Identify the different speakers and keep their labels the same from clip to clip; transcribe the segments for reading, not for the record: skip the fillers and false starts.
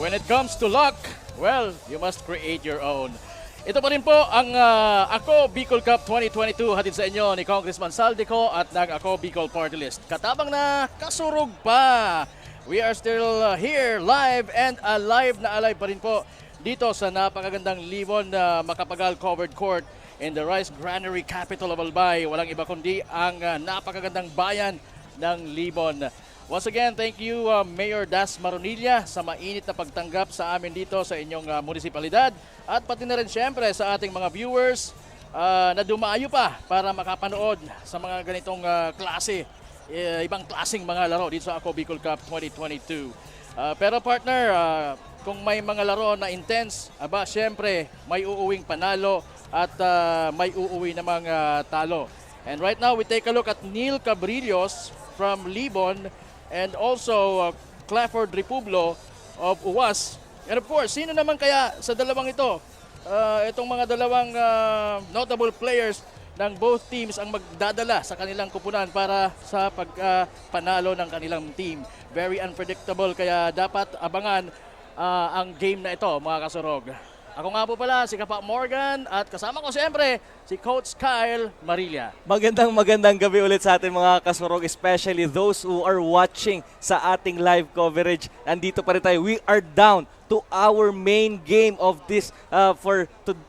Speaker 1: when it comes to luck, well, you must create your own. Ito pa rin po ang Ako Bicol Cup 2022 hatid sa inyo ni Congressman Saldico at ng Ako Bicol Party List. Katabang na kasurog pa. We are still here live and alive na alive pa rin po dito sa napakagandang Libon na makapagal covered court in the rice granary capital of Albay. Walang iba kundi ang napakagandang bayan ng Libon. Once again, thank you Mayor Das Maronilla sa mainit na pagtanggap sa amin dito sa inyong munisipalidad at pati na rin syempre sa ating mga viewers na dumayo pa para makapanood sa mga ganitong klase, ibang klaseng mga laro dito sa Ako Bicol Cup 2022. Pero partner, kung may mga laro na intense, syempre may uuwing panalo at may uuwi namang talo. And right now we take a look at Neil Cabrillos from Libon and also Clifford Republo of UWAS. And of course, sino naman kaya sa dalawang ito? Itong mga dalawang notable players ng both teams ang magdadala sa kanilang kupunan para sa pagpanalo ng kanilang team. Very unpredictable kaya dapat abangan ang game na ito mga kasurog. Ako nga po pala si Kapa Morgan at kasama ko siyempre si Coach Kyle Marilla.
Speaker 2: Magandang gabi ulit sa ating mga kasurog, especially those who are watching sa ating live coverage. Nandito pa rin tayo. We are down to our main game of this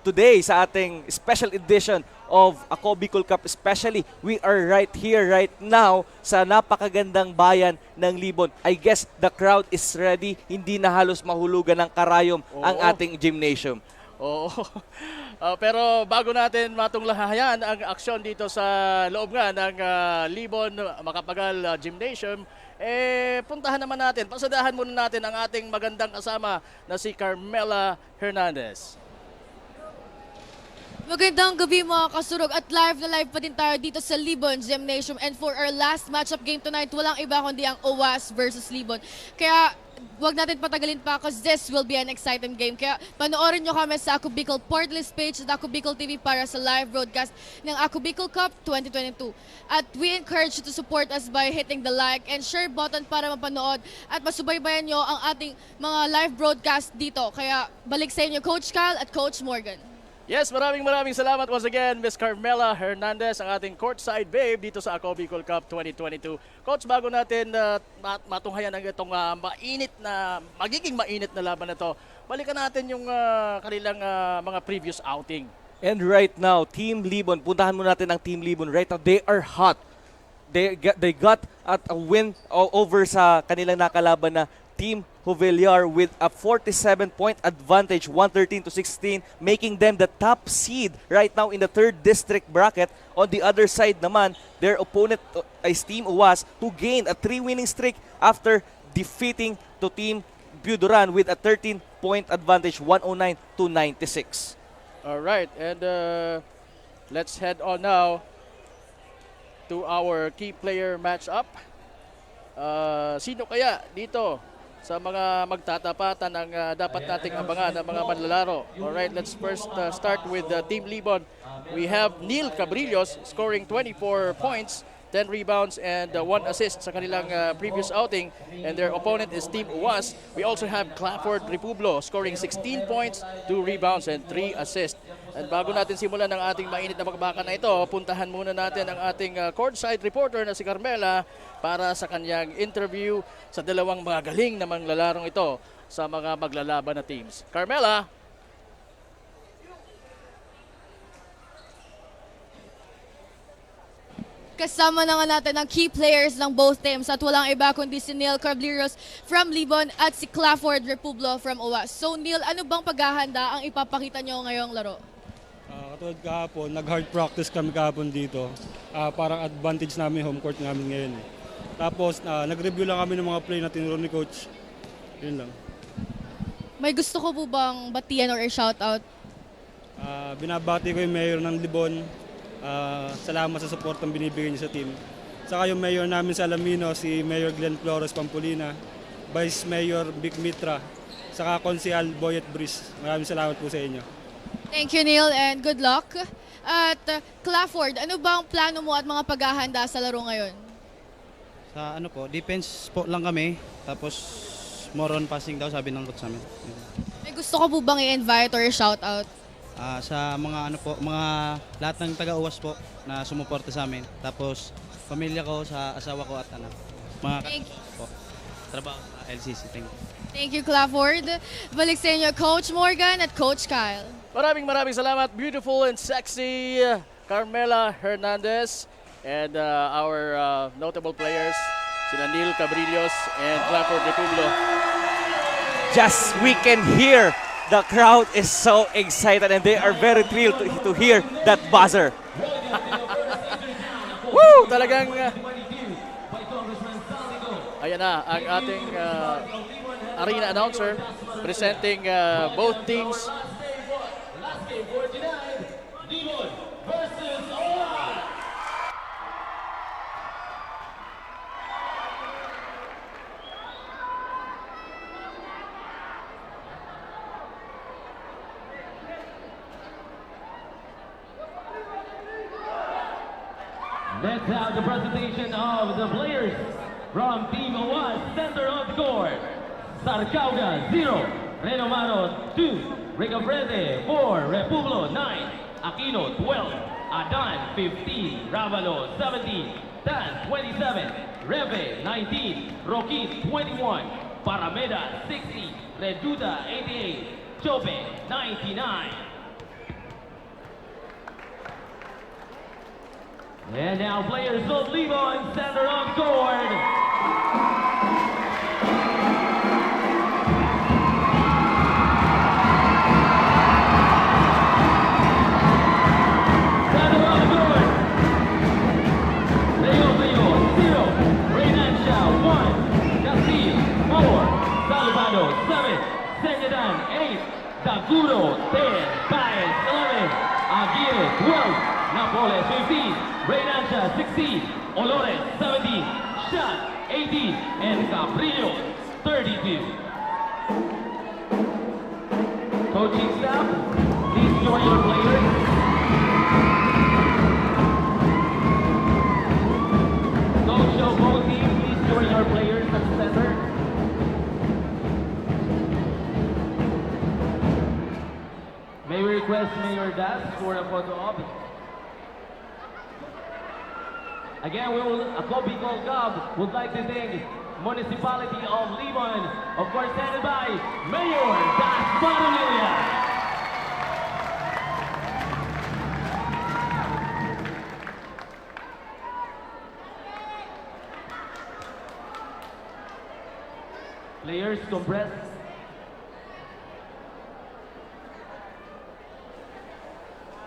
Speaker 2: today sa ating special edition of Ako Bicol Cup. Especially, we are right here, right now sa napakagandang bayan ng Libon. I guess the crowd is ready. Hindi na halos mahulugan ng karayom ang ating gymnasium.
Speaker 1: Oo. Pero bago natin matunglahayan ang aksyon dito sa loob nga ng Libon Makapagal Gymnasium, puntahan naman natin, pasadahan muna natin ang ating magandang kasama na si Carmela Hernandez.
Speaker 3: Magandang gabi mga kasurog at live na live pa din tayo dito sa Libon Gymnasium, and for our last matchup game tonight, walang iba kundi ang UWAS versus Libon. Kaya wag natin patagalin pa because this will be an exciting game. Kaya panoorin nyo kami sa Ako Bicol Party List page at Ako Bicol TV para sa live broadcast ng Ako Bicol Cup 2022. At we encourage you to support us by hitting the like and share button para mapanood at masubaybayan nyo ang ating mga live broadcast dito. Kaya balik sa inyo Coach Kyle at Coach Morgan.
Speaker 1: Yes, maraming salamat once again, Ms. Carmela Hernandez, ang ating courtside babe dito sa Ako Bicol Cup 2022. Coach, bago natin matunghayan ang itong magiging mainit na laban na ito, balikan natin yung kanilang mga previous outing.
Speaker 2: And right now, Team Libon, puntahan mo natin ang Team Libon. Right now, they are hot. They got at a win over sa kanilang nakalaban na Team Juvillar with a 47-point advantage, 113-16, making them the top seed right now in the 3rd district bracket. On the other side naman, their opponent is Team UWAS, who gained a 3-winning streak after defeating to Team Buduran with a 13-point advantage, 109-96.
Speaker 1: All right, and let's head on now to our key player matchup. Sino kaya dito sa mga magtatapatan ng dapat nating abangan ng mga manlalaro? Alright, let's first start with Team Libon. We have Neil Cabrillos scoring 24 points, 10 rebounds, and 1 assist sa kanilang previous outing. And their opponent is Team UWAS. We also have Clifford Republo scoring 16 points, 2 rebounds, and 3 assists. And bago natin simulan ng ating mainit na bakbakan na ito, puntahan muna natin ang ating courtside reporter na si Carmela para sa kanyang interview sa dalawang mga galing na manglalarong ito sa mga maglalaban na teams. Carmela!
Speaker 3: Kasama na nga natin ang key players ng both teams at walang iba kundi si Neil Cabrillos from Libon at si Clifford Republo from UWAS. So Neil, ano bang paghahanda ang ipapakita nyo ngayong laro?
Speaker 4: Katulad kahapon, nag-hard practice kami kahapon dito. Parang advantage namin home court namin ngayon. Tapos nag-review lang kami ng mga play na tinuro ni Coach. Yun lang.
Speaker 3: May gusto ko po bang batiyan or shoutout?
Speaker 4: Binabati ko yung mayor ng Libon. Salamat sa support ang binibigay niyo sa team. Saka yung mayor namin sa Alamino, si Mayor Glenn Flores Pampolina, Vice Mayor Vic Mitra, saka Konsehal Boyet Briz. Maraming salamat po sa inyo.
Speaker 3: Thank you Neil and good luck. At Clifford, ano bang plano mo at mga paghahanda sa laro ngayon?
Speaker 5: Sa defense po lang kami. Tapos more on passing daw, sabi ng coach namin.
Speaker 3: May gusto ko po bang i-invite or shoutout?
Speaker 5: Sa mga ano po, mga lahat ng taga-uwas po na sumuporta sa amin. Tapos pamilya ko, sa asawa ko at anak. Mga
Speaker 3: Thank you.
Speaker 5: po. Trabaho sa LCC. Thank you.
Speaker 3: Thank you, Clafford. Balik sa inyo, Coach Morgan at Coach Kyle.
Speaker 1: Maraming salamat. Beautiful and sexy Carmela Hernandez and our notable players, sina Neil Cabrillos and Clafford Republo.
Speaker 2: Just we can hear the crowd is so excited and they are very thrilled to hear that buzzer.
Speaker 1: Woo! Talagang ayan na ang ating arena announcer presenting both teams.
Speaker 6: Let's have the presentation of the players from Team 1, center of the court. Sarcauga 0, Renomano 2, Ricafrede 4, Republo 9, Aquino 12, Adan 15, Ravalo 17, Tan 27, Reve 19, Roquit 21, Parameda 60, Reduta 88, Chope 99. And now players of Libon, center of court. Center of court. Leo 0, Reinancia 1, Castillo 4, Salvado 7, Senyadan 8, Daguro 10, Baez 11, Aguirre 12, Napoles 15, Reinancia 16, Olores 17, Shot 18, and Cabrillo 32. Coaching staff, please join your players. Coach of both teams, please join your players at the center. May we request Mayor Das for a photo op. Again, Bicol Cup would like to thank Municipality of Libon, of course headed by Mayor Das Manulia. Players compress.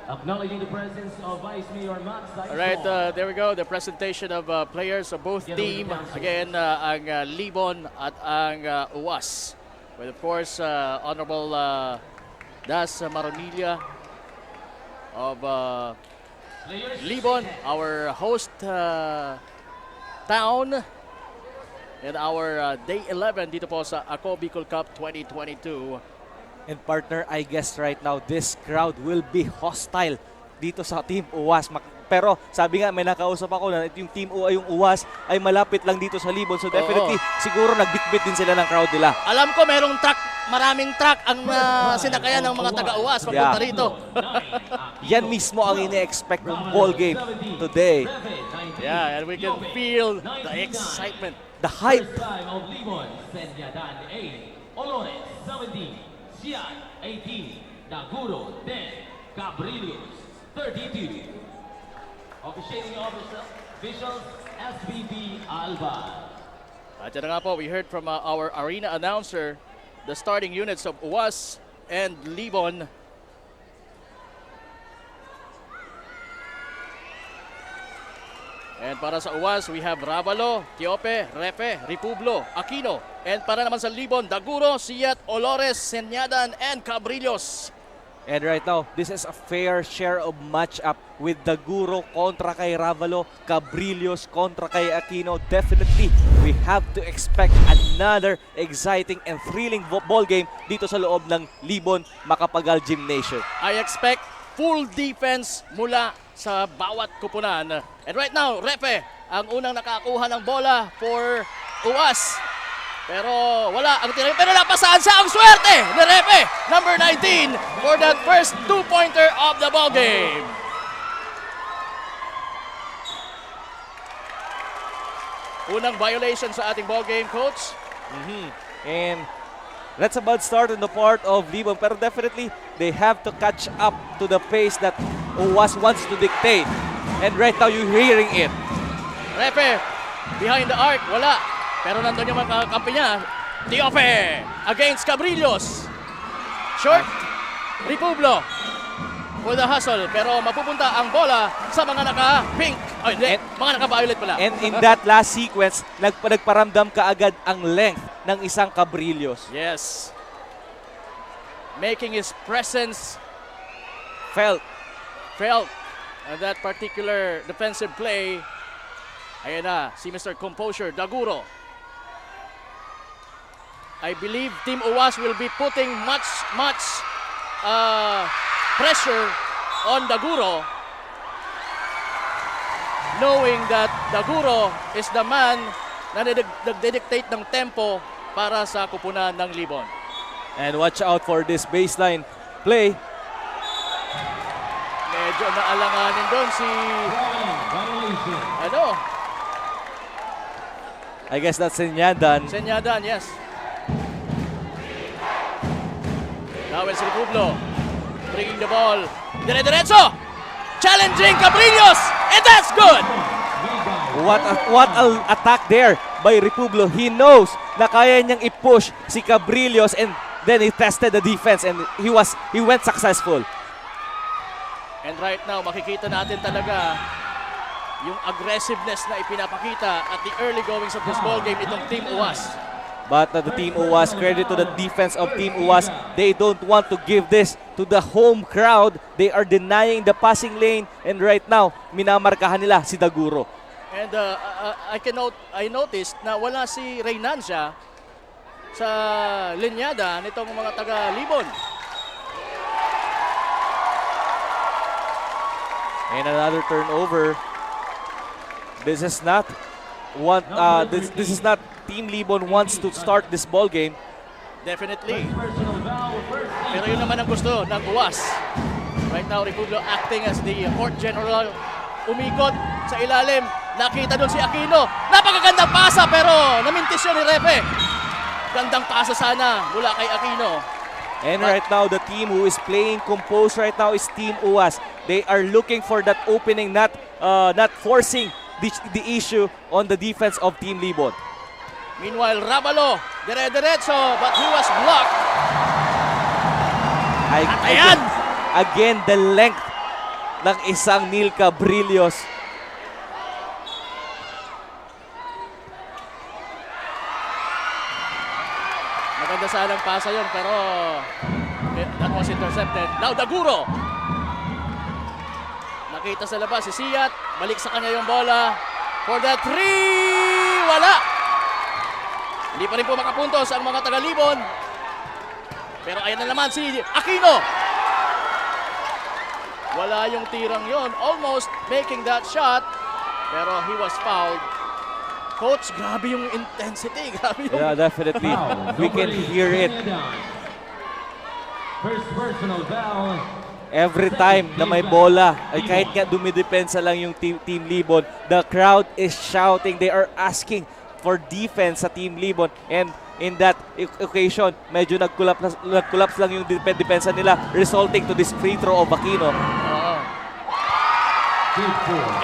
Speaker 6: Acknowledging the presence of Vice Mayor Max.
Speaker 1: All right, there we go. The presentation of players of both team. Again, ang Libon at ang UAS. With of course, Honorable Das Maronilla of Libon, our host town. And our Day 11 dito po sa Bicol Cup 2022.
Speaker 2: And partner, I guess right now, this crowd will be hostile dito sa Team UAS. Pero sabi nga, may nakausap ako na yung Team yung UAS ay malapit lang dito sa Libon. So definitely, siguro nagbitbit din sila ng crowd nila.
Speaker 1: Alam ko merong truck, maraming truck ang sinakayan ng mga taga-UAS papunta rito.
Speaker 2: Yan mismo ang ine-expect ng ball game today.
Speaker 1: Yeah, and we can feel the excitement.
Speaker 2: The hype.
Speaker 6: Time of Libon, Senyadan 8, Olores 17, Sian 18, Daguro 10, Cabrillos 32. Officiating officials, SBP Alba.
Speaker 1: At yan na nga po, we heard from our arena announcer, the starting units of UAS and Libon. And para sa UAS, we have Ravalo, Tiope, Refe, Republo, Aquino. And para naman sa Libon, Daguro, Siat, Olores, Senyadan, and Cabrillos.
Speaker 2: And right now, this is a fair share of matchup with Daguro kontra kay Ravalo, Cabrillos kontra kay Aquino. Definitely, we have to expect another exciting and thrilling ball game dito sa loob ng Libon Macapagal Gymnasium.
Speaker 1: I expect full defense mula sa bawat kupunan. And right now, Refe, ang unang nakakuha ng bola for UAS. Pero wala ang tira. Pero napasaan sa ang swerte ni Repe, number 19, for that first two-pointer of the ball game. Unang violation sa ating ball game, Coach.
Speaker 2: And that's a bad start on the part of Libon. Pero definitely, they have to catch up to the pace that UWAS wants to dictate. And right now, you're hearing it.
Speaker 1: Repe, behind the arc, wala. Pero nandun yung mga kakampi niya. Tiofe against Cabrillos. Short, Republo for the hustle. Pero mapupunta ang bola sa mga naka-pink. Ay, hindi, mga naka-violet pala.
Speaker 2: And in that last sequence, nagparamdam kaagad ang length ng isang Cabrillos.
Speaker 1: Yes. Making his presence
Speaker 2: Felt.
Speaker 1: on that particular defensive play. Ayan na, si Mr. Composure, Daguro. I believe Team UWAS will be putting much pressure on Daguro, knowing that Daguro is the man na nagdedictate ng tempo para sa kupunan ng Libon.
Speaker 2: And watch out for this baseline play.
Speaker 1: Medyo naalanganin doon si
Speaker 2: I guess that's Senyadan.
Speaker 1: Senyadan, yes. Now it's Republo bringing the ball. Dire-diretso! Challenging Cabrillos! And that's good!
Speaker 2: What an attack there by Republo. He knows na kaya niyang i-push si Cabrillos, and then he tested the defense and he went successful.
Speaker 1: And right now, makikita natin talaga yung aggressiveness na ipinapakita at the early goings of this ball game itong Team UWAS.
Speaker 2: But the Team UWAS, credit to the defense of Team UWAS, they don't want to give this to the home crowd. They are denying the passing lane, and right now, minamarkahan nila si Daguro.
Speaker 1: And I noticed na wala si Reynancia sa linyada nitong mga taga-Libon.
Speaker 2: And another turnover. This is not this is not Team Libon wants to start this ball game.
Speaker 1: Definitely. Pero yun naman ang gusto ng UWAS. Right now, Republo acting as the court general. Umikot sa ilalim. Nakita doon si Aquino. Napakagandang pasa pero namintis yun ni Repe. Gandang pasa sana mula kay Aquino.
Speaker 2: And right now, the team who is playing composed right now is Team UWAS. They are looking for that opening, not forcing the issue on the defense of Team Libon.
Speaker 1: Meanwhile, Rabalo, dire-diretso, but he was blocked. Ayan!
Speaker 2: Again, the length ng isang Neil Cabrillos.
Speaker 1: Maganda sanang pasa yun, pero that was intercepted. Now, Daguro. Nakita sa labas si Siyat. Balik sa kanya yung bola. For the three! Wala! Hindi pa rin po makapuntos ang mga taga-Libon. Pero ayan na naman si Aquino. Wala yung tirang yon. Almost making that shot. Pero he was fouled. Coach, grabe yung intensity. Grabe yung...
Speaker 2: Yeah, definitely. We can hear it.
Speaker 6: First personal foul.
Speaker 2: Every time na may bola, ay kahit nga dumidepensa lang yung team Libon, the crowd is shouting. They are asking for defense sa Team Libon, and in that occasion, medyo nag-collapse lang yung depensa nila, resulting to this free throw of Aquino.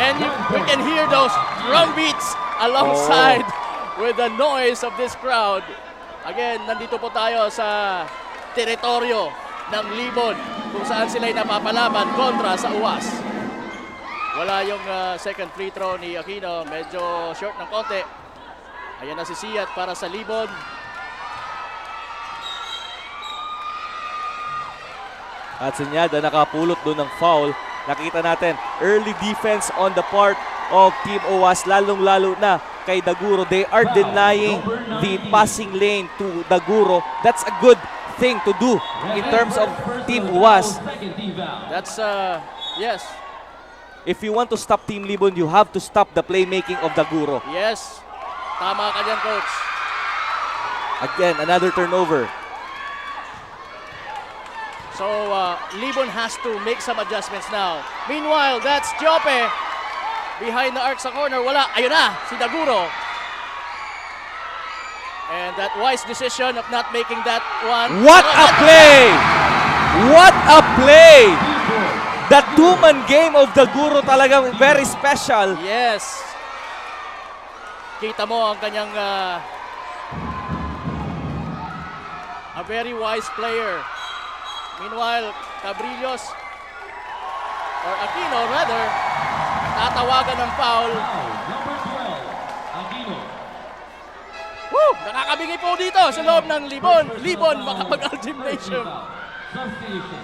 Speaker 1: And we can hear those drum beats alongside with the noise of this crowd. Again, nandito po tayo sa teritoryo ng Libon kung saan sila'y napapalaban kontra sa UWAS. Wala yung second free throw ni Aquino, medyo short ng konti. Ayan na si Siyat para sa Libon.
Speaker 2: At Senyada nakapulot doon ng foul. Nakita natin, early defense on the part of Team UWAS, lalong-lalo na kay Daguro. They are denying the passing lane to Daguro. That's a good thing to do in terms of Team UWAS.
Speaker 1: That's, yes.
Speaker 2: If you want to stop Team Libon, you have to stop the playmaking of Daguro.
Speaker 1: Yes. Tama ka dyan, Coach.
Speaker 2: Again, another turnover.
Speaker 1: So, Libon has to make some adjustments now. Meanwhile, that's Jope. Behind the arc sa corner, wala. Ayun na, si Daguro. And that wise decision of not making that one.
Speaker 2: What a play! What a play! The two-man game of the Guru talagang very special.
Speaker 1: Yes. Kita mo ang kanyang a very wise player. Meanwhile, Cabrillos or Aquino rather tatawagan ng foul.
Speaker 6: Number 12, Aquino.
Speaker 1: Woo! Nakakabigay po dito sa loob ng Libon. Libon makapag-gymnasium.
Speaker 6: Substitution.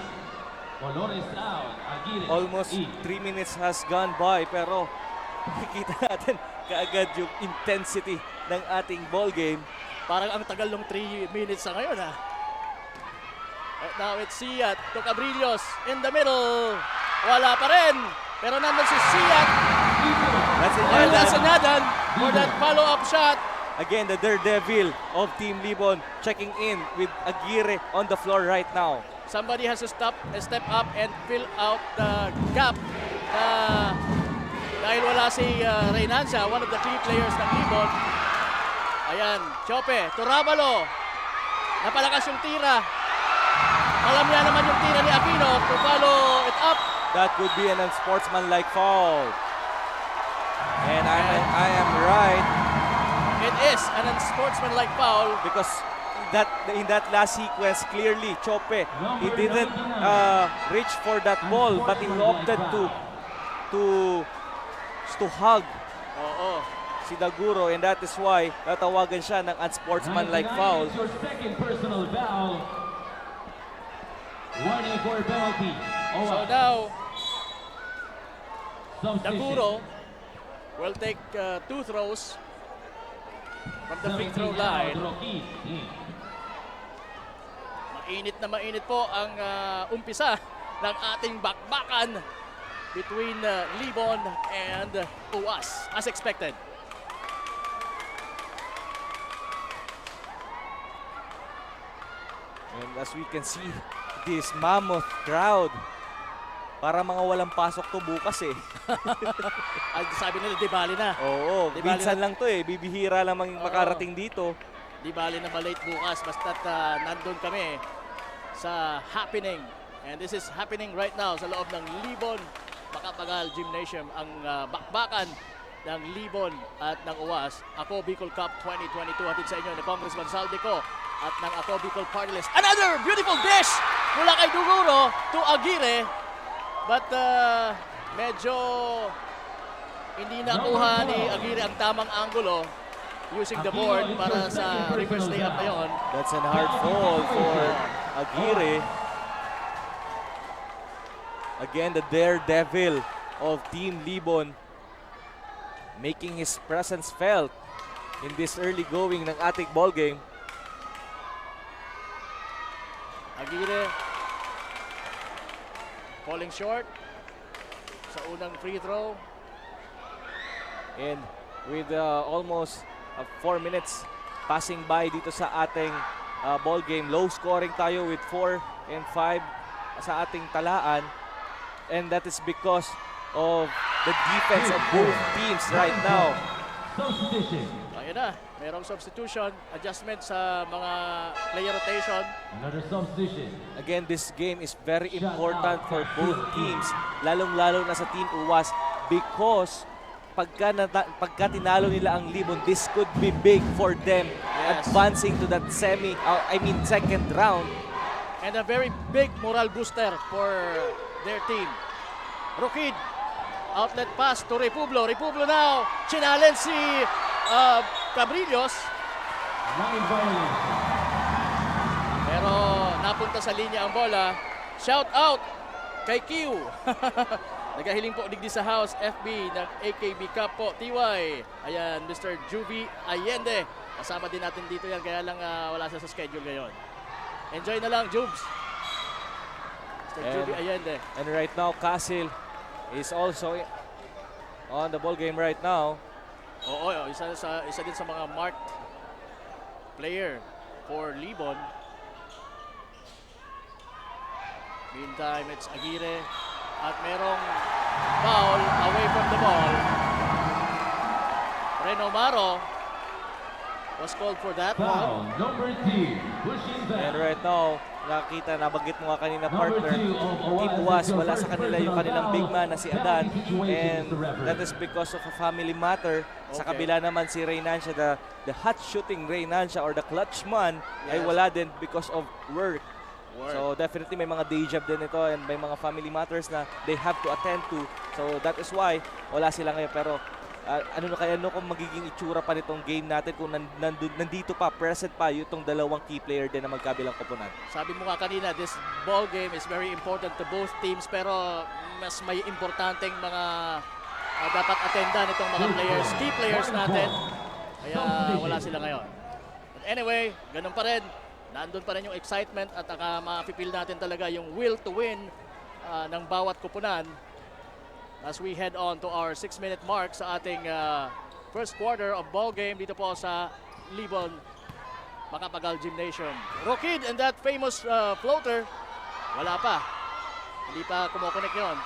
Speaker 6: Colores out. Aguirre.
Speaker 2: Almost 3 minutes has gone by pero makikita natin kaagad yung intensity ng ating ball game.
Speaker 1: Parang ang tagal ng 3 minutes sa ngayon ha. Right now it's Siat to Cabrillos in the middle. Wala pa rin. Pero nandun si Siat.
Speaker 2: That's it.
Speaker 1: And that's Nadan for that follow-up shot.
Speaker 2: Again, the daredevil of Team Libon checking in with Aguirre on the floor right now.
Speaker 1: Somebody has to step up and fill out the gap. Dahil wala si Reinancia, one of the key players ng Libon. Ayan, Chope, Turabalo. Napalakas yung tira. Alam niya naman yung tira ni Aquino to follow it up.
Speaker 2: That could be an unsportsmanlike foul. And I am right
Speaker 1: It is an unsportsmanlike foul.
Speaker 2: because in that last sequence, clearly Chope, he didn't reach for that ball, but he opted to hug
Speaker 1: Oo.
Speaker 2: si Daguro, and that is why natawagan siya ng unsportsmanlike foul.
Speaker 6: Your second personal foul. Warning for penalty.
Speaker 1: So now,
Speaker 6: Substitution.
Speaker 1: Daguro will take 2 throws from the free throw line. Mainit po ang umpisa ng ating bakbakan between Libon and UAS as expected.
Speaker 2: And as we can see, this mammoth crowd, para mga walang pasok to bukas eh.
Speaker 1: Ay, sabi nila, di bali na.
Speaker 2: Oo,
Speaker 1: Di bali
Speaker 2: minsan lang to eh. Bibihira lamang makarating dito.
Speaker 1: Di bali na malate bukas. Basta't nandun kami sa happening. And this is happening right now sa loob ng Libon Makapagal Gymnasium. Ang bakbakan ng Libon at ng UAS. Ako Bicol Cup 2022 hatid sa inyo ni Congressman Saldico at ng Ako Bicol Party List. Another beautiful dish mula kay Duguro to Aguirre. But medyo hindi nakuha ni Aguirre ang tamang anggulo using the board para sa reverse layup na yun.
Speaker 2: That's an hard fall for Aguirre. Again, the daredevil of Team Libon making his presence felt in this early going ng ating ball game.
Speaker 1: Aguirre falling short sa unang free throw.
Speaker 2: And with almost 4 minutes passing by dito sa ating ball game, low scoring tayo with 4 and 5 sa ating talaan. And that is because of the defense of both teams right now.
Speaker 6: Substitution.
Speaker 1: Ayun na, mayroong substitution, adjustment sa mga player rotation.
Speaker 6: Another substitution.
Speaker 2: Again, this game is very important for both teams, lalong-lalo na sa Team UAS, because pagka tinalo nila ang Libon, this could be big for them,
Speaker 1: Yes.
Speaker 2: advancing to that second round.
Speaker 1: And a very big moral booster for their team. Rukid, outlet pass to Republo. Republo now, challenge si Cabrillos.
Speaker 6: Line violation.
Speaker 1: Pero napunta sa linya ang bola. Shout out kay Q. Nagahiling po digdi sa house FB ng AKB Cup po. TY. Ayan, Mr. Juvie Allende. Kasama din natin dito yan, kaya lang wala siya sa schedule ngayon. Enjoy na lang, Jubes. Mr. Juvie Allende.
Speaker 2: And right now, Castle is also on the ball game right now.
Speaker 1: Oo, isa din sa mga marked player for Libon. Meantime, it's Aguirre. At merong foul away from the ball. Renomaro was called for that
Speaker 6: Foul
Speaker 1: one.
Speaker 6: number 2, pushing
Speaker 2: And
Speaker 6: back.
Speaker 2: right now, nakita, nabanggit mo nga kanina
Speaker 6: Number
Speaker 2: partner,
Speaker 6: 2 of
Speaker 2: Team
Speaker 6: Oasis
Speaker 2: UAS,
Speaker 6: is your
Speaker 2: wala
Speaker 6: first
Speaker 2: sa kanila yung
Speaker 6: personal
Speaker 2: kanilang
Speaker 6: foul.
Speaker 2: big man na si Adan.
Speaker 6: Penalty situation
Speaker 2: And
Speaker 6: is the referee.
Speaker 2: that is because of a family matter. Sa
Speaker 1: Okay.
Speaker 2: kabila naman si Reynancia, the hot shooting Reynancia or the clutch man, ay
Speaker 1: Yes.
Speaker 2: wala din because of work.
Speaker 1: Work.
Speaker 2: So definitely may mga day job din ito and may mga family matters na they have to attend to. So that is why wala sila ngayon. Pero ano kung magiging itsura pa nitong game natin kung nandito pa, present pa itong dalawang key player din na magkabilang koponan.
Speaker 1: Sabi mo nga kanina, this ball game is very important to both teams, pero mas may importanteng mga dapat attendan itong mga players, key players natin. Kaya wala sila ngayon. But anyway, ganun pa rin. Nandun pa rin yung excitement at ma-feel natin talaga yung will to win ng bawat koponan as we head on to our 6-minute mark sa ating first quarter of ball game dito po sa Libon Makapagal Gymnasium. Rokid and that famous floater, wala pa. Hindi pa kumukonek yon.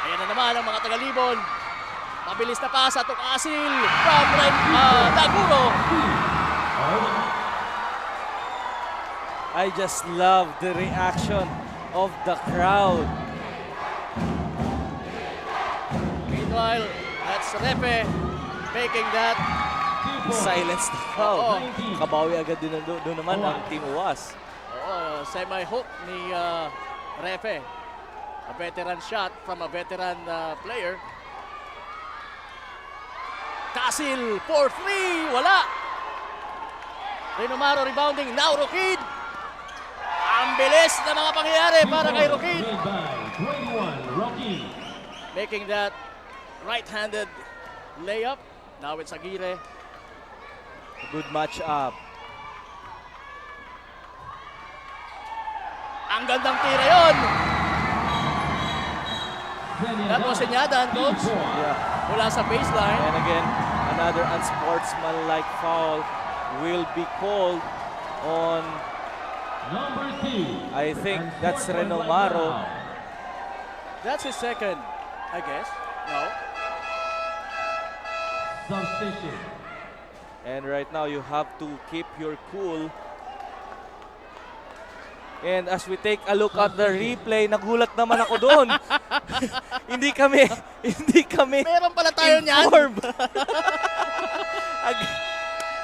Speaker 1: Ayan na naman ang mga taga-Libon. Mabilis na pasa, Tukasil from Daguro.
Speaker 2: I just love the reaction of the crowd.
Speaker 1: Meanwhile, that's Repe making that.
Speaker 2: Silence the
Speaker 1: Oo.
Speaker 2: crowd. Kabawi agad doon naman ang Team UAS.
Speaker 1: Semi-hook ni Repe. A veteran shot from a veteran player. Kasil for 3, wala. Renomaro rebounding, now Rokid. Ang bilis na mga pangyayari para kay Rokid.
Speaker 6: Made by 21, Rocky.
Speaker 1: Making that right-handed layup. Now it's Aguirre.
Speaker 2: Good match up.
Speaker 1: Ang gandang tira yon. That was Senyadan, coach.
Speaker 2: Yeah.
Speaker 1: Mula sa baseline.
Speaker 2: And again, another unsportsmanlike foul will be called on,
Speaker 6: Number 2.
Speaker 2: I think that's Renomaro.
Speaker 1: That's his second, I guess. No.
Speaker 6: Substitution.
Speaker 2: And right now, you have to keep your cool. And as we take a look at the replay, nagulat naman ako doon. hindi kami
Speaker 1: Meron pala tayo niyan.
Speaker 2: informed.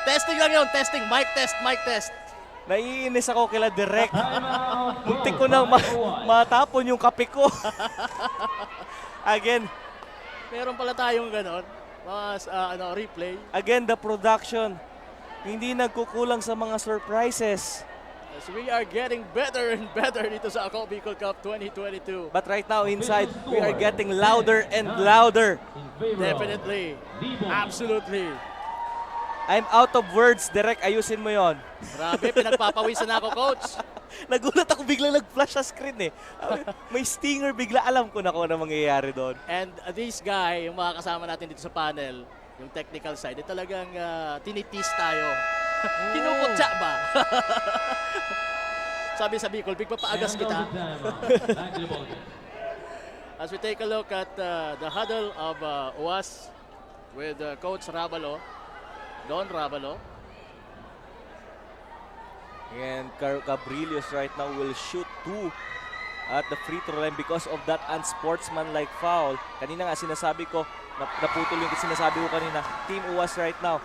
Speaker 1: Testing lang yun, testing. Mic test.
Speaker 2: Naiinis ako kila Direk.
Speaker 6: Timeout.
Speaker 2: Muntik ko nang matapon yung kape ko. Again,
Speaker 1: Meron pala tayong ganon. Mga replay.
Speaker 2: again, the production, hindi nagkukulang sa mga surprises.
Speaker 1: As we are getting better and better dito sa Ako Bicol Cup 2022.
Speaker 2: But right now, inside, we are getting louder and louder.
Speaker 6: In favor of
Speaker 1: Definitely.
Speaker 6: Libon.
Speaker 1: Absolutely.
Speaker 2: I'm out of words, Direk. Ayusin mo yon.
Speaker 1: Grabe, pinagpapawisan na ako, coach.
Speaker 2: Nagulat ako, biglang nag-flash sa screen eh. May stinger, bigla alam ko na kung ano mangyayari doon.
Speaker 1: And this guy, yung mga kasama natin dito sa panel, yung technical side, talagang tinitis tayo. Kinukutsa ba? Sabi sa Bicol, pagpapaagas
Speaker 6: And
Speaker 1: kita.
Speaker 6: on the timeout. Back to the ball game.
Speaker 1: As we take a look at the huddle of UAS with Coach Rabalo, Don Rabalo.
Speaker 2: And Cabrillos right now will shoot 2 at the free throw line because of that unsportsmanlike foul. Kanina nga sinasabi ko, naputol yung sinasabi ko kanina, Team UAS right now,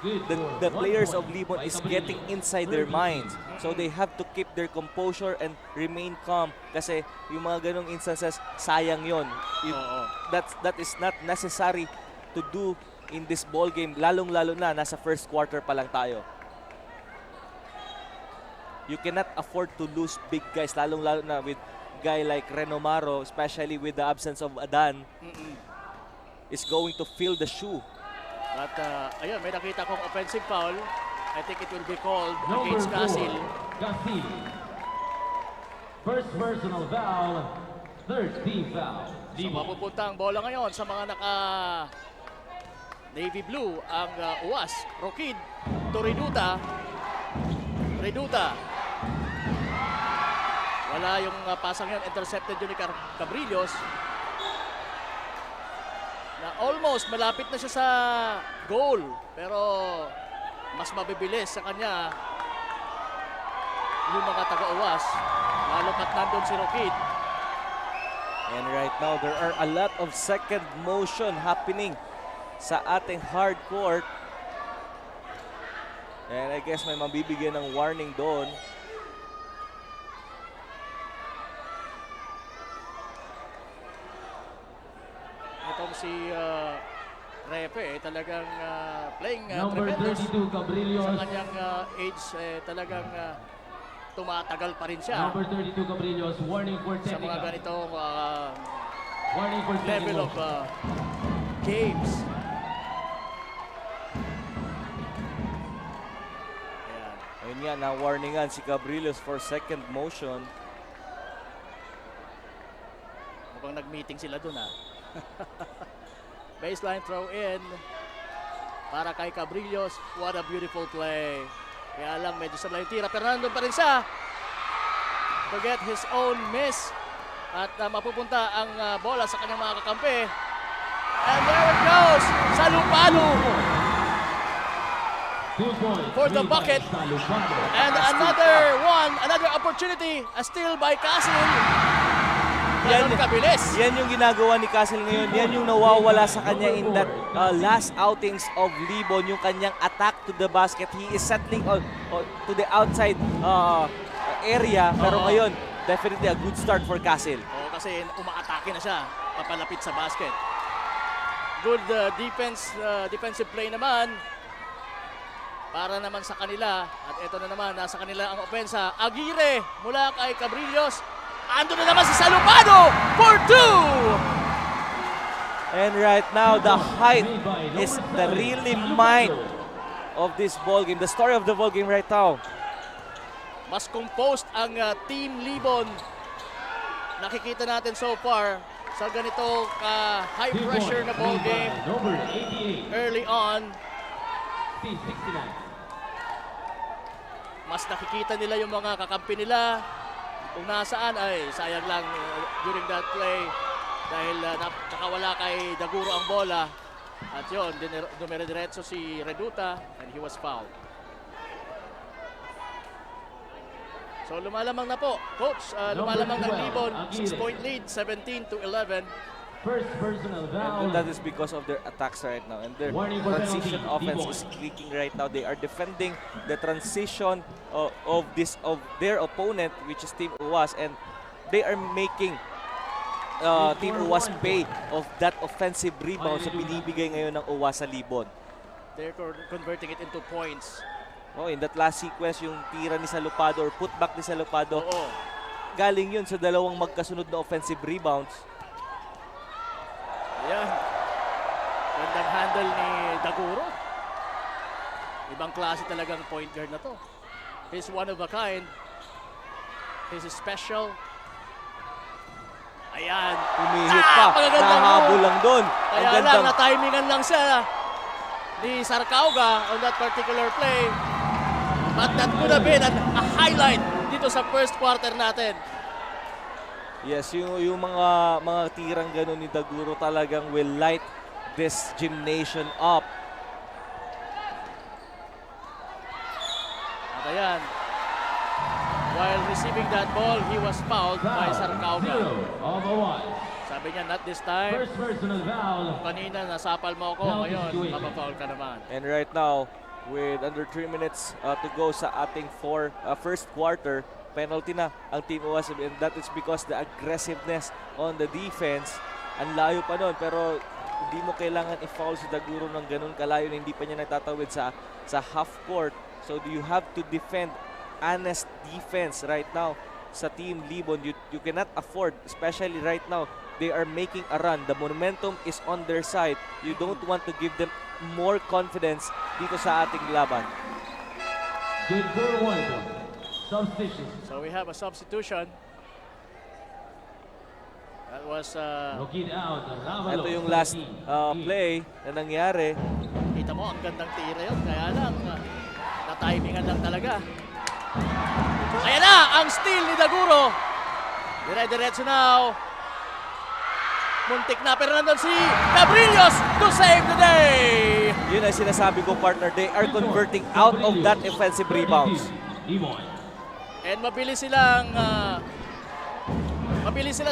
Speaker 2: the players of Libon is getting inside their minds. So they have to keep their composure and remain calm kasi yung mga ganong instances, sayang yon.
Speaker 1: Oo.
Speaker 2: That is not necessary to do in this ball game, lalong-lalo na nasa first quarter pa lang tayo. You cannot afford to lose big guys, lalong-lalo na with guy like Renomaro, especially with the absence of Adan, is going to fill the shoe.
Speaker 1: At ayun, may nakita kong offensive foul. I think it will be called
Speaker 6: Number
Speaker 1: against
Speaker 6: 4,
Speaker 1: Casil.
Speaker 6: Casil. First personal foul, third team foul.
Speaker 1: So mapupunta ang bola ngayon sa mga naka navy blue ang UAS. Rokid, Torinuta. Reduta. Wala yung pasang yun. Intercepted yun ni Cabrillos. Na almost malapit na siya sa goal. Pero mas mabibilis sa kanya yung mga taga-uwas. Lalo pat nandun si Roquid.
Speaker 2: And right now, there are a lot of second motion happening sa ating hard court. And I guess may mabibigyan ng warning doon.
Speaker 1: Itong si Repe, talagang playing
Speaker 6: Number
Speaker 1: tremendous.
Speaker 6: 32, Cabrillos.
Speaker 1: Sa kanyang age, talagang tumatagal pa rin siya
Speaker 6: Number 32, Cabrillos. Warning for
Speaker 1: sa mga
Speaker 6: technical.
Speaker 1: ganitong
Speaker 6: Warning for
Speaker 1: level of
Speaker 6: technical.
Speaker 1: games. Ayan.
Speaker 2: Ayun nga, na-warningan si Cabrillos for second motion.
Speaker 1: Mukhang nag-meeting sila dun Baseline throw in para kay Cabrillos. What a beautiful play. Kaya lang medyo sabay yung tira pero nandun pa rin siya to get his own miss. At mapupunta ang bola sa kanyang mga kakampi. And there it goes! Salupalo
Speaker 6: 2 points.
Speaker 1: for the
Speaker 6: made by
Speaker 1: bucket.
Speaker 6: Salupano.
Speaker 1: And another opportunity. A steal by Castle. Yan kabilis.
Speaker 2: Yan yung ginagawa ni Castle ngayon. Yan yung nawawala sa kanya in that last outings of Libon, yung kanyang attack to the basket. He is settling to the outside area. Pero ngayon, definitely a good start for Castle.
Speaker 1: Kasi umaatake na siya papalapit sa basket. Good defensive play naman para naman sa kanila. At ito na naman, nasa kanila ang opensa. Aguirre mula kay Cabrillos. Ando na naman si Salupano for 2!
Speaker 2: And right now, the height is the really mind of this ball game. The story of the ball game right now.
Speaker 1: Mas composed ang Team Libon. Nakikita natin so far sa ganito high
Speaker 6: 2
Speaker 1: pressure na
Speaker 6: points
Speaker 1: ball
Speaker 6: made by
Speaker 1: game
Speaker 6: Number 88,
Speaker 1: early on.
Speaker 6: C69.
Speaker 1: Mas nakikita nila yung mga kakampi nila. Kung nasaan ay sayang lang during that play dahil nakawala kay Daguro ang bola. At yun, dumire-diretso si Reduta and he was fouled. So lumalamang na po, coach. Lumalamang ng Libon, 6-point lead, 17-11.
Speaker 6: First personal foul.
Speaker 2: And that is because of their attacks right now. And their
Speaker 6: Warning for
Speaker 2: transition
Speaker 6: penalty,
Speaker 2: offense
Speaker 6: Libon.
Speaker 2: is clicking right now. They are defending the transition of their opponent, which is Team Uwas, and they are making Team Uwas pay of that offensive rebound. So binibigay ngayon ng Uwas sa Libon.
Speaker 1: They're converting it into points.
Speaker 2: Oh, in that last sequence, yung tira ni Salupado or putback ni Salupado,
Speaker 1: Oo.
Speaker 2: galing yun sa dalawang magkasunod na offensive rebounds.
Speaker 1: Ayan. Gandang handle ni Daguro. Ibang klase talagang point guard na to. He's one of a kind. He's special. Ayan.
Speaker 2: Umihit pa.
Speaker 1: Magagandang
Speaker 2: Nahabol
Speaker 1: move.
Speaker 2: lang doon. Ang
Speaker 1: Kaya lang,
Speaker 2: gandang
Speaker 1: na-timingan lang siya ni Sarcauga on that particular play. But that could have been a highlight dito sa first quarter natin.
Speaker 2: Yes, yung mga tirang ganun ni Daguro talagang will light this gymnasium up.
Speaker 1: At ayan, while receiving that ball, he was fouled by
Speaker 6: Foul,
Speaker 1: Sarcauga.
Speaker 6: 0 of Uwas.
Speaker 1: Sabi niya, not this time.
Speaker 6: First personal foul.
Speaker 1: Kanina, nasapal mo ako.
Speaker 6: Penalty
Speaker 1: Ngayon,
Speaker 6: situation.
Speaker 1: mapafoul ka naman.
Speaker 2: And right now, with under 3 minutes to go sa ating first quarter, penalty na ang Team Uwas, and that is because the aggressiveness on the defense. Ang layo pa nun, pero hindi mo kailangan i-foul si Daguro ng ganun kalayo na hindi pa niya natatawid sa half court. So you have to defend honest defense right now sa Team Libon. You cannot afford, especially right now, they are making a run. The momentum is on their side. You don't want to give them more confidence dito sa ating laban.
Speaker 6: Good for one. Substitution.
Speaker 1: So we have a substitution. That was,
Speaker 6: Rookie out. Ravalo.
Speaker 2: Ito yung last play na nangyari.
Speaker 1: kita mo, ang gandang tira yun. Kaya lang, na-timingan lang talaga. Ayan na, ang steal ni Daguro. Dire-diretso now. Muntik na, pero nandun si Cabrillos to save the day.
Speaker 2: Yun ang sinasabi ko, partner. They are converting out of that offensive rebounds.
Speaker 6: Libon.
Speaker 1: And mabilis sila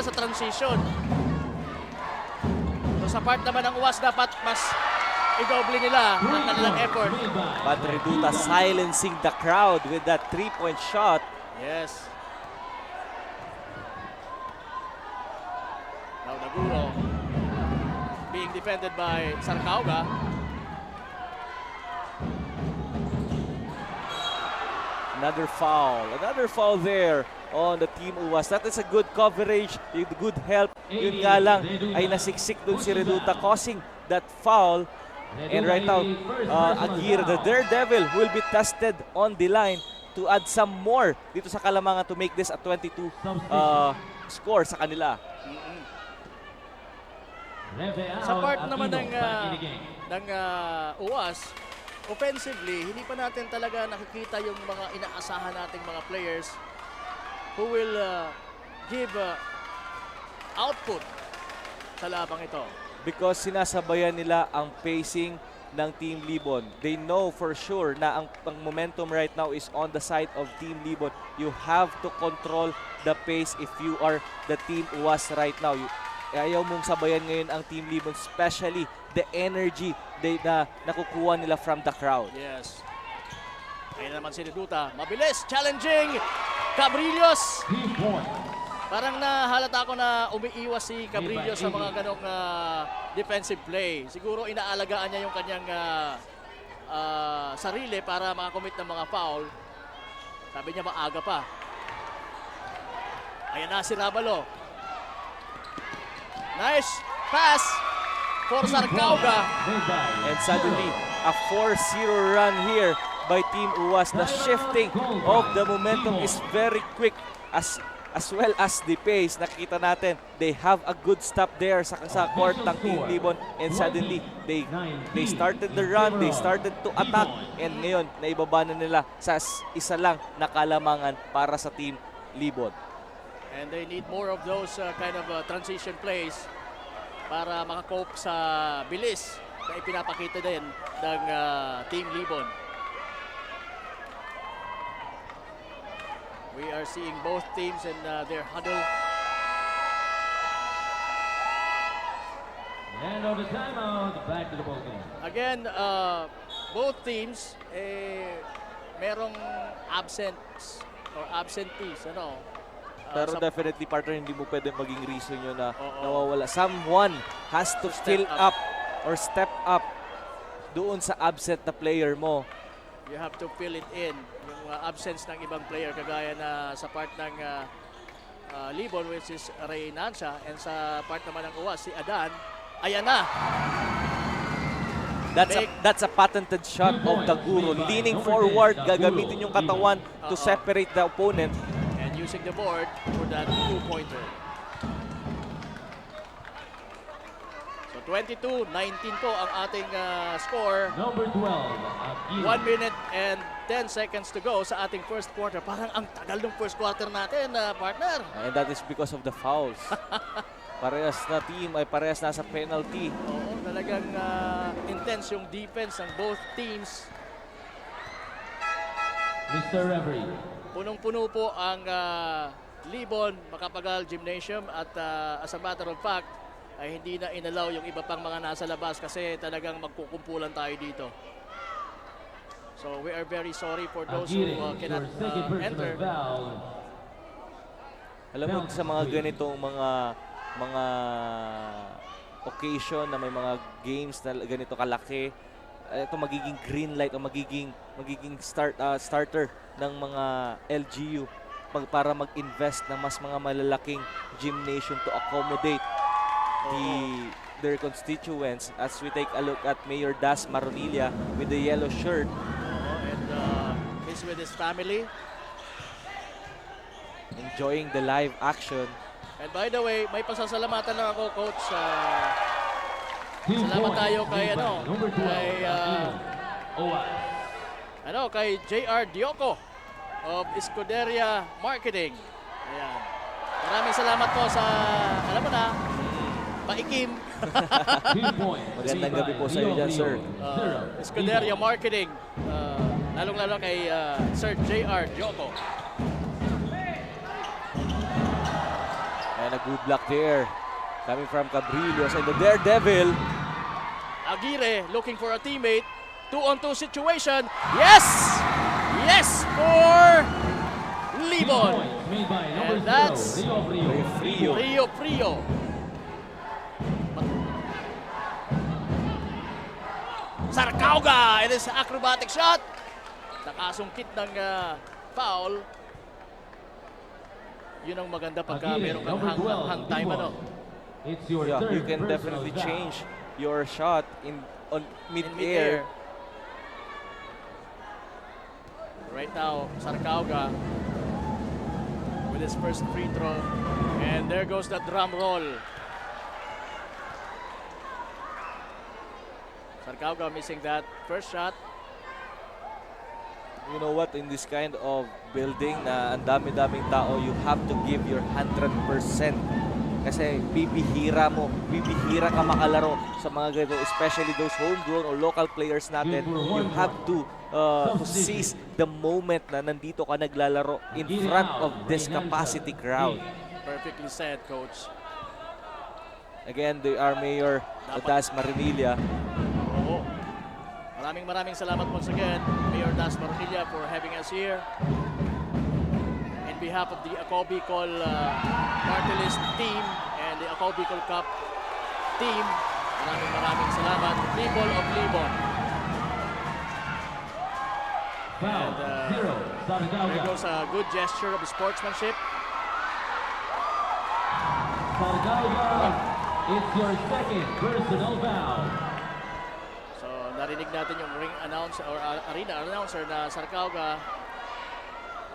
Speaker 1: sa transition. So sa part naman ng UAS, dapat mas i-double nila ang kanilang effort.
Speaker 2: But Reduta silencing the crowd with that 3-point shot.
Speaker 1: Yes. Now Daguro being defended by Sarcauga.
Speaker 2: Another foul there on the team UAS. That is a good coverage, good help. Yun nga lang ay nasiksik dun si Reduta causing that foul. And right now, Aguirre, the Daredevil, will be tested on the line to add some more dito sa Kalamangan to make this a 22 score sa kanila.
Speaker 1: Sa part naman ng UAS, offensively, hindi pa natin talaga nakikita yung mga inaasahan nating mga players who will give output sa labang ito.
Speaker 2: Because sinasabayan nila ang pacing ng Team Libon. They know for sure na ang momentum right now is on the side of Team Libon. You have to control the pace if you are the Team UAS right now. Ayaw mong sabayan ngayon ang Team Libon, especially the energy na nakukuha nila from the crowd.
Speaker 1: Yes. Ayun naman si Reduta. Mabilis, challenging Cabrillos. Parang nahalata ko na umiiwas si Cabrillos sa mga ganong defensive play. Siguro inaalagaan niya yung kanyang sarili para makakommit ng mga foul. Sabi niya maaga pa. Ayan na si Rabalo. Nice pass for Sarcauga.
Speaker 2: And suddenly, a 4-0 run here by Team UAS. The shifting of the momentum is very quick as well as the pace. Nakita natin, they have a good stop there sa court ng Team Libon. And suddenly, they started the run, they started to attack. And ngayon, naibaba na nila sa isa lang na kalamangan para sa Team Libon.
Speaker 1: And they need more of those kind of transition plays para makakope sa bilis na ipinapakita din ng Team Libon. We are seeing both teams in their huddle.
Speaker 6: And on the timeout, back to the ball game.
Speaker 1: Again, both teams merong absents or absentees, ano?
Speaker 2: Pero definitely, partner, hindi mo pwede maging reason yun na nawawala. Someone has to fill up or step up doon sa absent na player mo.
Speaker 1: You have to fill it in. Yung absence ng ibang player, kagaya na sa part ng Libon, which is Ray Nansha, and sa part naman ng UAS, si Adan. Ayan na!
Speaker 2: That's a patented shot of Daguro. Leaning forward, gagamitin yung katawan to separate the opponent.
Speaker 1: Using the board for that two-pointer. So 22-19 po ang ating score.
Speaker 6: Number 12,
Speaker 1: 1 minute and 10 seconds to go sa ating first quarter. Parang ang tagal ng first quarter natin, partner.
Speaker 2: And that is because of the fouls. Parehas na team ay parehas nasa penalty.
Speaker 1: Oo, talagang intense yung defense ng both teams.
Speaker 6: Mr. Referee.
Speaker 1: Punong-puno po ang Libon Macapagal Gymnasium at as a matter of fact ay hindi na inalaw yung iba pang mga nasa labas kasi talagang magkukumpulan tayo dito. So we are very sorry for those who cannot enter.
Speaker 2: Alam mo sa mga ganitong mga occasion na may mga games na ganito kalaki, ito magiging green light o magiging starter ng mga LGU para mag-invest ng mas mga malalaking gymnasium to accommodate their constituents. As we take a look at Mayor Das Maronilla with the yellow shirt.
Speaker 1: And he's with his family.
Speaker 2: Enjoying the live action.
Speaker 1: And by the way, may pasasalamatan lang ako, Coach. Salamat tayo kay kay JR Dioco of Escuderia Marketing. Ayan. Maraming salamat po sa, alam mo na, paikim.
Speaker 6: 2 points.
Speaker 2: Magandang gabi po sa iyo dyan, sir.
Speaker 1: Escuderia Marketing. Lalong-lalo kay Sir J.R. Dioco.
Speaker 2: And a good block there. Coming from Cabrillos and the Daredevil.
Speaker 1: Aguirre looking for a teammate. 2-on-2 situation. Yes! Yes for Libon.
Speaker 6: Made by
Speaker 1: And
Speaker 6: number
Speaker 1: that's
Speaker 6: 0, Rio Frio.
Speaker 2: Frio.
Speaker 1: Frio. Sarcauga! It is an acrobatic shot. Nakasungkit ng foul. Yun ang maganda pagka
Speaker 6: Aguirre,
Speaker 1: meron kang
Speaker 6: number 12,
Speaker 1: hang time.
Speaker 6: Libon.
Speaker 1: Ano.
Speaker 6: It's your
Speaker 2: Yeah,
Speaker 6: third
Speaker 2: you can
Speaker 6: personal
Speaker 2: definitely
Speaker 6: foul.
Speaker 2: change your shot on
Speaker 1: In
Speaker 2: mid-air.
Speaker 1: Right now, Sarcauga with his first free throw. And there goes the drum roll. Sarcauga missing that first shot.
Speaker 2: You know what, in this kind of building na ang dami-daming tao, you have to give your 100%. Kasi bibihira ka makalaro sa mga ganito, especially those homegrown or local players natin. You have to seize the moment na nandito ka naglalaro in front of this capacity crowd.
Speaker 1: Perfectly said, Coach.
Speaker 2: Again, they are Mayor Das Marinilla.
Speaker 1: Oo. Maraming salamat once again, Mayor Das Maronilla, for having us here. In behalf of the Ako Bicol Party List team and the Ako Bicol Cup team, maraming salamat. People of Libon.
Speaker 6: Foul,
Speaker 1: And,
Speaker 6: 0,
Speaker 1: There
Speaker 6: Sarcauga.
Speaker 1: goes a good gesture of sportsmanship.
Speaker 6: Sarcauga, it's your second personal foul.
Speaker 1: So narinig natin yung ring announcer or arena announcer na Sarcauga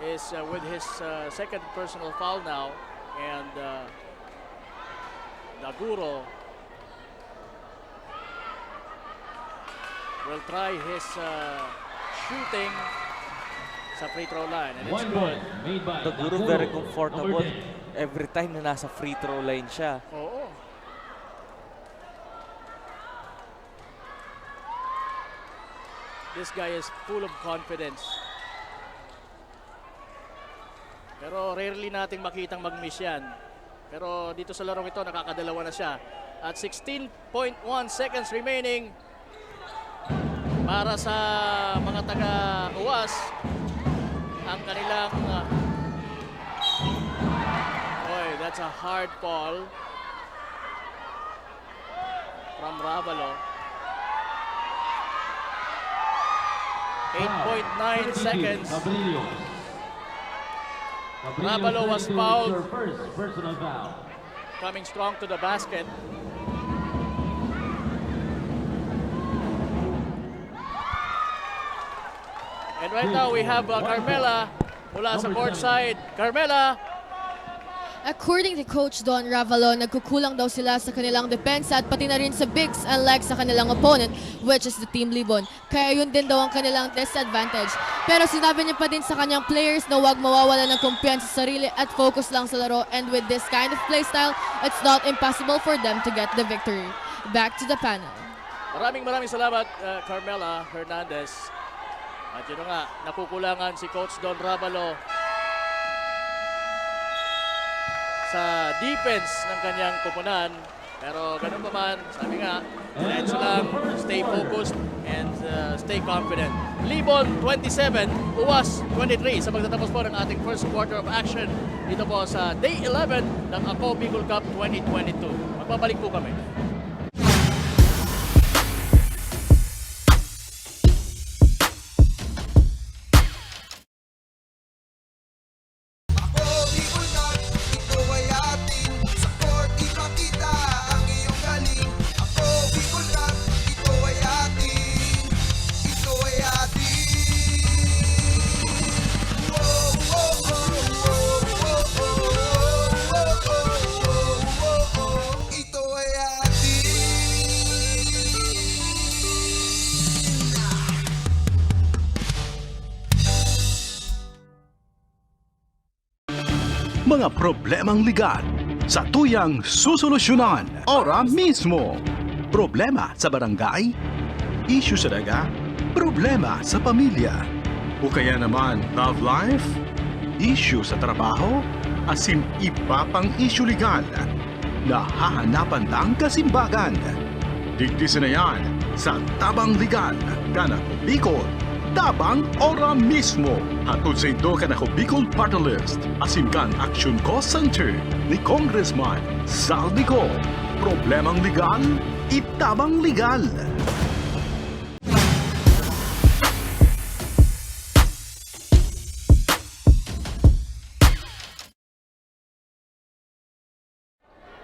Speaker 1: is with his second personal foul now, and Daguro will try his shooting sa free throw line, and it's
Speaker 6: 1
Speaker 1: good.
Speaker 6: point made by
Speaker 2: The Guru
Speaker 6: Daguro,
Speaker 2: very
Speaker 6: number
Speaker 2: comfortable
Speaker 6: 10.
Speaker 2: every time na nasa free throw line siya.
Speaker 1: Oo. This guy is full of confidence. Pero rarely nating makitang mag-miss yan. Pero dito sa larong ito, nakakadalawa na siya. At 16.1 seconds remaining para sa mga taga-UAS. Ang kanilang... that's a hard ball from Ravalo. 8.9 seconds.
Speaker 6: Cabrillo.
Speaker 1: Ravalo was
Speaker 6: 32 is
Speaker 1: fouled.
Speaker 6: your first personal foul.
Speaker 1: Coming strong to the basket. And right now we have Carmela mula sa court side. Carmela,
Speaker 3: According to Coach Don Ravalo, nagkukulang daw sila sa kanilang depensa at pati na rin sa bigs unlike sa kanilang opponent, which is the Team Libon. Kaya yun din daw ang kanilang disadvantage. Pero sinabi niya pa din sa kanyang players na huwag mawawala ng kumpiyansa sa sarili at focus lang sa laro, and with this kind of play style, it's not impossible for them to get the victory. Back to the panel.
Speaker 1: maraming salamat Carmela Hernandez. At yun na nga, nakukulangan si Coach Don Ravalo sa defense ng kanyang koponan. Pero ganun pa man, sabi nga, diretso lang, stay focused and stay confident. Libon 27, UAS 23 sa pagtatapos po ng ating first quarter of action dito po sa Day 11 ng Ako Bicol Cup 2022. Magbabalik po kami.
Speaker 7: Ako, Bicol Cup, ito ay atin. Sa court, ipakita ang iyong galing. Ako, Bicol Cup, ito ay atin. Ito ay atin. Wow, wow, wow, wow, wow, wow, wow, wow, wow, wow. Ito ay atin.
Speaker 8: mga problemang legal sa tuyang susolusyonan ora mismo. Problema sa barangay, issue sa daga, problema sa pamilya, o kaya naman love life, issue sa trabaho, asim iba pang issue legal na hahanapan ng kasimbagan. Digdisin na yan sa Tabang Legal, Kanako Bicol, Tabang ora mismo. Hatod sa indo Kanako Bicol Party List, asimkan Action Call Center ni Congressman Saldico. Problemang legal, itabang legal.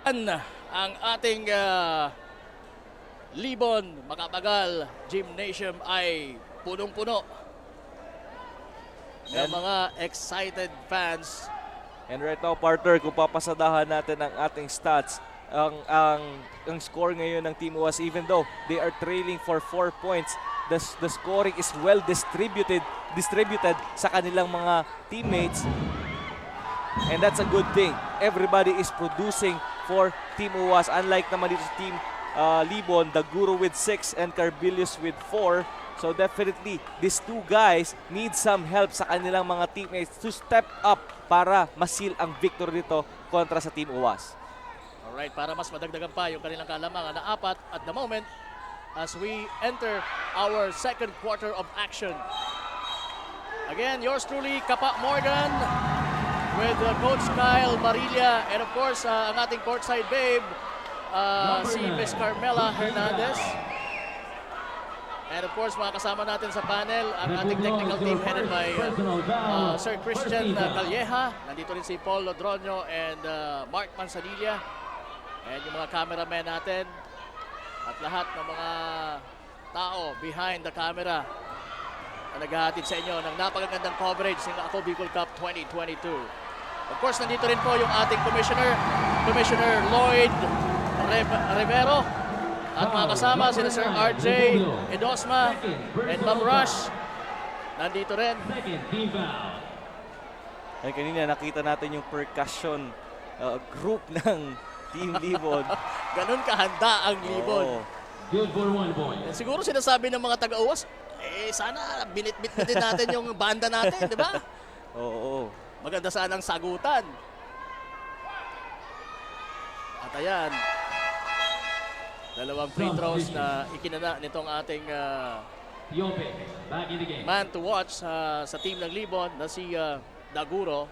Speaker 1: Ang ating Libon Makapagal Gymnasium ay punong-puno ng mga excited fans.
Speaker 2: And right now, partner, kung papasadahan natin ang ating stats, ang score ngayon ng Team UAS, even though they are trailing for 4 points, the scoring is well distributed sa kanilang mga teammates. And that's a good thing. Everybody is producing for Team UAS. Unlike naman dito sa Team Libon, Daguro with 6 and Carbilius with 4. So definitely, these two guys need some help sa kanilang mga teammates to step up para masil ang victory dito kontra sa Team UAS.
Speaker 1: Alright, para mas madagdagan pa yung kanilang kalamangan na 4 at the moment as we enter our second quarter of action. Again, yours truly, Kapa Morgan, with Coach Kyle Marilla, and of course, ang ating courtside babe, si Miss Carmela Hernandez. And of course, mga kasama natin sa panel, ang ating technical team headed by Sir Christian Calleja. Nandito rin si Paul Lodronio and Mark Manzanilla. And yung mga cameramen natin at lahat ng mga tao behind the camera na naghahatid sa inyo ng napakagandang coverage ng Ako Bicol Cup 2022. Of course, nandito rin po yung ating Commissioner Lloyd Rivero. At mga kasama, sina Sir RJ Edosma and Ma'am Rush. Nandito rin.
Speaker 2: Ay, kanina nakita natin yung percussion group ng Team Libon.
Speaker 1: Ganun kahanda ang Libon.
Speaker 6: Good for 1 point.
Speaker 1: Siguro sinasabi ng mga taga-uwas, sana binitbit na din natin yung banda natin, di ba?
Speaker 2: Oo.
Speaker 1: Maganda sana ang sagutan. At ayan, dalawang free throws na ikinana nitong ating
Speaker 6: Tiope, back in the game.
Speaker 1: man to watch sa team ng Libon na si Daguro.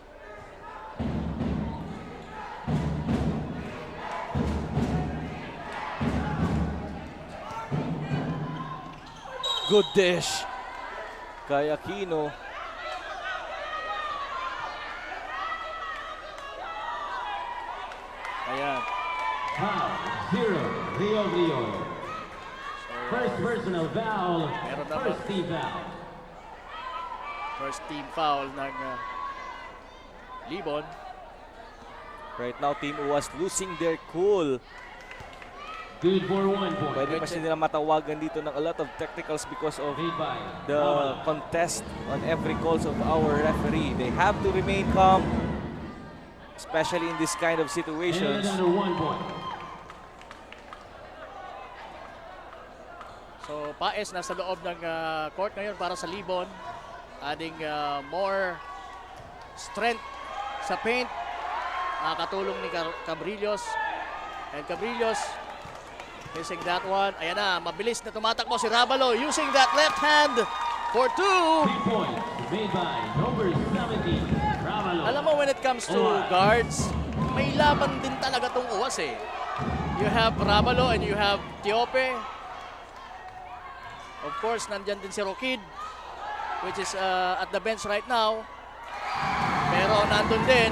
Speaker 2: Good dish kay Aquino.
Speaker 1: Ayan.
Speaker 6: Foul, 0, Rio. First personal foul,
Speaker 1: Meron na
Speaker 6: first
Speaker 1: ba?
Speaker 6: team foul.
Speaker 1: First team foul ng Libon.
Speaker 2: Right now, Team UAS losing their cool.
Speaker 6: Good for 1 point.
Speaker 2: Pwede pa sila matawagan dito ng a lot of technicals because of
Speaker 6: Made by
Speaker 2: the contest on every calls of our referee. They have to remain calm, especially in this kind of
Speaker 6: And
Speaker 2: situations.
Speaker 6: under 1 point.
Speaker 1: So Paes nasa loob ng court ngayon para sa Libon. Adding more strength sa paint. Nakakatulong ni Cabrillos. And Cabrillos missing that one. Ayan na, mabilis na tumatakbo si Rabalo using that left hand for 2.
Speaker 6: 3 points made by number 17, Ravalo.
Speaker 1: Alam mo, when it comes to guards, may laban din talaga tong UAS eh. You have Rabalo and you have Tiope. Of course, nandyan din si Rokid, which is at the bench right now. Pero nandun din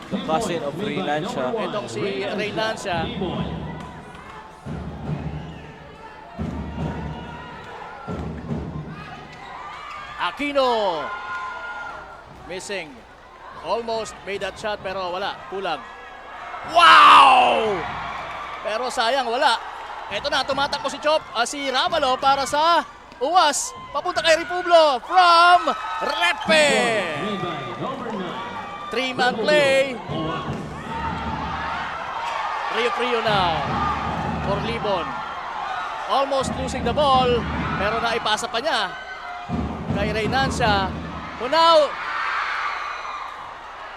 Speaker 2: The cousin of Ray Lancia.
Speaker 1: itong si Ray Lancia. Aquino missing. Almost made that shot pero wala, kulang. Wow! Pero sayang, wala. Ito na, tumatakbo si si Ravalo para sa UAS. Papunta kay Republo from Repe.
Speaker 6: Made by number 9.
Speaker 1: Three-man play. Rio now for Libon. Almost losing the ball, pero naipasa pa niya kay Reynancia. Who now?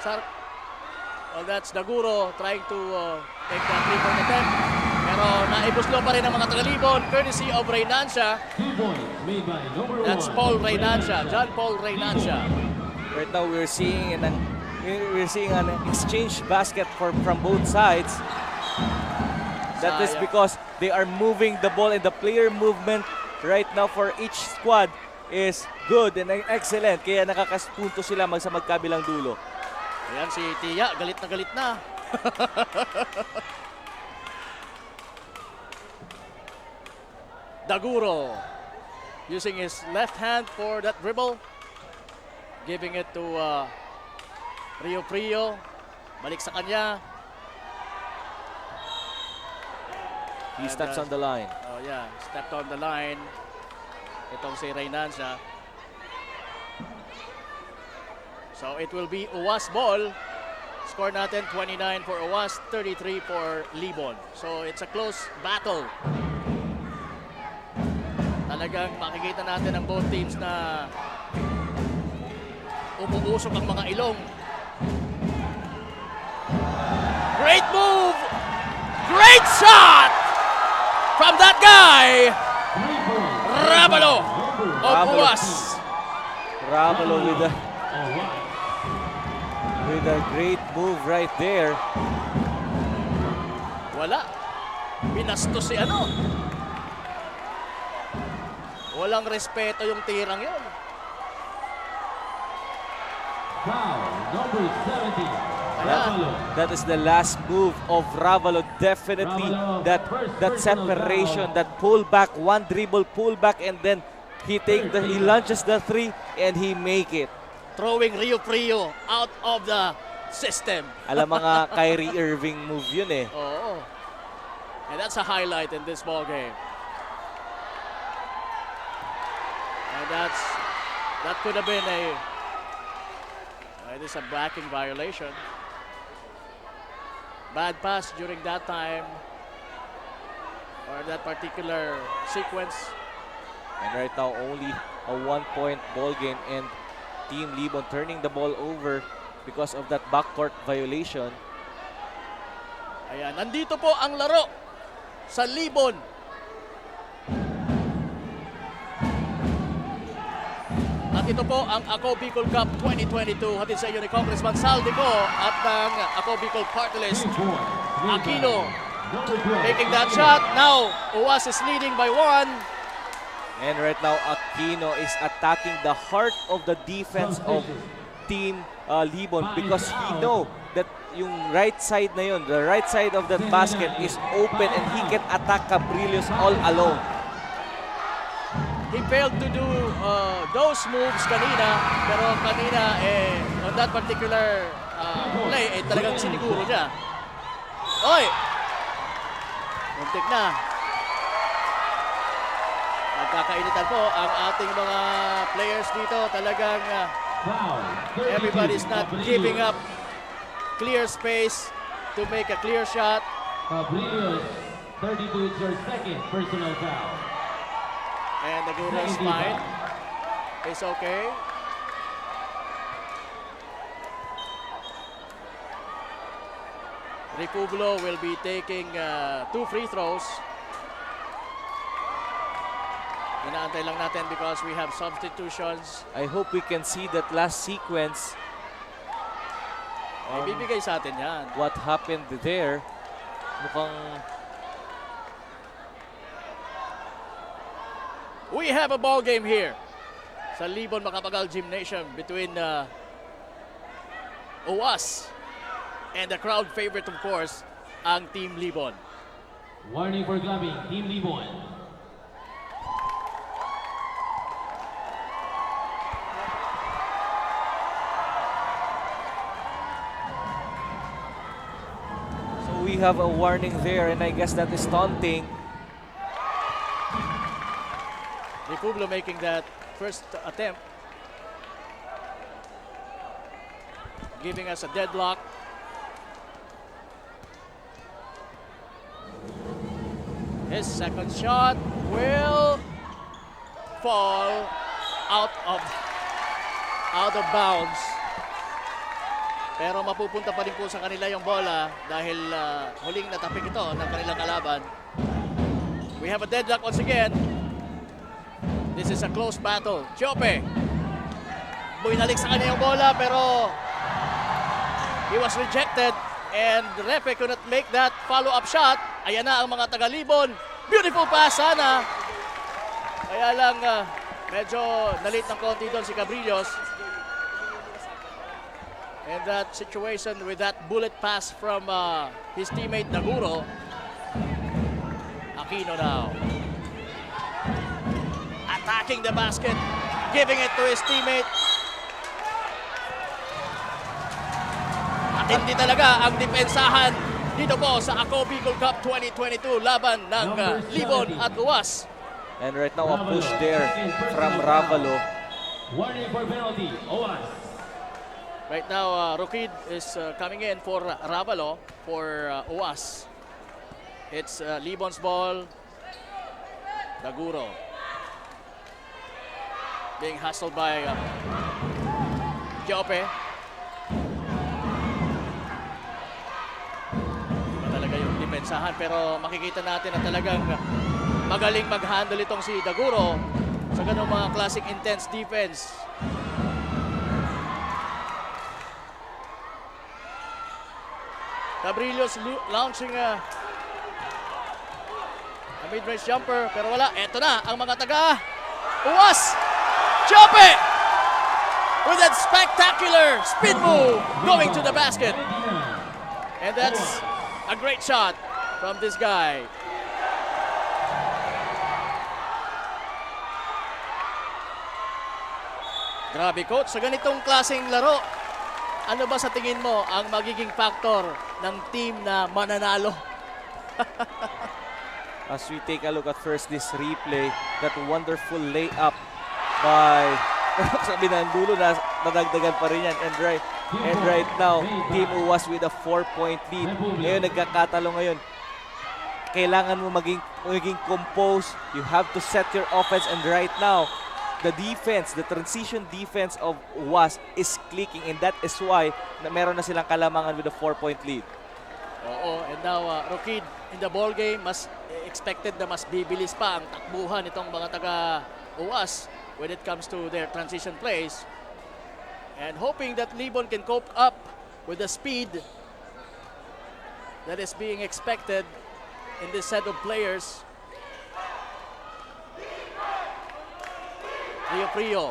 Speaker 1: Well, that's Daguro trying to take that three-point attempt. Pero naibuslo pa rin ang mga taga-Libon, courtesy of Reynancia.
Speaker 6: 2 points made by number 1.
Speaker 1: That's Paul Reynancia, John Paul Reynancia.
Speaker 2: Right now we're seeing an exchange basket from both sides. That is
Speaker 1: Sayang.
Speaker 2: because they are moving the ball, and the player movement right now for each squad is good and excellent. Kaya nakakaspunto sila sa magkabilang dulo.
Speaker 1: Ayan si Tia, galit na. Daguro using his left hand for that dribble. Giving it to Rio Prio. Balik sa kanya.
Speaker 2: He
Speaker 1: And,
Speaker 2: steps on the line.
Speaker 1: Oh yeah, stepped on the line. Itong si Reynancia. So it will be Uwas ball. Score natin 29 for Uwas, 33 for Libon. So it's a close battle. Talagang makikita natin ang both teams na umuusok ang mga ilong. Great move! Great shot! From that guy! Rabalo of Uwas.
Speaker 2: Ravelo with a great move right there.
Speaker 1: Wala. Binasto si ano. Walang respeto yung tirang yun.
Speaker 6: Foul, number 17.
Speaker 2: That is the last move of Ravelo. Definitely that separation, that pull back, one dribble pull back, and then he launches the three and he make it.
Speaker 1: Throwing Rio Prio out of the system.
Speaker 2: Alam mga Kyrie Irving move yun eh.
Speaker 1: Oo. And that's a highlight in this ball game. And that could have been it is a backing violation. Bad pass during that time or that particular sequence.
Speaker 2: And right now only a 1-point ball game, and Team Libon turning the ball over because of that backcourt violation.
Speaker 1: Ayan, nandito po ang laro sa Libon. At ito po ang Ako Bicol Cup 2022. Hatid sa inyo ni Congressman Saldico at ng Ako Bicol Party List. Aquino taking that shot. Now, Uwas is leading by 1.
Speaker 2: And right now, Aquino is attacking the heart of the defense of Team Libon because he know that yung right side na yun, the right side of that basket is open and he can attack Cabrillos all alone.
Speaker 1: He failed to do those moves kanina, pero kanina on that particular play talagang siniguro niya. Oy! Muntik na. Nagkakainitan po ang ating mga players dito. Talagang everybody's not giving up clear space to make a clear shot.
Speaker 6: Cabrillos, 32 is your second personal foul.
Speaker 1: And the Guru is fine. It's okay. Ripubulo will be taking 2 free throws. Inaantay lang natin because we have substitutions.
Speaker 2: I hope we can see that last sequence.
Speaker 1: Ibibigay sa atin yan.
Speaker 2: What happened there? Mukhang
Speaker 1: We have a ball game here sa Libon Makapagal Gymnasium between Uwas and the crowd favorite, of course, ang Team Libon.
Speaker 6: Warning for clubbing, Team Libon.
Speaker 2: so we have a warning there, and I guess that is taunting.
Speaker 1: Ripubulo making that first attempt. giving us a deadlock. His second shot will fall out of bounds. Pero mapupunta pa rin po sa kanila yung bola dahil huling natapik ito ng kanilang kalaban. We have a deadlock once again. This is a close battle. Chope. Buinalik sa kanya yung bola pero he was rejected and the referee could not make that follow-up shot. Ayan na ang mga taga-Libon. Beautiful pass sana. Kaya lang medyo nalit ng konti doon si Cabrillos. And that situation with that bullet pass from his teammate Daguro. Aquino now. Attacking the basket. Giving it to his teammate. At hindi talaga ang depensahan dito po sa Ako Bicol Cup 2022 laban ng Libon at UAS.
Speaker 2: And right now, a push there from Ravalo.
Speaker 6: Warning for penalty, OAS.
Speaker 1: Right now, Rukid is coming in for Ravalo for UAS. It's Libon's ball. Daguro. Being hustled by Jope. Iba talaga yung depensahan pero makikita natin na talagang magaling mag-handle itong si Daguro sa ganung mga classic intense defense. Cabrillos launching a mid-range jumper pero wala. Eto na ang mga taga UAS. Chope with that spectacular spin move going to the basket. And that's a great shot from this guy. Grabe coach, sa ganitong klaseng laro, ano ba sa tingin mo ang magiging factor ng team na mananalo?
Speaker 2: As we take a look at first this replay, that wonderful layup by sabi na ang dulo na nadagdagan pa rin yan. And right now, Team UAS with a 4-point lead. Ngayon nagkakatalo ngayon. Kailangan mo maging composed. You have to set your offense and right now, the defense, the transition defense of UAS is clicking and that is why na meron na silang kalamangan with a 4-point lead.
Speaker 1: Oo, and now Rukid in the ball game, mas expected na mas bibilis pa ang takbuhan itong mga taga UAS when it comes to their transition plays. And hoping that Libon can cope up with the speed that is being expected in this set of players. Rio Frio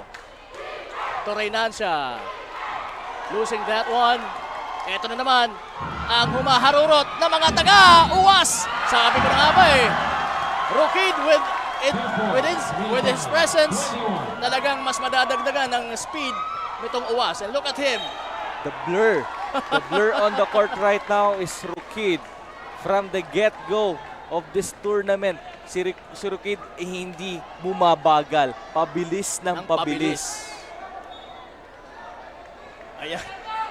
Speaker 1: to Reynancia, losing that one. Eto na naman ang humaharurot na mga taga UAS. Sabi ko na nga ba Rukid with his presence, talagang mas madadagdagan ng speed nitong UAS. And look at him.
Speaker 2: The blur on the court right now is Rukid. From the get-go of this tournament, si Rukid hindi bumabagal. Pabilis ng pabilis.
Speaker 1: Ayan,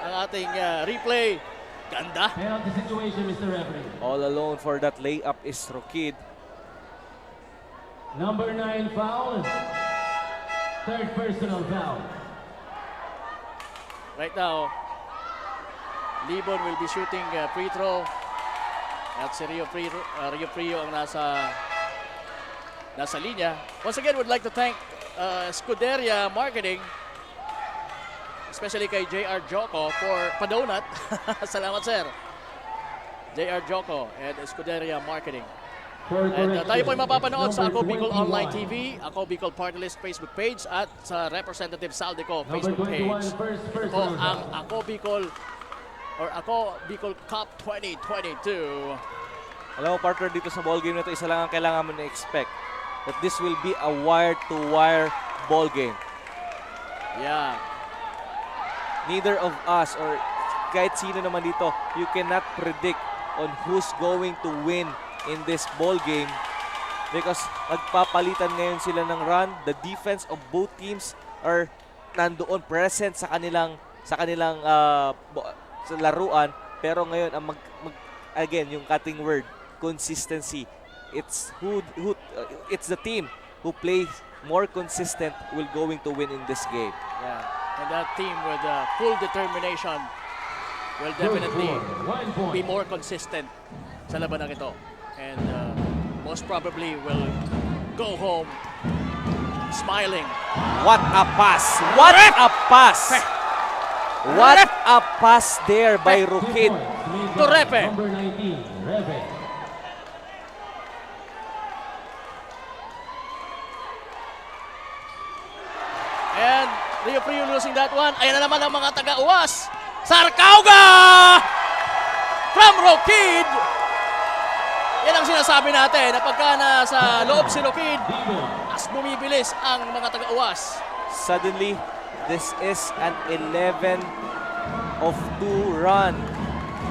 Speaker 1: ang ating replay. Ganda.
Speaker 6: Penalty situation, Mr. Referee.
Speaker 2: All alone for that layup is Rukid.
Speaker 6: Number 9 foul. Third personal foul.
Speaker 1: Right now, Libon will be shooting free throw. At si Rio Frio ang nasa linya. Once again, would like to thank Scuderia Marketing, especially kay JR Joko for padonut. Salamat sir. JR Joko and Scuderia Marketing. And tayo po ay mapapanood sa Ako Bicol Online TV, Ako Bicol Party List Facebook page at sa Representative Saldico Facebook page. Ito po ang Ako Bicol or Ako Bicol Cup 2022.
Speaker 2: Alam mo partner, dito sa ball game na ito, isa lang ang kailangan mo na-expect. That this will be a wire-to-wire ball game.
Speaker 1: Yeah.
Speaker 2: Neither of us or kahit sino naman dito, you cannot predict on who's going to win in this ball game because magpapalitan ngayon sila ng run. The defense of both teams are nandoon present sa kanilang sa kanilang sa laruan. Pero ngayon, ang again, yung cutting word, consistency. It's it's the team who plays more consistent will going to win in this game.
Speaker 1: Yeah. And that team with full determination will definitely be more consistent sa labanang ito. And most probably will go home smiling.
Speaker 2: What a pass! What a pass! What a pass there by Rukid.
Speaker 1: To Repe.
Speaker 6: Number 19, Repe.
Speaker 1: And Rio Frio losing that one. Ayan na naman ang mga taga-uwas. Sarcauga! From Rokid. Yan ang sinasabi natin na pagka nasa loob si Rokid, mas bumibilis ang mga taga-uwas.
Speaker 2: Suddenly, this is an 11 of 2 run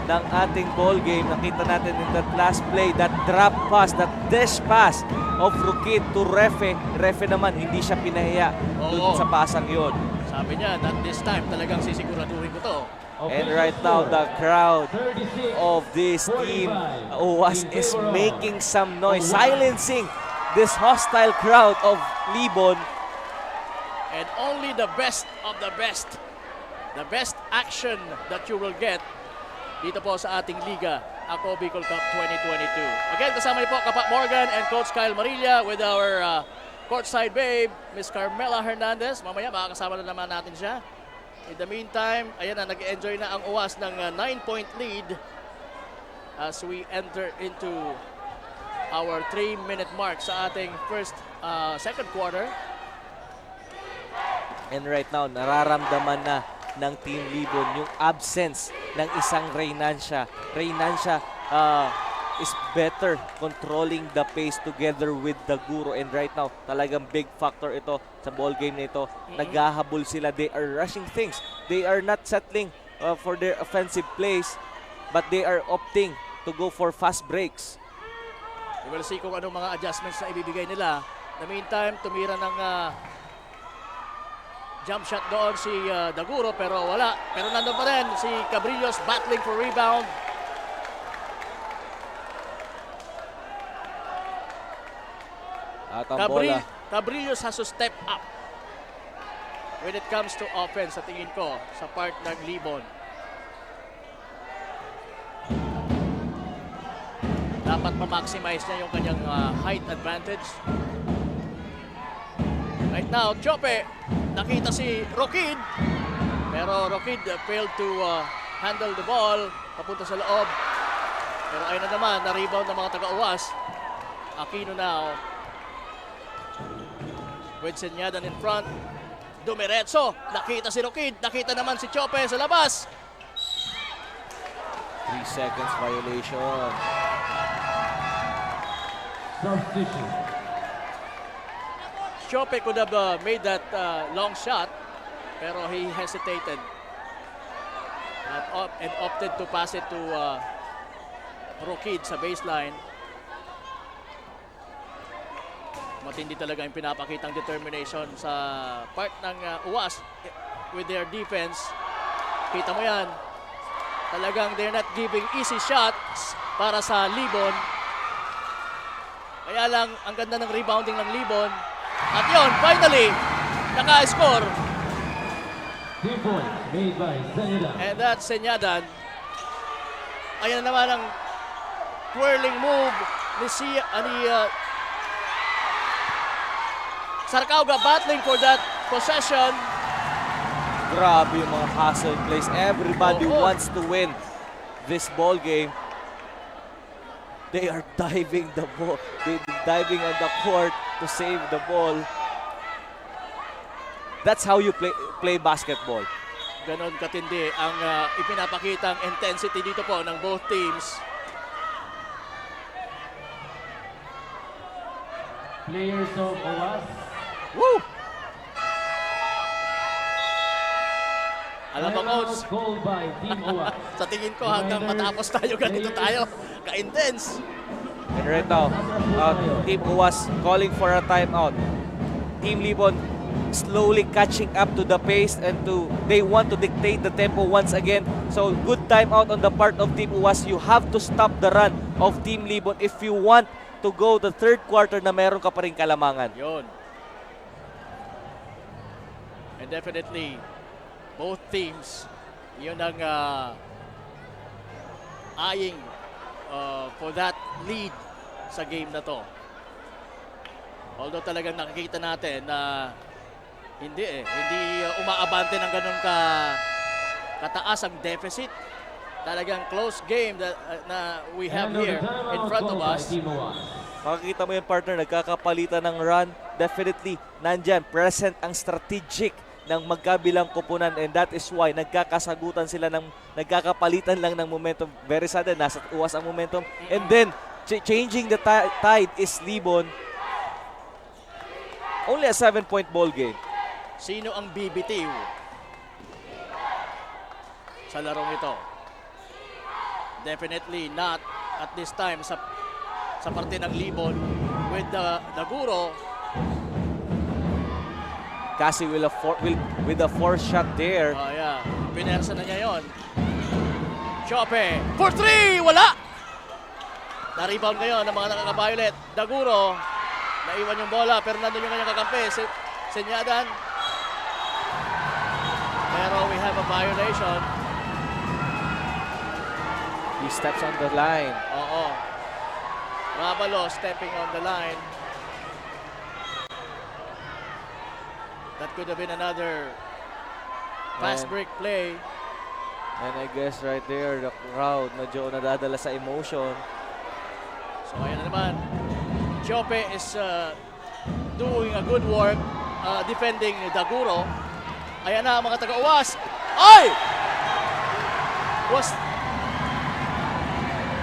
Speaker 2: ng ating ball game. Nakita natin in that last play, that drop pass, that dash pass of Rukid to Refe. Refe naman, hindi siya pinahiya dun
Speaker 1: Oo.
Speaker 2: sa pasang yon.
Speaker 1: Sabi niya, not this time, talagang sisiguraduhin ko to.
Speaker 2: And right now, the crowd of this team OWAS is making some noise, silencing this hostile crowd of Libon.
Speaker 1: And only the best of the best action that you will get dito po sa ating liga, Ako Bicol Cup 2022. Again, kasama niyo po Kapak Morgan and Coach Kyle Marilla with our courtside babe, Miss Carmela Hernandez. Mamaya makakasama na naman natin siya. In the meantime, ayan na, nag-enjoy na ang UWAS ng 9-point lead as we enter into our 3-minute mark sa ating second quarter.
Speaker 2: And right now, nararamdaman na ng Team Libon yung absence ng isang Reynancia. Reynancia is better controlling the pace together with Daguro. And right now, talagang big factor ito sa ball game na ito. Naghahabol sila. They are rushing things. They are not settling for their offensive plays, but they are opting to go for fast breaks.
Speaker 1: We will see kung anong mga adjustments na ibibigay nila. In the meantime, tumira ng jump shot doon si Daguro pero wala. Pero nandun pa rin si Cabrillos battling for rebound.
Speaker 2: At ang bola.
Speaker 1: Cabrillos has to step up when it comes to offense sa tingin ko sa part ng Libon. Dapat ma-maximize niya yung kanyang height advantage. Right now, Chope, nakita si Rokid. Pero Rokid failed to handle the ball. Papunta sa loob. Pero ayun na naman, na-rebound ng mga taga-uwas. Aquino now. With Senyadan in front. Dumiretso. Nakita si Rokid. Nakita naman si Chope sa labas.
Speaker 2: 3 seconds violation.
Speaker 6: Substitution.
Speaker 1: Chope could have made that long shot, pero he hesitated and opted to pass it to Rokid sa baseline. Matindi talaga yung pinapakitang determination sa part ng UWAS with their defense. Kita mo yan. Talagang they're not giving easy shots para sa Libon. Kaya lang, ang ganda ng rebounding ng Libon. At yun, finally, naka-score.
Speaker 6: 2 points made by Senyadan.
Speaker 1: And that's Senyadan. Ayan na naman ang twirling move ni Sarcauga battling for that possession.
Speaker 2: Grabe yung mga hustle plays. Everybody wants to win this ball game. They are diving the ball. They're diving on the court to save the ball. That's how you play basketball.
Speaker 1: Ganon katindi ang ipinapakitang intensity dito po ng both teams.
Speaker 6: Players of OWAS.
Speaker 1: Woo! Alam mo, Coach,
Speaker 6: Goal by Team OWAS.
Speaker 1: sa tingin ko hanggang matapos tayo, ganito tayo. Ka-intense.
Speaker 2: And right now, Team UWAS calling for a timeout. Team Libon slowly catching up to the pace and they want to dictate the tempo once again. So good timeout on the part of Team UAS. You have to stop the run of Team Libon if you want to go the third quarter na meron ka pa rin kalamangan.
Speaker 1: Yun. And definitely, both teams, yun ang eyeing for that lead sa game na to. Although talagang nakikita natin na hindi umaabante ng ganun kataas ang deficit. Talagang close game na we have here in front of us.
Speaker 2: Makikita mo yung partner, nagkakapalitan ng run. Definitely, nandyan, present ang strategic ng magkabilang koponan, and that is why nagkakasagutan sila ng nagkakapalitan lang ng momentum. Very sudden, nasa UAS ang momentum. And then, changing the tide is Libon. Only a 7-point ball game.
Speaker 1: Sino ang bibitiw sa larong ito? Definitely not at this time sa parte ng Libon with the Daguro.
Speaker 2: Kasi with a fourth shot there.
Speaker 1: Oh yeah, pinersa na niya yon. Chope for 3, wala! Na-rebound ngayon ng mga nakaka-violet. Daguro, naiwan yung bola pero nandun yung kanyang kakampi. Senyadan. Pero we have a violation.
Speaker 2: He steps on the line.
Speaker 1: Oo. Rabalo stepping on the line. That could have been another fast break play.
Speaker 2: And I guess right there, the crowd medyo nadadala sa emotion.
Speaker 1: So ayan na naman. Chope is doing a good work defending Daguro. Ayan na mga taga-UAS. Ay!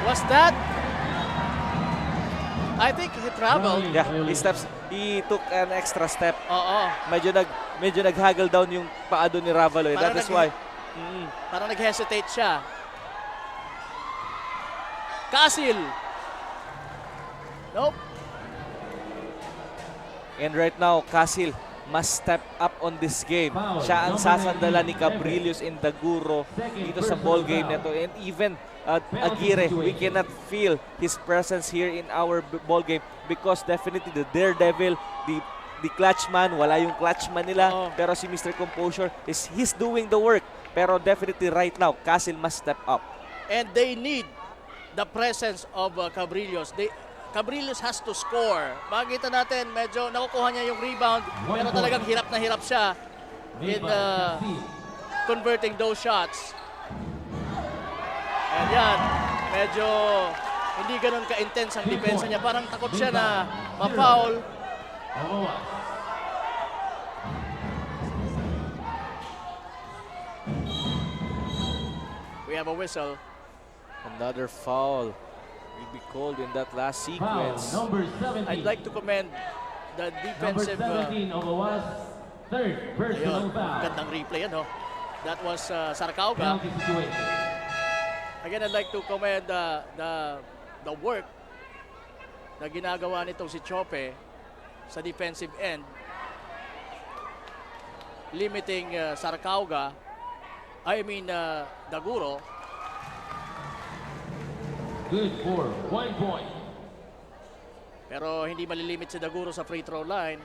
Speaker 1: Was that? I think he traveled.
Speaker 2: Yeah, he took an extra step.
Speaker 1: Oo.
Speaker 2: Medyo nag-haggle down yung paa doon ni Ravalo. That is why.
Speaker 1: Parang nag-hesitate siya. Kasil. Nope.
Speaker 2: And right now, Kasil must step up on this game. Siya ang sasandala ni Cabrillos and Daguro dito sa ball game nito. And even Aguirre, we cannot feel his presence here in our ball game because definitely the daredevil, the clutch man, wala yung clutch man nila. Pero si Mr. Composure, he's doing the work. Pero definitely right now, Kasil must step up.
Speaker 1: And they need the presence of Cabrillos. Cabrillos has to score. Makikita natin, medyo nakukuha niya yung rebound, pero talagang hirap na hirap siya in converting those shots. And yan, medyo hindi ganun ka-intense ang depensa niya. Parang takot siya na ma-foul. We have a whistle.
Speaker 2: Another foul will be called in that last sequence.
Speaker 6: Number 17.
Speaker 1: I'd like to commend the defensive...
Speaker 6: Number 17 of UAS, third personal foul.
Speaker 1: Gandang replay yan, That was Sarcauga.
Speaker 6: Penalty situation.
Speaker 1: Again, I'd like to commend the work na ginagawa nitong si Chope sa defensive end, limiting Sarcauga, Daguro.
Speaker 6: Good for 1 point.
Speaker 1: Pero hindi malilimit si Daguro sa free throw line.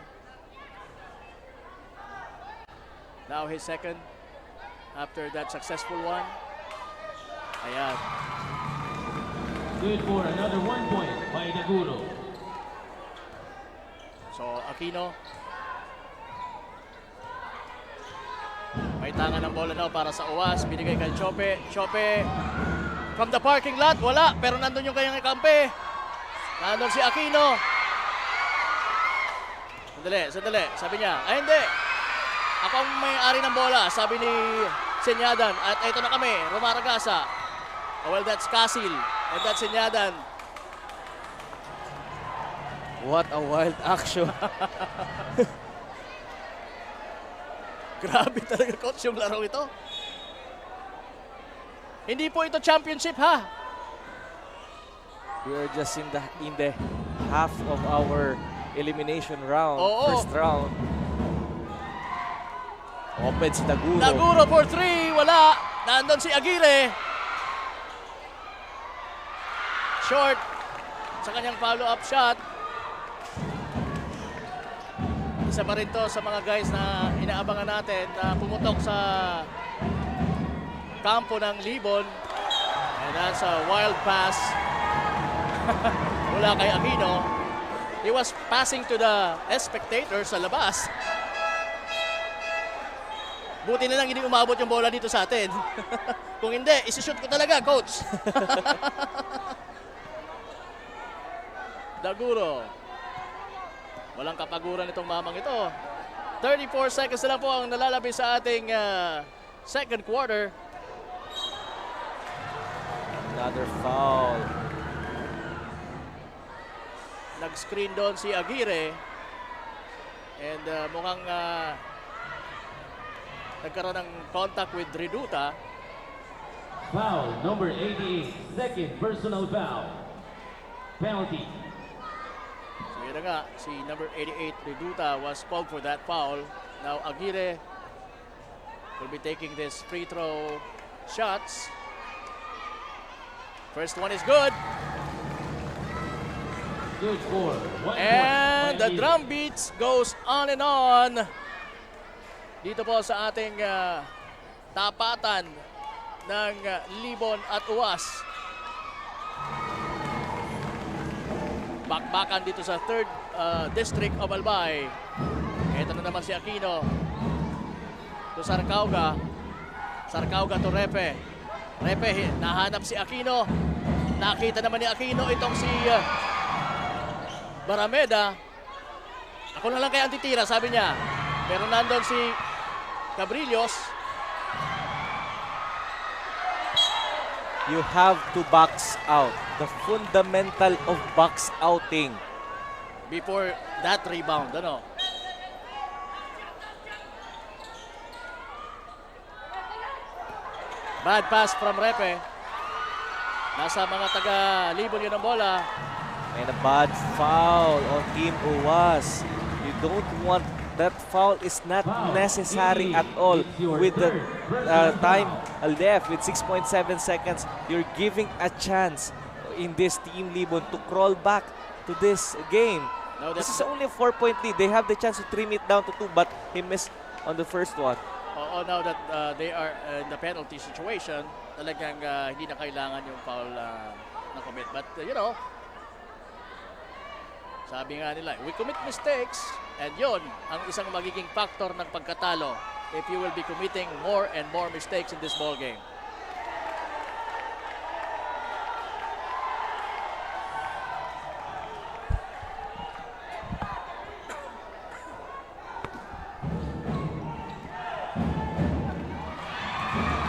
Speaker 1: Now his second after that successful one. Ayan.
Speaker 6: Good for another 1 point by Daguro.
Speaker 1: So Aquino. May tangan ng bola now para sa UAS. Binigay kay Chope. Chope from the parking lot. Wala. Pero nandun yung kanyang kampe. Nandun si Aquino. Sandali. Sabi niya, ay hindi. Ako ang may-ari ng bola. Sabi ni Senyadan. At ito na kami. Rumaragasa. Oh, well, that's Kasil. And that's Senyadan.
Speaker 2: What a wild action.
Speaker 1: Grabe talaga, coach, yung laro ito. Hindi po ito championship, ha?
Speaker 2: We are just in the half of our elimination round,
Speaker 1: Oo.
Speaker 2: first round. Open si Daguro.
Speaker 1: Daguro for 3, wala. Nandun si Aguirre. Short sa kanyang follow-up shot. Isa pa rin to sa mga guys na inaabangan natin na pumutok sa kampo ng Libon. And that's a wild pass mula kay Aquino. He was passing to the spectators sa labas. Buti na lang hindi umabot yung bola dito sa atin. Kung hindi, isi-shoot ko talaga, coach. Daguro. Walang kapaguran itong mamang ito. 34 seconds na lang po ang nalalabi sa ating second quarter.
Speaker 2: Another foul.
Speaker 1: Nag-screen doon si Aguirre. And mukhang nagkaroon ng contact with Reduta.
Speaker 6: Foul number 88, second personal foul. Penalty.
Speaker 1: So yun na nga, si number 88 Reduta was called for that foul. Now Aguirre will be taking this free throw shots. First one is good.
Speaker 6: Good score.
Speaker 1: And the drum beats goes on and on. Dito po sa ating tapatan ng Libon at UAS. Bakbakan dito sa 3rd District of Albay. Ito na naman si Aquino. To Sarcauga. Sarcauga to Repe. Repe, nahanap si Aquino. Nakita naman ni Aquino itong si Barameda. Ako na lang kaya ang titira, sabi niya. Pero nandun si Cabrillos.
Speaker 2: You have to box out. The fundamental of box outing.
Speaker 1: Before that rebound, ano? Bad pass from Repe. Nasa mga taga-Libon yun ang bola.
Speaker 2: And a bad foul on Team UAS. You don't want that foul is not necessary at all. With the time left, with 6.7 seconds, you're giving a chance in this Team Libon to crawl back to this game.
Speaker 1: No,
Speaker 2: This is only a 4-point lead. They have the chance to trim it down to 2, but he missed on the first one.
Speaker 1: Now that they are in the penalty situation, talagang hindi na kailangan yung foul na commit. But you know, sabi nga nila, we commit mistakes, and yon ang isang magiging factor ng pagkatalo if you will be committing more and more mistakes in this ball game.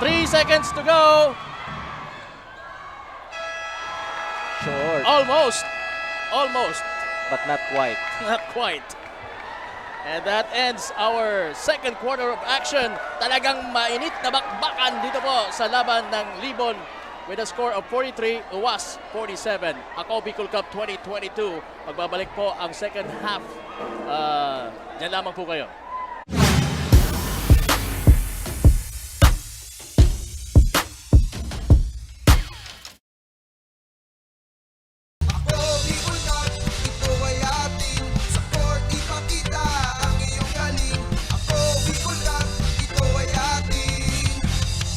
Speaker 1: Three seconds to go.
Speaker 2: Short,
Speaker 1: Almost. Almost.
Speaker 2: but not quite.
Speaker 1: Not quite. And that ends our second quarter of action. Talagang mainit na bakbakan dito po sa laban ng Libon with a score of 43, UAS 47. Ako Bicol Cup 2022. Magbabalik po ang second half. Diyan lamang po kayo.
Speaker 7: Ako Bicol Cup, ito ay ating sa court ipakita ang iyong galing. Ako Bicol Cup, ito ay ating,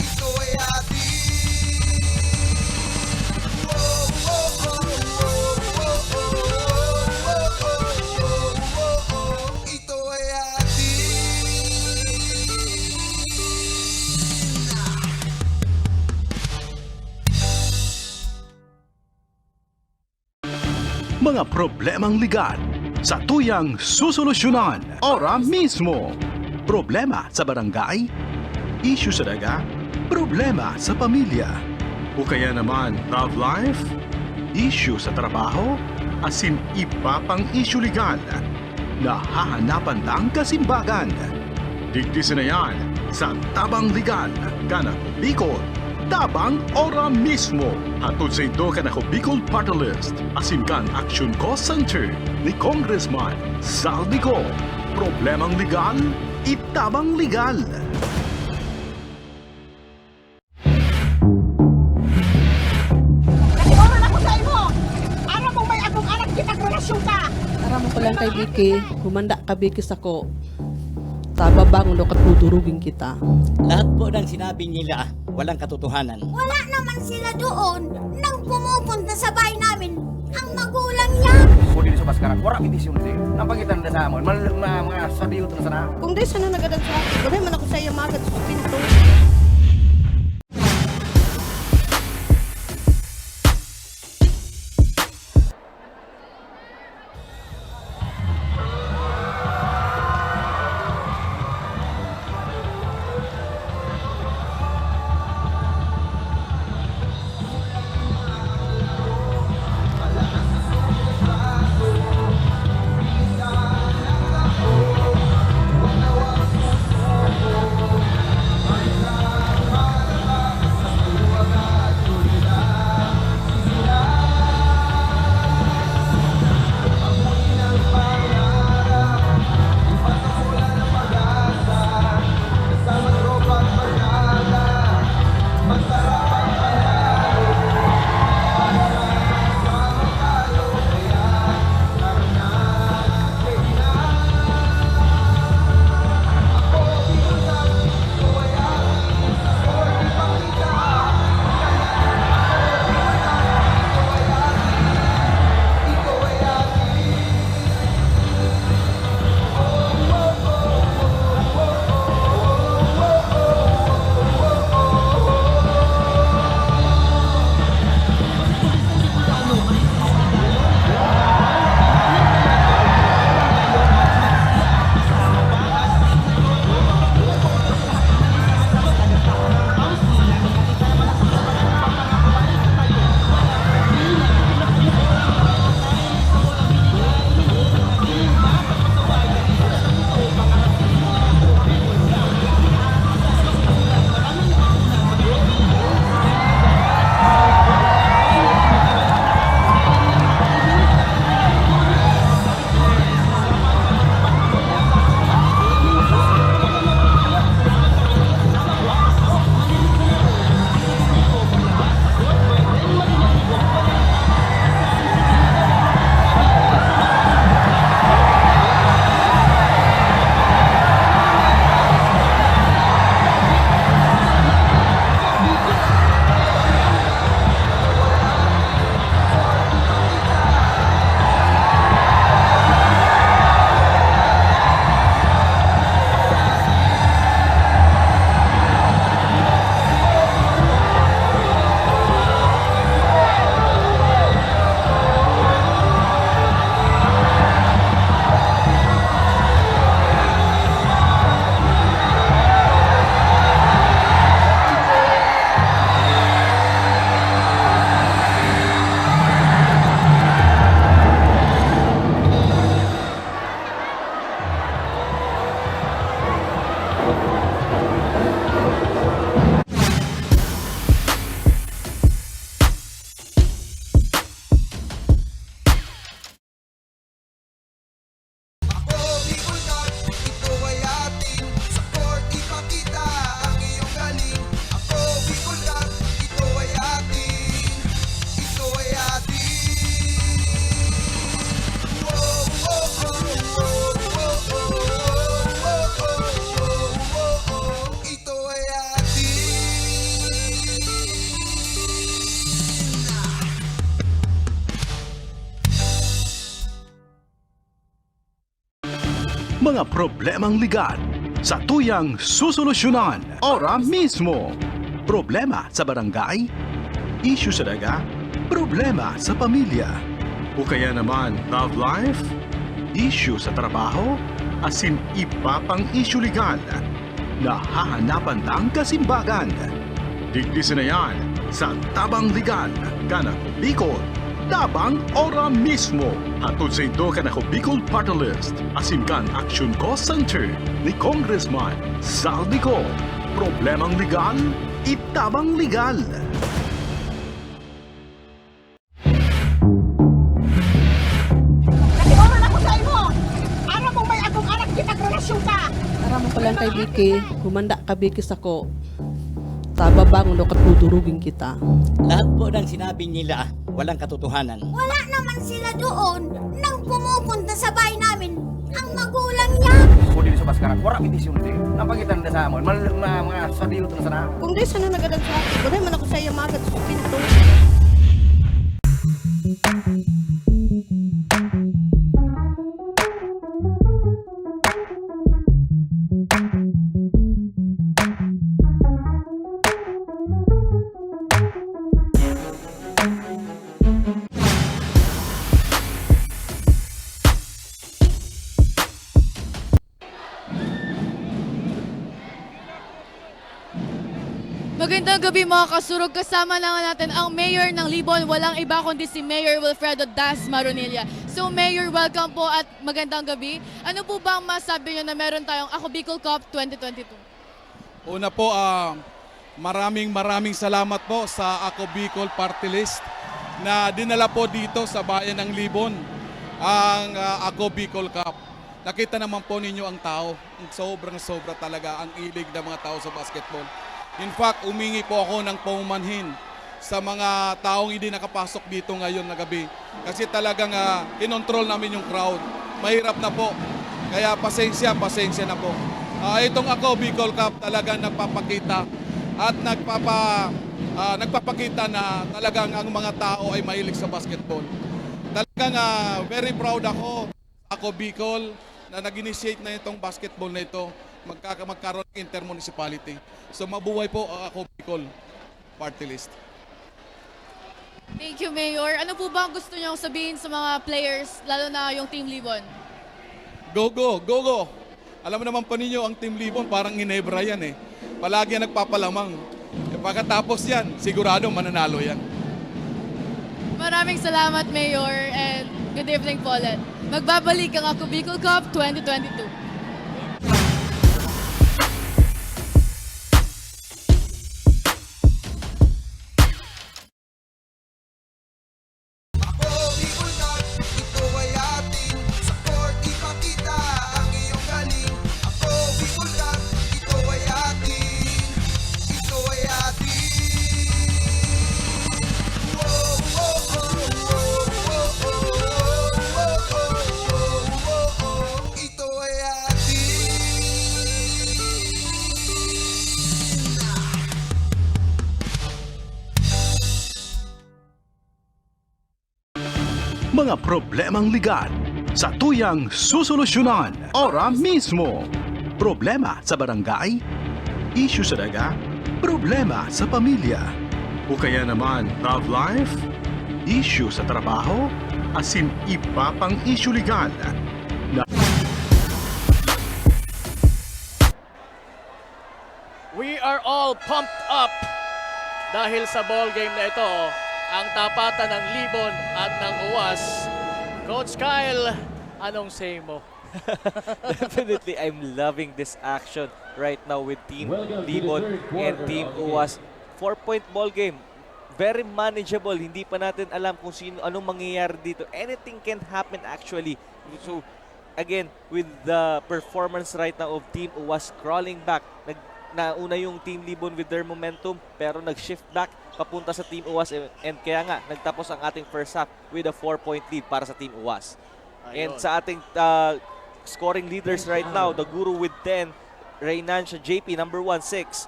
Speaker 7: ito ay ating. Oh, oh, oh, oh, oh, oh, oh, oh, oh, ito ay ating.
Speaker 8: Mga problemang legal sa tuyang susolusyonan ora mismo. Problema sa barangay, issue sa daga, problema sa pamilya. O kaya naman love life, issue sa trabaho, asin iba pang issue legal. Nahahanapan ng kasimbagan. Digdisin na yan sa Tabang Legal, Kanako Bicol. Tabang ora mismo. Hatod sa ito Kanako Bicol Party List. Asin kan Action Cost Center ni Congressman Saldico. Problemang legal, itabang legal.
Speaker 9: lang kay Vicky, humanda ka Vicky sako. Tababang ulo kat tudurugin kita.
Speaker 10: Lahat po ng sinabi nila, walang katotohanan.
Speaker 11: Wala naman sila doon nang pumupunta sa bahay namin ang magulang niya.
Speaker 12: Kung dili subas karak, wala bindisyon dili. Nampagitan na sa amon, mga sabiyo na sana.
Speaker 9: Kung di sana nagadag sa akin, wala man ako sa iya magad sa pinto.
Speaker 8: Mga problemang legal sa tuyang susolusyonan ora mismo. Problema sa barangay, issue sa daga, problema sa pamilya. O kaya naman love life, issue sa trabaho, asin iba pang issue legal na hahanapan ng kasimbagan. Digdisin na yan sa Tabang Legal, Kanako Bicol, Tabang ora mismo. Hatod sa ito Kanako Bicol Party List, asin kan Action Cost Center ni Congressman Saldico. Problemang legal, itabang legal.
Speaker 11: Natiwanan ako sa imo! Ara mo may akong anak kitag-relasyon ka!
Speaker 9: Para mo palang kay Vicky, humanda ka Vicky sako. Tababang ulo kat tudurugin kita.
Speaker 10: Lahat po ng sinabi nila, walang katotohanan.
Speaker 11: Wala naman sila doon nang pumupunta sa bahay namin. Ang magulang niya.
Speaker 12: Kung dito sa Baskaran, wala bindisyon din. Nampagitan na sa amon, mga sabiyo ito na sana.
Speaker 9: Kung di sana nagadag sa akin, wala man ako sa iya magad sa pinto.
Speaker 3: Magandang gabi mga kasurog. Kasama na natin ang Mayor ng Libon. Walang iba kundi si Mayor Wilfredo Das Maronilla. So Mayor, welcome po at magandang gabi. Ano po ba ang masabi nyo na meron tayong Ako Bicol Cup 2022?
Speaker 13: Una po, maraming salamat po sa Ako Bicol Party List na dinala po dito sa bayan ng Libon ang Ako Bicol Cup. Nakita naman po ninyo ang tao. Sobra talaga ang ilig ng mga tao sa basketball. In fact, umingi po ako ng paumanhin sa mga taong hindi nakapasok dito ngayon na gabi. Kasi talagang kinontrol namin yung crowd. Mahirap na po. Kaya pasensya na po. Itong Ako Bicol Cup talagang nagpapakita at nagpapakita na talagang ang mga tao ay mahilig sa basketball. Talagang very proud ako Bicol, na nag-initiate na itong basketball na ito. Magkaroon ng intermunicipality. So mabuhay po Ako Bicol Party List.
Speaker 3: Thank you, Mayor. Ano po ba ang gusto nyo sabihin sa mga players, lalo na yung Team Libon?
Speaker 13: Go! Alam mo naman po ninyo, ang Team Libon parang Ginebra yan eh. Palagi yan nagpapalamang. Pagkatapos yan, sigurado mananalo yan.
Speaker 3: Maraming salamat, Mayor, and good evening po ulit. Magbabalik ang Ako Bicol Cup 2022.
Speaker 7: Ako Bicol Cup, ito ay ating sa court ipakita ang iyong galing. Ako Bicol Cup, ito ay ating. Ito ay ating.
Speaker 8: Mga problemang legal sa tuyang susolusyonan ora mismo. Problema sa barangay, issue sa daga, problema sa pamilya, o kaya naman love life, issue sa trabaho, asin iba pang issue legal.
Speaker 1: We are all pumped up dahil sa ball game na ito. Ang tapatan ng Libon at ng UAS. Coach Kyle, anong say mo?
Speaker 2: Definitely, I'm loving this action right now with Team Libon and Team UAS. 4-point ball game. Very manageable. Hindi pa natin alam kung anong mangyayari dito. Anything can happen actually. So, again, with the performance right now of Team UAS crawling back, nauna yung Team Libon with their momentum pero nag-shift back papunta sa Team UAS and kaya nga nagtapos ang ating first half with a 4-point lead para sa Team UAS. And sa ating scoring leaders right now, the Guru with 10, Reynancia JP number 1, 6,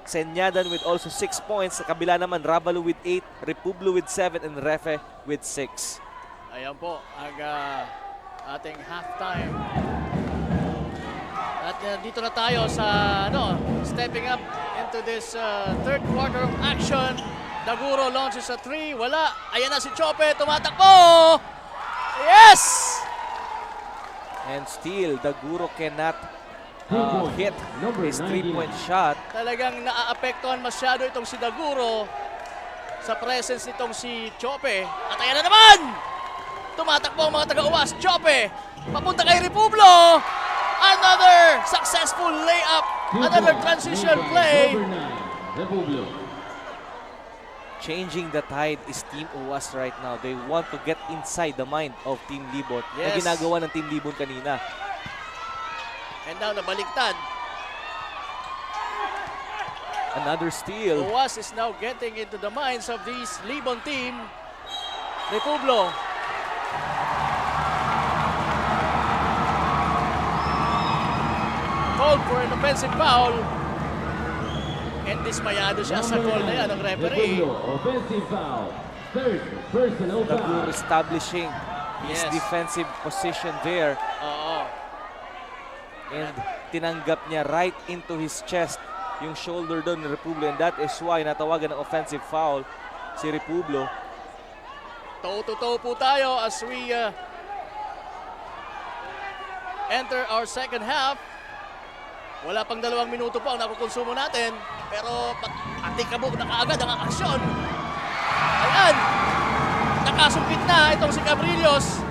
Speaker 2: Senyadan with also 6 points. Sa kabila naman, Ravalu with 8, Republi with 7, and Refe with 6.
Speaker 1: Ayan po ang ating halftime. At dito na tayo sa stepping up into this third quarter of action. Daguro launches a 3. Wala. Ayan na si Chope. Tumatakbo. Yes!
Speaker 2: And still, Daguro cannot hit his 3-point shot.
Speaker 1: Talagang naaapektuhan masyado itong si Daguro sa presence nitong si Chope. At ayan na naman! Tumatakbo ang mga taga-UAS. Chope, papunta kay Republi. Another successful layup. Another transition play.
Speaker 2: Changing the tide is Team UAS right now. They want to get inside the mind of Team Libon. Na ginagawa ng Team Libon kanina.
Speaker 1: And now nabaliktad.
Speaker 2: Another steal.
Speaker 1: UAS is now getting into the minds of this Libon team. Republo. Called for an offensive foul. And dismayado siya sa call na yan ng referee.
Speaker 6: Republo, offensive foul. Third personal
Speaker 2: Dagur
Speaker 6: foul.
Speaker 2: establishing his
Speaker 1: Yes.
Speaker 2: defensive position there.
Speaker 1: Oo.
Speaker 2: And tinanggap niya right into his chest yung shoulder doon ni Republo. And that is why natawagan ng offensive foul si Republo.
Speaker 1: Toe-to-toe po tayo as we enter our second half. Wala pang 2 minuto po ang nakukonsumo natin. Pero atikabok na kaagad ang aksyon. Ayan! Nakasumpit na itong si Cabrillos.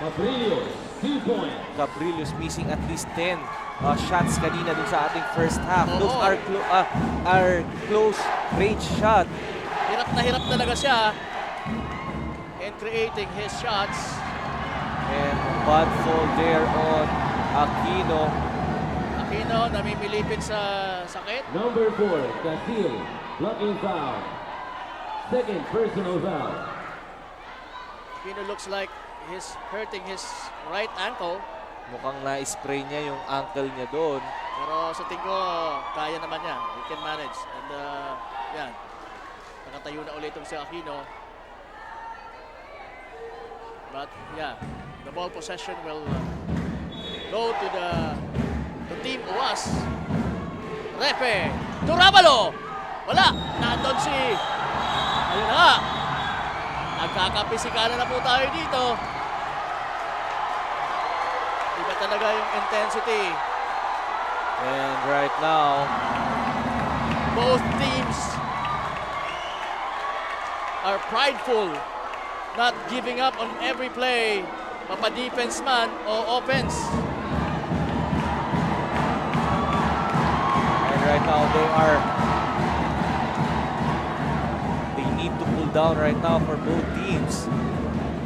Speaker 6: Cabrillos, 2 points.
Speaker 2: Cabrillos missing at least 10 shots kanina dun sa ating first half. Those
Speaker 1: Oo.
Speaker 2: are close range shot.
Speaker 1: Hirap na hirap talaga siya in creating his shots.
Speaker 2: And bad fall there on Aquino.
Speaker 1: Aquino namimilipit sa sakit.
Speaker 6: Number 4, Casil, blocking foul. Second personal foul.
Speaker 1: Aquino looks like he's hurting his right ankle.
Speaker 2: Mukhang na-spray niya yung ankle niya doon.
Speaker 1: Pero sa tingin ko, kaya naman niya. He can manage. And yan. Nakatayo na ulit itong si Aquino. But yeah, the ball possession will go to Team UAS. Repe. Turabalo. Wala. Nandun si... Ayun na nga. Nagkakapisikalan na po tayo dito. Iba talaga yung intensity.
Speaker 2: And right now,
Speaker 1: Both teams are prideful, not giving up on every play, mapa-defense man o offense.
Speaker 2: and right now they need to pull down right now for both teams.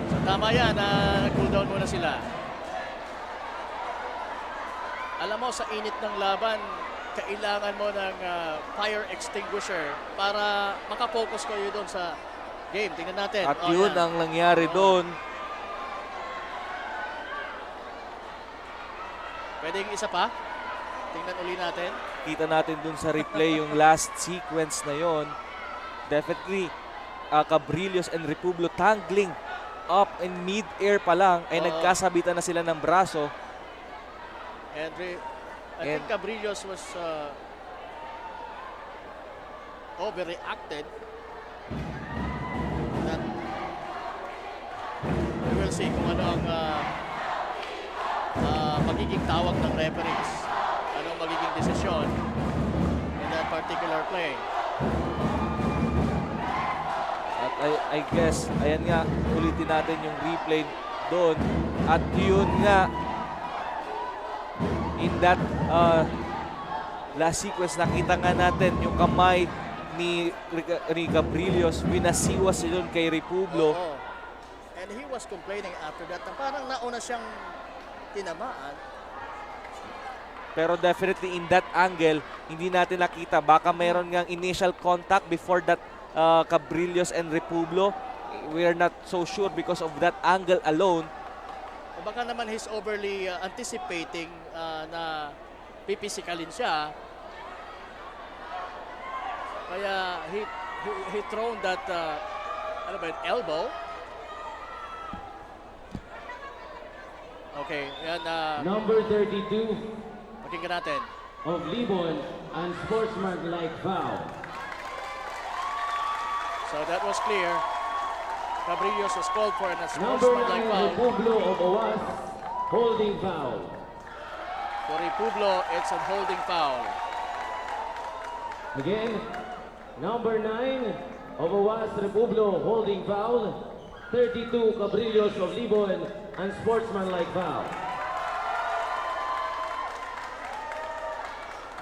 Speaker 1: So tama yan na nag-cool down muna sila. Alam mo, sa init ng laban, kailangan mo ng fire extinguisher para makapokus kayo doon sa game. Tingnan natin.
Speaker 2: At yun
Speaker 1: yan.
Speaker 2: ang nangyari doon.
Speaker 1: Pwedeng isa pa? Tingnan uli natin.
Speaker 2: Kita natin dun sa replay yung last sequence na yon. Definitely, Cabrillos and Republo tangling up in mid-air pa lang ay
Speaker 1: Oo.
Speaker 2: nagkasabitan na sila ng braso.
Speaker 1: And I think Cabrillos was overreacted. That we will see kung ano ang magiging tawag ng referees. Anong magiging desisyon in that particular play.
Speaker 2: At I guess, ayan nga, ulitin natin yung replay doon. At yun nga, in that last sequence, nakita nga natin yung kamay ni Cabrillos, winasiwas yun kay Republo.
Speaker 1: Oo. And he was complaining after that na parang nauna siyang tinamaan.
Speaker 2: Pero definitely in that angle, hindi natin nakita. Baka mayroon ngang initial contact before that Cabrillos and Republo. We are not so sure because of that angle alone.
Speaker 1: O baka naman he's overly anticipating na pipisikalin siya. Kaya he thrown that ano ba yun, elbow. Okay, yan
Speaker 6: Number 32
Speaker 1: pakinggan natin.
Speaker 6: of Libon, unsportsmanlike foul.
Speaker 1: So that was clear. Cabrillos was called for an
Speaker 6: Number 9,
Speaker 1: unsportsmanlike foul.
Speaker 6: Republo of Owas, holding foul.
Speaker 1: For Republo, it's a holding foul.
Speaker 6: Again, number 9 of Owas, Republo, holding foul. 32, Cabrillos of Libon, unsportsmanlike foul.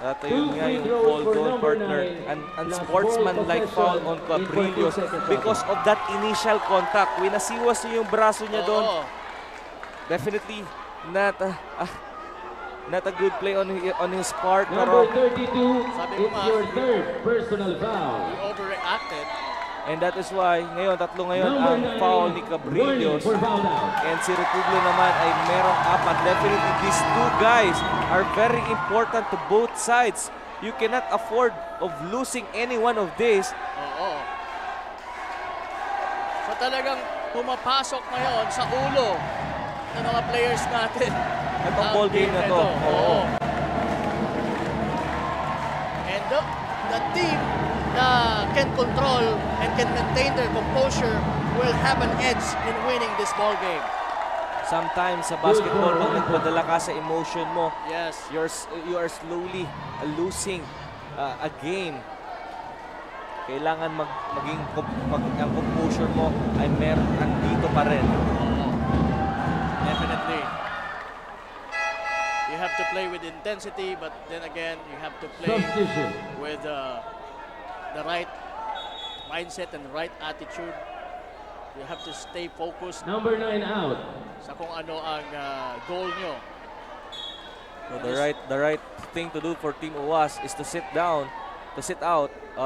Speaker 2: At yun nga yung call doon, partner. An unsportsmanlike foul on Cabrillos because of that initial contact. Winasiwas niya yung braso niya doon.
Speaker 1: Oo.
Speaker 2: Definitely not a good play on his part.
Speaker 6: Number
Speaker 2: Pero
Speaker 6: 32,
Speaker 1: Sabi ko
Speaker 6: it's
Speaker 1: nga,
Speaker 6: your third personal foul.
Speaker 1: He overreacted.
Speaker 2: And that is why, ngayon, tatlo ngayon ang foul ni Cabrillos. And si Republio naman ay merong apat. Definitely, these two guys are very important to both sides. You cannot afford of losing any one of these.
Speaker 1: Oo. So talagang pumapasok ngayon sa ulo ng mga players natin.
Speaker 2: Itong
Speaker 1: ang
Speaker 2: ball game na to.
Speaker 1: Oo. And the team na can control and can maintain their composure will have an edge in winning this ball game.
Speaker 2: Sometimes sa basketball, pag nagpadala ka sa emotion mo,
Speaker 1: Yes.
Speaker 2: you are slowly losing a game. Kailangan ang composure mo ay andito pa rin.
Speaker 1: Definitely. You have to play with intensity, but then again, you have to play with the right mindset and right attitude. You have to stay focused
Speaker 6: Number 9 out.
Speaker 1: sa kung ano ang goal nyo.
Speaker 2: So the right thing to do for Team UAS is to sit out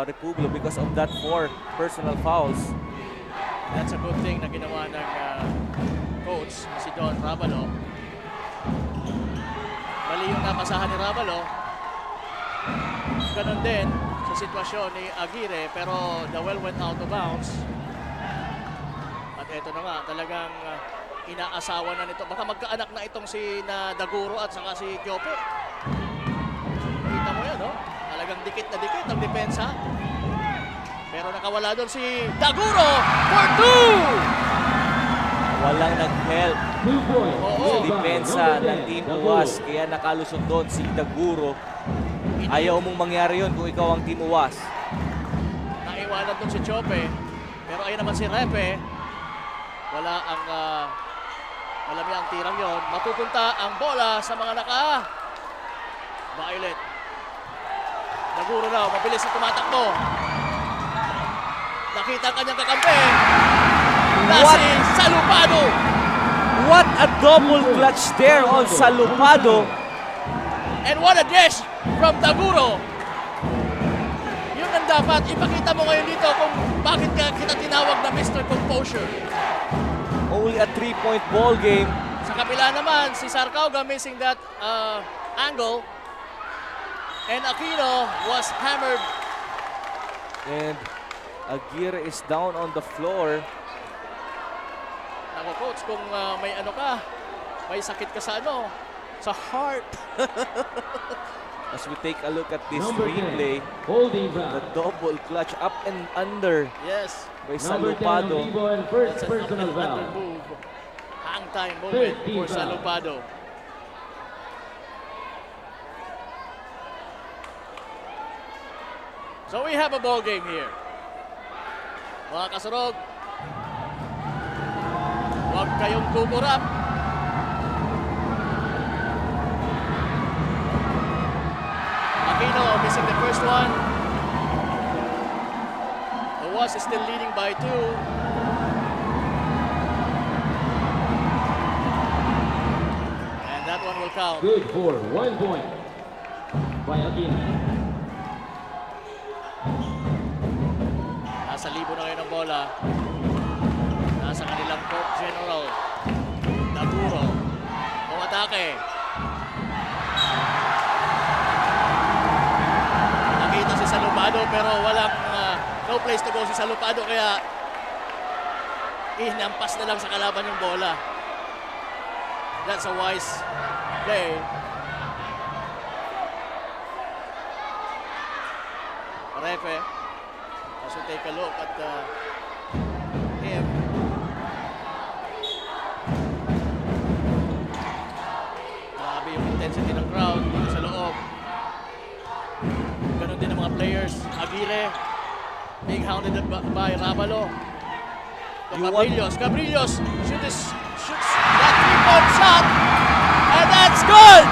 Speaker 2: Republio because of that 4 personal fouls.
Speaker 1: That's a good thing na ginawa ng coach si Don Ravalo. Mali yung napasahan ni Ravalo. Ganon din sa sitwasyon ni Aguirre, pero the well went out of bounds. At eto na nga, talagang inaasawa na nito. Baka magkaanak na itong si Daguro at saka si Kyope. Kita mo yan, no? Talagang dikit na dikit ang depensa. Pero nakawala doon si Daguro for 2!
Speaker 2: Walang nag-help sa depensa ng Team UAS, kaya nakalusot doon si Daguro. Ayaw mong mangyari yun kung ikaw ang Team UAS.
Speaker 1: Naiwanan doon si Chope. Pero ayun naman si Repe. Wala ang alam niya ang tirang yon. Mapupunta ang bola sa mga Violet. Daguro raw, mabilis na tumatakbo. Nakita ang kanyang kakampi. Si Salupado.
Speaker 2: What a double clutch there on Salupado.
Speaker 1: And what a dish from Daguro. Yun ang dapat ipakita mo ngayon dito kung bakit kita tinawag na Mr. Composure.
Speaker 2: Only a 3-point ball game.
Speaker 1: Sa kabila naman, si Sarcauga missing that angle. And Aquino was hammered.
Speaker 2: And Aguirre is down on the floor.
Speaker 1: Ako coach, kung may sakit ka sa sa heart.
Speaker 2: As we take a look at this replay, the double clutch up and under
Speaker 1: Yes.
Speaker 2: by Salupado.
Speaker 6: First
Speaker 1: That's an
Speaker 6: personal
Speaker 1: up and under
Speaker 6: foul.
Speaker 1: move. Hang time moment
Speaker 6: 13
Speaker 1: for
Speaker 6: foul.
Speaker 1: Salupado. So we have a ball game here. Mga kasurog, huwag kayong kukurap. Aquino missing the first one. The UAS is still leading by 2. And that one will count.
Speaker 6: Good for 1 point by Aquino.
Speaker 1: Nasa Libon na ngayon ang bola. Nasa kanilang coach general. Daguro. Umatake. Nakita si Salupado pero walang no place to go si Salupado kaya inampas na lang sa kalaban yung bola. That's a wise play. Refe. As we take a look at him. Grabe yung intensity ng crowd dito sa loob. Ganon din ang mga players. Aguirre being hounded by Ravalo. Cabrillos shoots that 3-point shot, and that's good!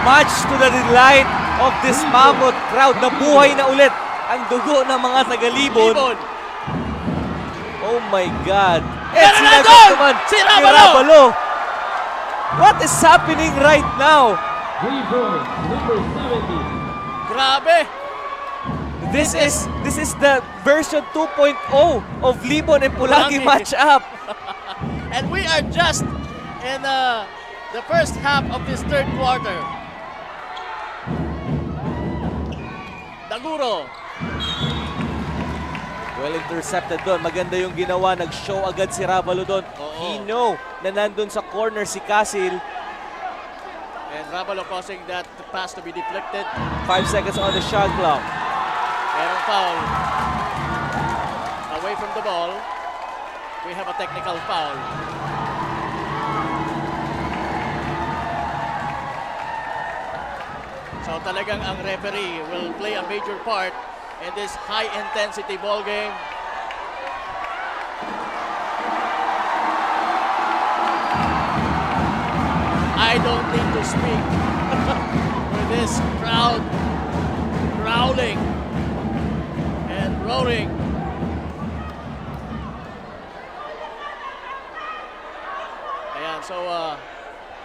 Speaker 2: Much to the delight of this mammoth crowd, nabuhay na ulit ang dugo ng mga taga-Libon. Oh my God.
Speaker 1: Meron na doon! Si Ravalo!
Speaker 2: What is happening right now?
Speaker 6: 3 points, number 70.
Speaker 1: Grabe!
Speaker 2: This is the version 2.0 of Libon and Pulangi
Speaker 1: Pulangi.
Speaker 2: matchup.
Speaker 1: And we are just in the first half of this third quarter. Daguro.
Speaker 2: Well intercepted doon. Maganda yung ginawa. Nag-show agad si Ravalo doon.
Speaker 1: Oo.
Speaker 2: He know na nandun sa corner si Casil.
Speaker 1: And Ravalo causing that pass to be deflected.
Speaker 2: 5 seconds on the shot clock.
Speaker 1: Merong foul. Away from the ball. We have a technical foul. So talagang ang referee will play a major part in this high-intensity ball game. I don't need to speak with this crowd growling and roaring. Ayan, so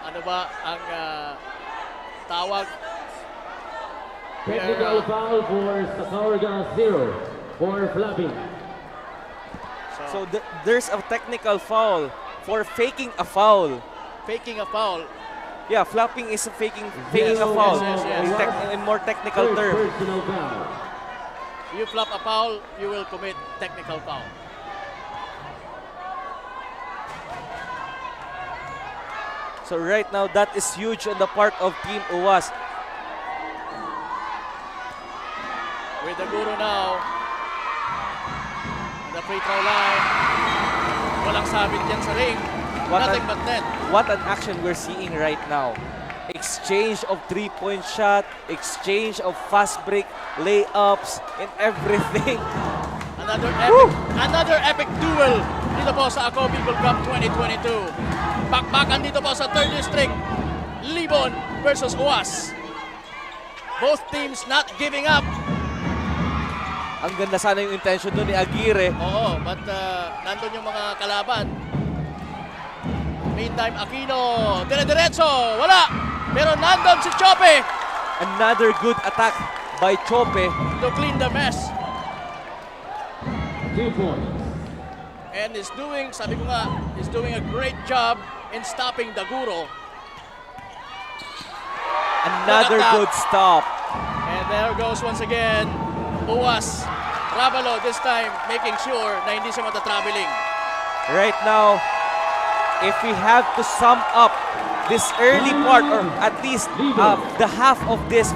Speaker 1: ano ba ang tawag?
Speaker 6: Technical foul for Sakarga 0 for flapping.
Speaker 2: So there's a technical foul for faking a foul.
Speaker 1: Faking a foul.
Speaker 2: Yeah, flapping is faking a foul. In more technical term.
Speaker 6: Personal foul.
Speaker 1: You flap a foul, you will commit technical foul.
Speaker 2: So right now, that is huge on the part of Team UWAS.
Speaker 1: With the Guru now, the free throw line. Walang sabit yan sa ring. Nothing but net.
Speaker 2: What an action we're seeing right now. Exchange of three-point shot, exchange of fast break, layups, and everything.
Speaker 1: Another epic duel dito po sa Ako Bicol Cup 2022. Bakbakan dito po sa 3rd District. Libon versus UWAS. Both teams not giving up.
Speaker 2: Ang ganda sana yung intention doon ni Aguirre.
Speaker 1: Oo, but nandun yung mga kalaban. Meantime, Aquino, dire-diretso, wala. Pero nandun si Chope
Speaker 2: Another good attack by Chope.
Speaker 1: to clean the mess.
Speaker 6: 2 points.
Speaker 1: And is doing, sabi ko nga, is doing a great job in stopping Daguro.
Speaker 2: Another good stop.
Speaker 1: And there goes once again, UWAS. Ravalo this time making sure na hindi siya matatraveling.
Speaker 2: Right now, if we have to sum up this early part, or at least the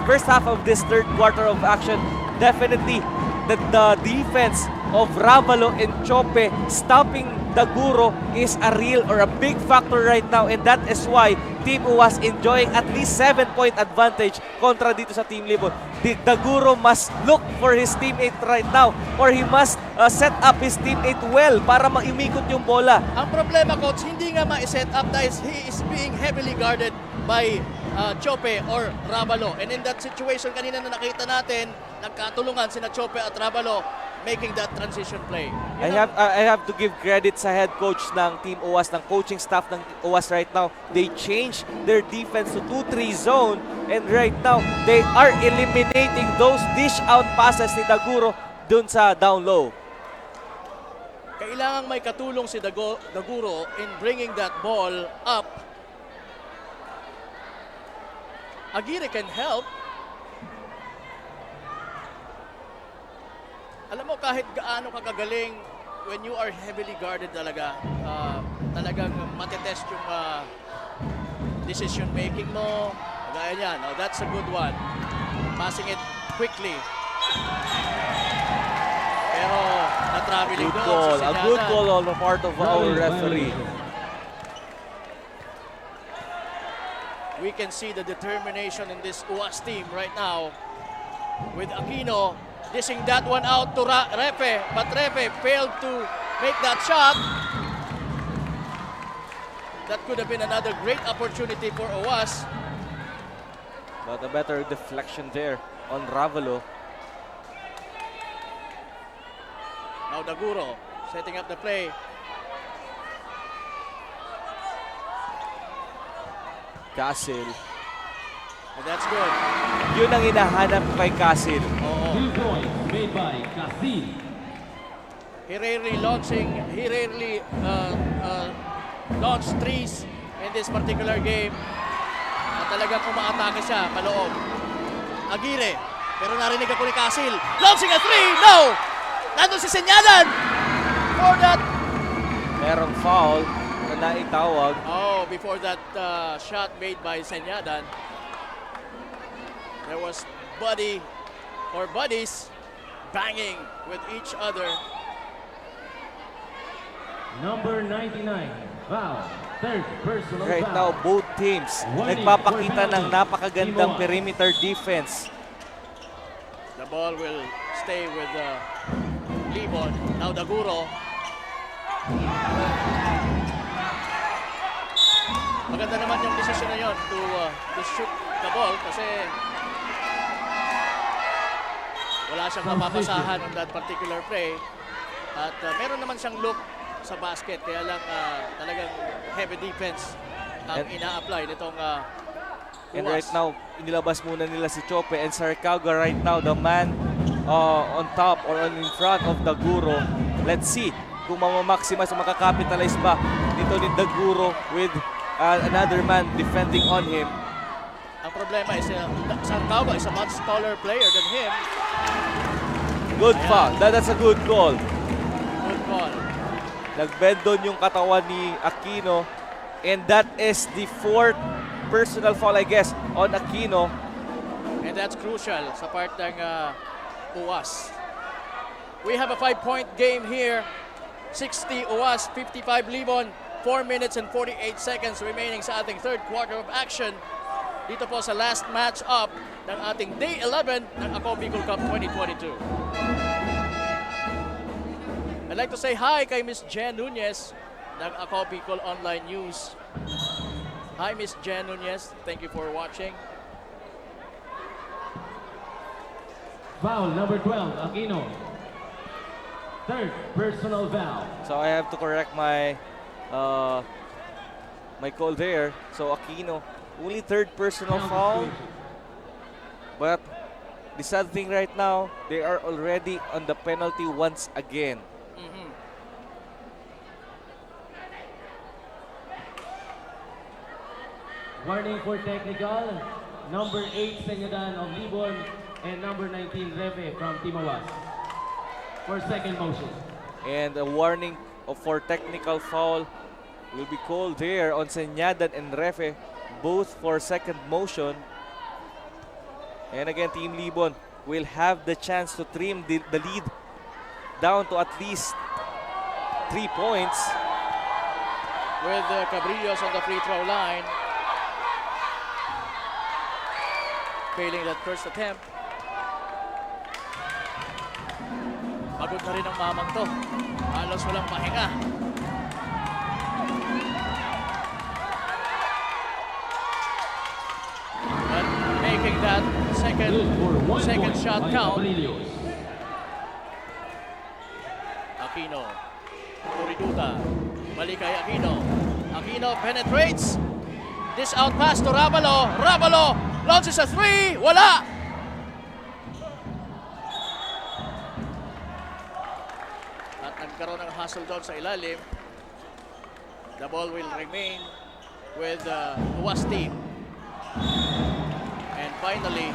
Speaker 2: first half of this third quarter of action, definitely the defense of Ravalo and Chope stopping Daguro is a real or a big factor right now, and that is why Team UWAS enjoying at least 7-point advantage kontra dito sa Team Libon. Daguro must look for his teammate right now, or he must set up his teammate well para maimikot yung bola.
Speaker 1: Ang problema, coach, hindi nga ma-set up dahil he is being heavily guarded by Chope or Ravalo. And in that situation, kanina na nakita natin, nagkatulungan sina Chope at Ravalo making that transition play.
Speaker 2: I have to give credit sa head coach ng Team UWAS, ng coaching staff ng UWAS right now. They changed their defense to 2-3 zone, and right now they are eliminating those dish out passes ni Daguro dun sa down low.
Speaker 1: Kailangang may katulong si Daguro in bringing that ball up. Aguirre can help. Alam mo, kahit gaano kagagaling, when you are heavily guarded talaga, talagang matetest yung decision making mo. Gaya niyan, oh, that's a good one. Passing it quickly. Pero na-traveling
Speaker 2: Good
Speaker 1: doon.
Speaker 2: call. A good call on the part of our referee.
Speaker 1: We can see the determination in this UWAS team right now with Aquino dishing that one out to Refe, but Refe failed to make that shot. That could have been another great opportunity for UWAS.
Speaker 2: But a better deflection there on Ravalo.
Speaker 1: Now Daguro setting up the play.
Speaker 2: Casil.
Speaker 1: And that's good.
Speaker 2: Yun ang hinahanap kay Casil.
Speaker 1: Oo.
Speaker 6: 2 points, made by Casil.
Speaker 1: He rarely launched threes in this particular game. At talagang umaatake siya paloob. Aguirre, pero narinig ako ni Casil. Launching a three! No! Nandun si Senyadan! For that...
Speaker 2: Merong foul na naitawag.
Speaker 1: Oh, before that shot made by Senyadan, there was buddies banging with each other.
Speaker 6: Number 99, foul. Third personal
Speaker 2: Right
Speaker 6: foul.
Speaker 2: now, both teams nagpapakita ng napakagandang perimeter defense.
Speaker 1: The ball will stay with Libon. Now Daguro. Maganda naman yung decision na yun to shoot the ball kasi wala siyang mapapasahan on that particular play. At meron naman siyang look sa basket. Kaya lang talagang heavy defense ang ina-apply nitong
Speaker 2: And right now, inilabas muna nila si Chope and Sarcauga right now, the man on top or in front of Daguro. Let's see kung mamamaximize o makakapitalize ba dito ni Daguro with another man defending on him.
Speaker 1: Ang problema is Sarcauga is a much taller player than him.
Speaker 2: Good foul. That's a good call.
Speaker 1: Good call.
Speaker 2: Nagbend doon yung katawan ni Aquino. And that is the fourth personal foul, I guess, on Aquino.
Speaker 1: And that's crucial sa part ng UAS. We have a 5-point game here. 60 UAS, 55 Libon. 4 minutes and 48 seconds remaining sa ating third quarter of action. Dito po sa last match up ng ating Day 11 ng Ako Bicol Cup 2022. I'd like to say hi kay Miss Jen Nunez ng Ako Bicol Online News. Hi Miss Jen Nunez, thank you for watching.
Speaker 6: Foul number 12, Aquino. Third personal foul.
Speaker 2: So I have to correct my my call there. So Aquino, only third personal foul. But the sad thing right now, they are already on the penalty once again.
Speaker 6: Warning for technical. Number 8, Senyadan of Libon, and number 19, Reve from Timawas. For second motion.
Speaker 2: And a warning for technical foul will be called there on Senyadan and Refe, both for second motion. And again, Team Libon will have the chance to trim the lead down to at least 3 points.
Speaker 1: With Cabrillos on the free throw line. Failing that first attempt. Pagod na rin ang mamang to. Halos walang pahinga. But making that second shot count. Aquino. Puriduta. Balik kay Aquino. Aquino penetrates. This out pass to Ravalo. Ravalo launches a three. Wala. At nagkaroon ng hustle down sa ilalim. The ball will remain with the UAS team. And finally,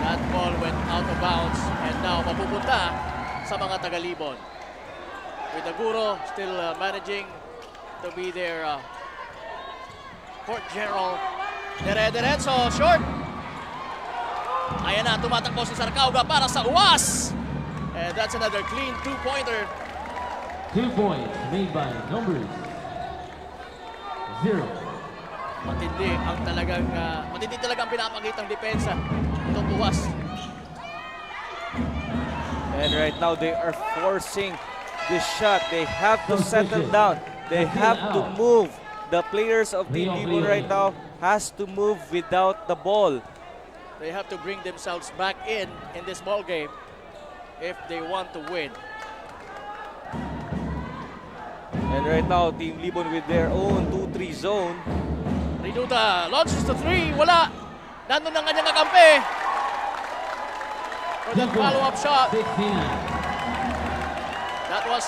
Speaker 1: that ball went out of bounds and now mapupunta sa mga taga-Libon. With Daguro still managing to be their court general. Diretso, short. Ayan na, tumatakbo si Sarcauga para sa UAS. And that's another clean two-pointer.
Speaker 6: 2 points made by numbers 0.
Speaker 1: Matindi talagang pinapakitang depensa itong UAS.
Speaker 2: And right now they are forcing this shot. They have to settle down. They have to move. The players of Team Libon right now has to move without the ball.
Speaker 1: They have to bring themselves back in this ball game if they want to win.
Speaker 2: And right now, Team Libon with their own 2-3 zone.
Speaker 1: Riduta launches to three. Wala. Nandun ang kanyang kakampi. for that follow-up shot.
Speaker 6: 69.
Speaker 1: That was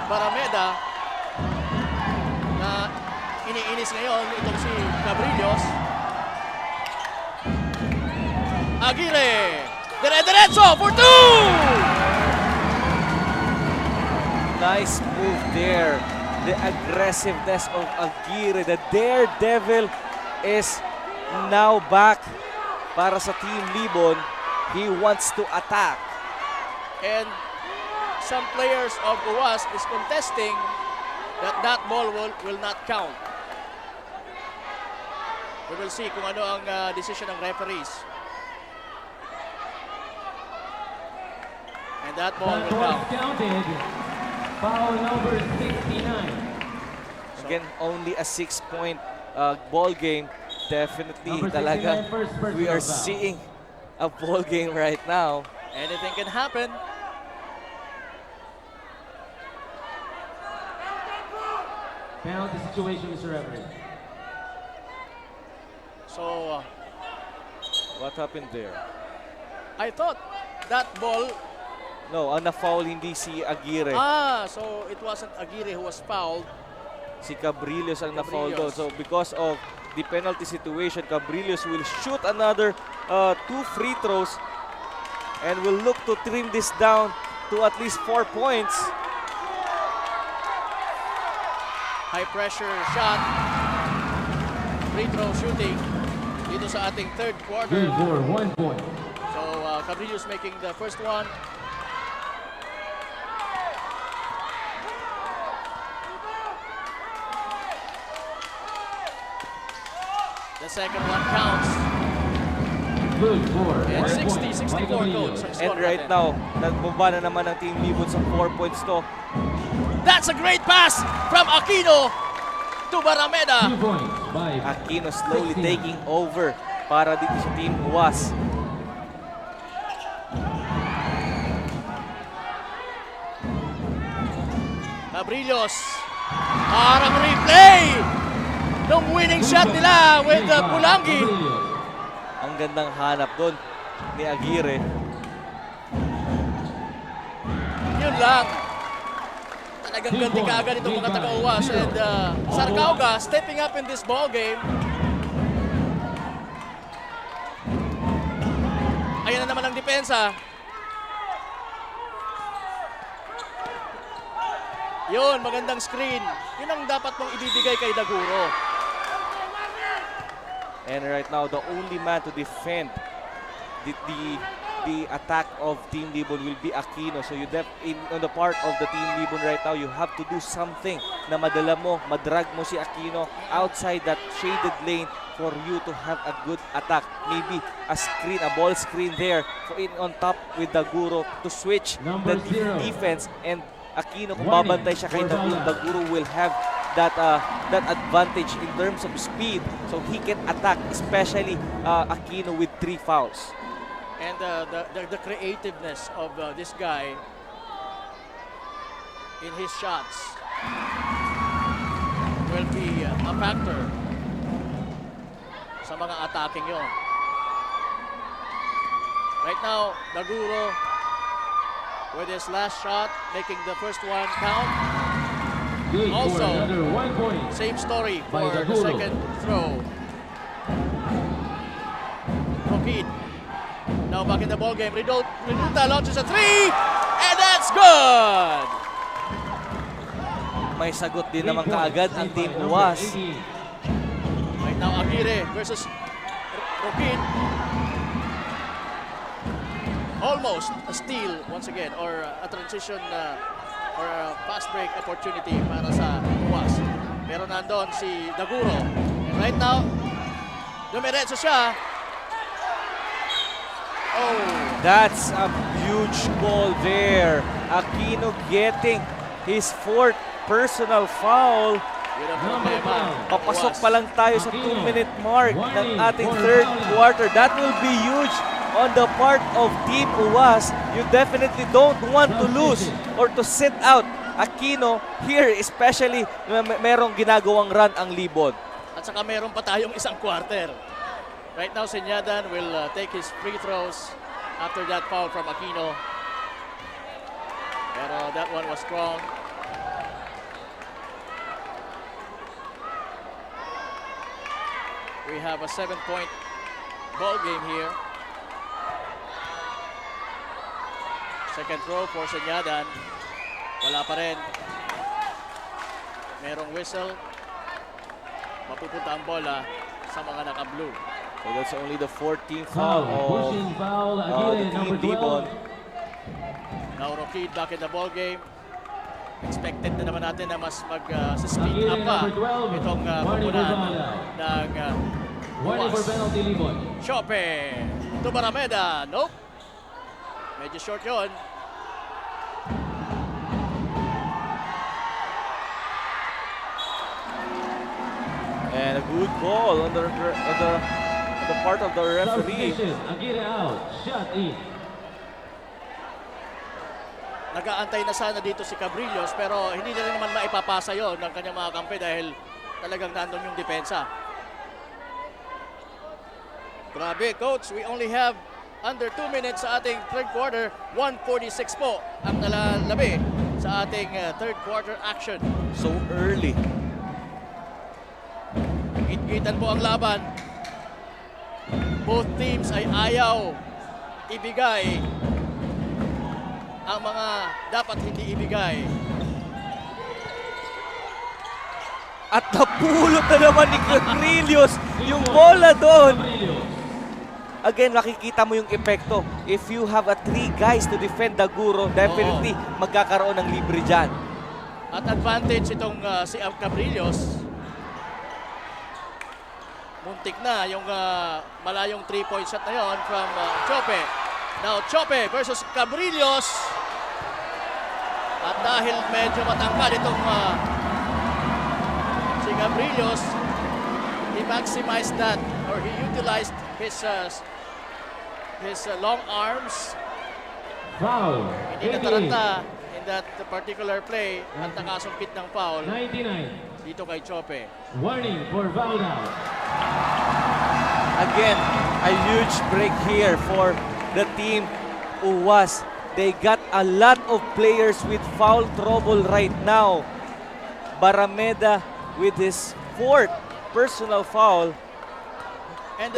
Speaker 1: Barameda na iniinis ngayon itong si Cabrillos. Aguirre, dire-diretso for 2!
Speaker 2: Nice move there. The aggressiveness of Aguirre, the daredevil, is now back para sa Team Libon. He wants to attack.
Speaker 1: And some players of UAS is contesting that ball will not count. We will see kung ano ang decision ng referees. And that ball
Speaker 6: That
Speaker 1: will
Speaker 6: was
Speaker 1: count.
Speaker 6: counted. Foul number 69.
Speaker 2: Again, only a 6-point ball game. Definitely,
Speaker 6: Number 69,
Speaker 2: talaga,
Speaker 6: first personal
Speaker 2: we are
Speaker 6: foul.
Speaker 2: seeing a ball game right now.
Speaker 1: Anything can happen.
Speaker 6: Penalty situation, Mr. Referee.
Speaker 1: So,
Speaker 2: What happened there?
Speaker 1: I thought that ball...
Speaker 2: No, ang na-foul hindi si Aguirre.
Speaker 1: So it wasn't Aguirre who was fouled.
Speaker 2: Si Cabrillos ang na-foul doon.
Speaker 1: Cabrillos.
Speaker 2: So because of the penalty situation, Cabrillos will shoot another 2 free throws and will look to trim this down to at least 4 points.
Speaker 1: High pressure shot. Free throw shooting dito sa ating third quarter.
Speaker 6: Good for 1 point.
Speaker 1: So Cabrillos making the first one. The second one counts.
Speaker 6: Good for
Speaker 1: And
Speaker 6: 1 point.
Speaker 1: 60-64 coach. ang
Speaker 2: And
Speaker 1: score
Speaker 2: right
Speaker 1: natin.
Speaker 2: now, nagbaba na naman ang Team Libon sa 4 points to.
Speaker 1: That's a great pass from Aquino to Barameda.
Speaker 6: 2 points by
Speaker 2: Aquino slowly taking over para dito sa Team UAS.
Speaker 1: Cabrillos. Parang replay ng winning shot nila with Pulangi.
Speaker 2: Ang gandang hanap doon ni Aguirre.
Speaker 1: Yun lang. Talagang ganti kaagad itong mga taga-uwas. And Sarcauga stepping up in this ball game. Ayan na naman ang depensa. Yun, magandang screen. Yun ang dapat mong ibibigay kay Daguro.
Speaker 2: And right now, the only man to defend the attack of Team Libon will be Aquino. So on the part of the Team Libon right now, you have to do something na madala mo, madrag mo si Aquino outside that shaded lane for you to have a good attack. Maybe a screen, a ball screen there on top with Daguro to switch
Speaker 6: Number
Speaker 2: the
Speaker 6: 0.
Speaker 2: defense, and Aquino, kung babantay siya kay Daguro, Daguro will have that advantage in terms of speed, so he can attack, especially Aquino with 3 fouls.
Speaker 1: And the creativeness of this guy in his shots will be a factor sa mga attacking yon. Right now, Daguro with his last shot, making the first one count.
Speaker 6: Good for
Speaker 1: Also,
Speaker 6: another 1 point.
Speaker 1: same story
Speaker 6: By
Speaker 1: for the
Speaker 6: Daguro.
Speaker 1: second throw. Rokid. Now back in the ball game. Reduta launches a 3, and that's good!
Speaker 2: May sagot din naman kaagad ang Team UAS.
Speaker 1: Right now, Aguirre versus Rokid. Almost a steal once again, or a transition or a fast break opportunity para sa UAS. Pero nandun si Daguro. And right now, dumiretso siya. Oh,
Speaker 2: That's a huge ball there. Aquino getting his 4th personal foul.
Speaker 1: yun ang problema.
Speaker 2: Papasok
Speaker 1: UAS.
Speaker 2: pa lang tayo sa 2-minute mark ng ating third quarter. That will be huge on the part of Team UAS. You definitely don't want to lose or to sit out Aquino here, especially merong ginagawang run ang Libon.
Speaker 1: At saka meron pa tayong isang quarter. Right now, Senyadan will take his free throws after that foul from Aquino. Pero that one was strong. We have a 7-point ball game here. Second throw for Senyadan. Wala pa rin. Merong whistle. Mapupunta ang bola sa mga naka-blue.
Speaker 2: So that's only the 14th foul of
Speaker 6: Pushing foul
Speaker 2: the
Speaker 6: again,
Speaker 2: team
Speaker 6: number 12.
Speaker 2: Libon.
Speaker 1: Now Roquid back in the ball game. Expected na naman natin na mas mag-speed up pa itong kupunan ng
Speaker 6: Warning for penalty, Libon.
Speaker 1: Chope to Barameda. Nope. Medyo short yon.
Speaker 2: And a good call on the part of the referee.
Speaker 6: Substitution, Aguirre out. Shot in.
Speaker 1: Nag-aantay na sana dito si Cabrillos pero hindi na rin naman maipapasa yon ng kanyang mga kampi dahil talagang nandun yung depensa. Grabe, coach. We only have under 2 minutes sa ating third quarter. 1:46 po ang nalalabi sa ating third quarter action.
Speaker 2: So early.
Speaker 1: Git-gitan po ang laban. Both teams ay ayaw ibigay ang mga dapat hindi ibigay.
Speaker 2: At napulot na naman ni Cabrillos yung bola doon. Again, makikita mo yung epekto. If you have 3 guys to defend the guro, definitely magkakaroon ng libre dyan.
Speaker 1: At advantage itong si Cabrillos. Muntik na yung malayong 3-point shot na yon from Chope. Now Chope versus Cabrillos. At dahil medyo matangkad itong si Cabrillos, he maximized that or he utilized his long arms.
Speaker 6: Foul.
Speaker 1: Hindi nataranta in that particular play at nakasumpit ng foul
Speaker 6: 99.
Speaker 1: dito kay Chope.
Speaker 6: Warning for foul out.
Speaker 2: Again, a huge break here for the team UWAS. They got a lot of players with foul trouble right now. Barameda with his 4th personal foul.
Speaker 1: And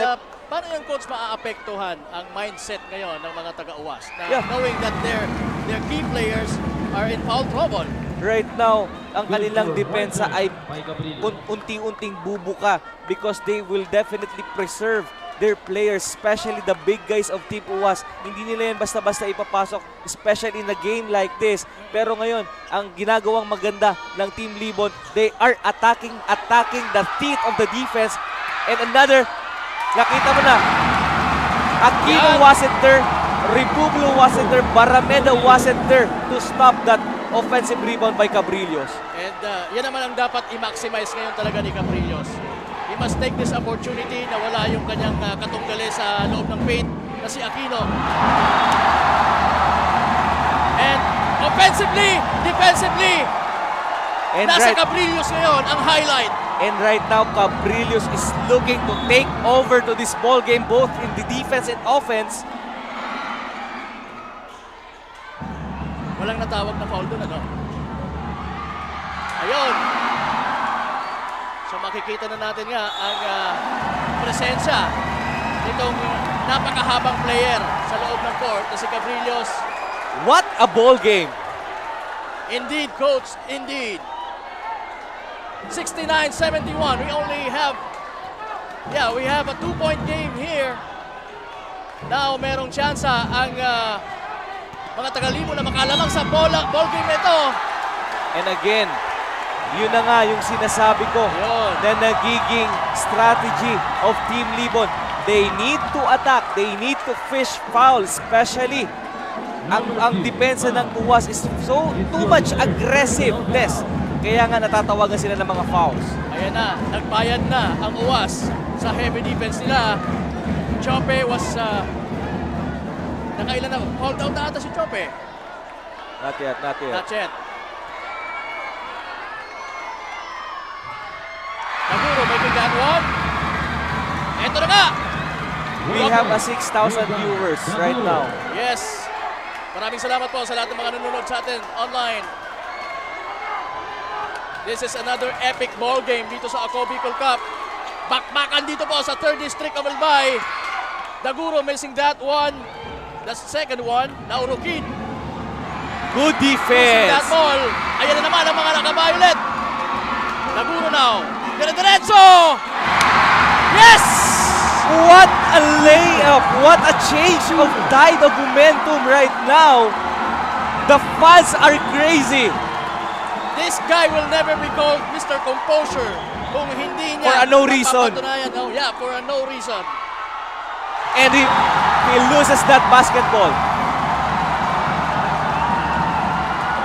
Speaker 1: paano yung coach maaapektuhan ang mindset ngayon ng mga taga-UWAS na knowing that their key players are in foul trouble?
Speaker 2: Right now, ang kanilang depensa ay unti-unting bubuka because they will definitely preserve their players, especially the big guys of Team UWAS. Hindi nila yan basta-basta ipapasok, especially in a game like this. Pero ngayon, ang ginagawang maganda ng Team Libon, they are attacking the teeth of the defense. And another, nakita mo na, Aquino wasn't there, Rebublo wasn't there, Barameda wasn't there to stop that offensive rebound by Cabrillos.
Speaker 1: And yan naman ang dapat i-maximize ngayon talaga ni Cabrillos. He must take this opportunity na wala yung kanyang katunggali sa loob ng paint na si Aquino. And offensively, defensively, and nasa Cabrillos ngayon ang highlight.
Speaker 2: And right now, Cabrillos is looking to take over to this ball game both in the defense and offense.
Speaker 1: Walang natawag na foul doon, ano? Ayun. So makikita na natin nga ang presensya nitong napakahabang player sa loob ng court na si Cabrillos.
Speaker 2: What a ball game!
Speaker 1: Indeed, coach, indeed. 69-71. We only have, we have a 2-point game here. Now, merong tsansa ang mga taga-Libon na makalamang sa ball game na ito.
Speaker 2: And again, yun na nga yung sinasabi ko na nagiging strategy of Team Libon. They need to attack, they need to fish foul, especially ang depensa ng UWAS is too much aggressiveness. Kaya nga natatawagan sila ng mga fouls.
Speaker 1: Ayan na, nagbayad na ang UWAS sa heavy defense nila. Chope was nakailan na, foul down na ata si Chope.
Speaker 2: Not yet.
Speaker 1: Not yet. Naguro, may biglaan one. Ito na nga,
Speaker 2: We have a 6,000 viewers right now.
Speaker 1: Yes. Maraming salamat po sa lahat ng mga nanonood sa atin online. This is another epic ball game dito sa Ako Bicol Cup. Bakbakan dito po sa 3rd District of Albay. Daguro missing that one. The second one, Naurukid.
Speaker 2: Good
Speaker 1: Missing that
Speaker 2: defense.
Speaker 1: ball. Ayan na naman ang mga naka-violet. Daguro now. Dire-diretso! Yes!
Speaker 2: What a layup! What a change of tide of momentum right now. The fans are crazy.
Speaker 1: This guy will never be called Mr. Composure kung hindi niya
Speaker 2: For a no reason.
Speaker 1: napapatunayan. Oh, yeah, for a no reason.
Speaker 2: And he loses that basketball.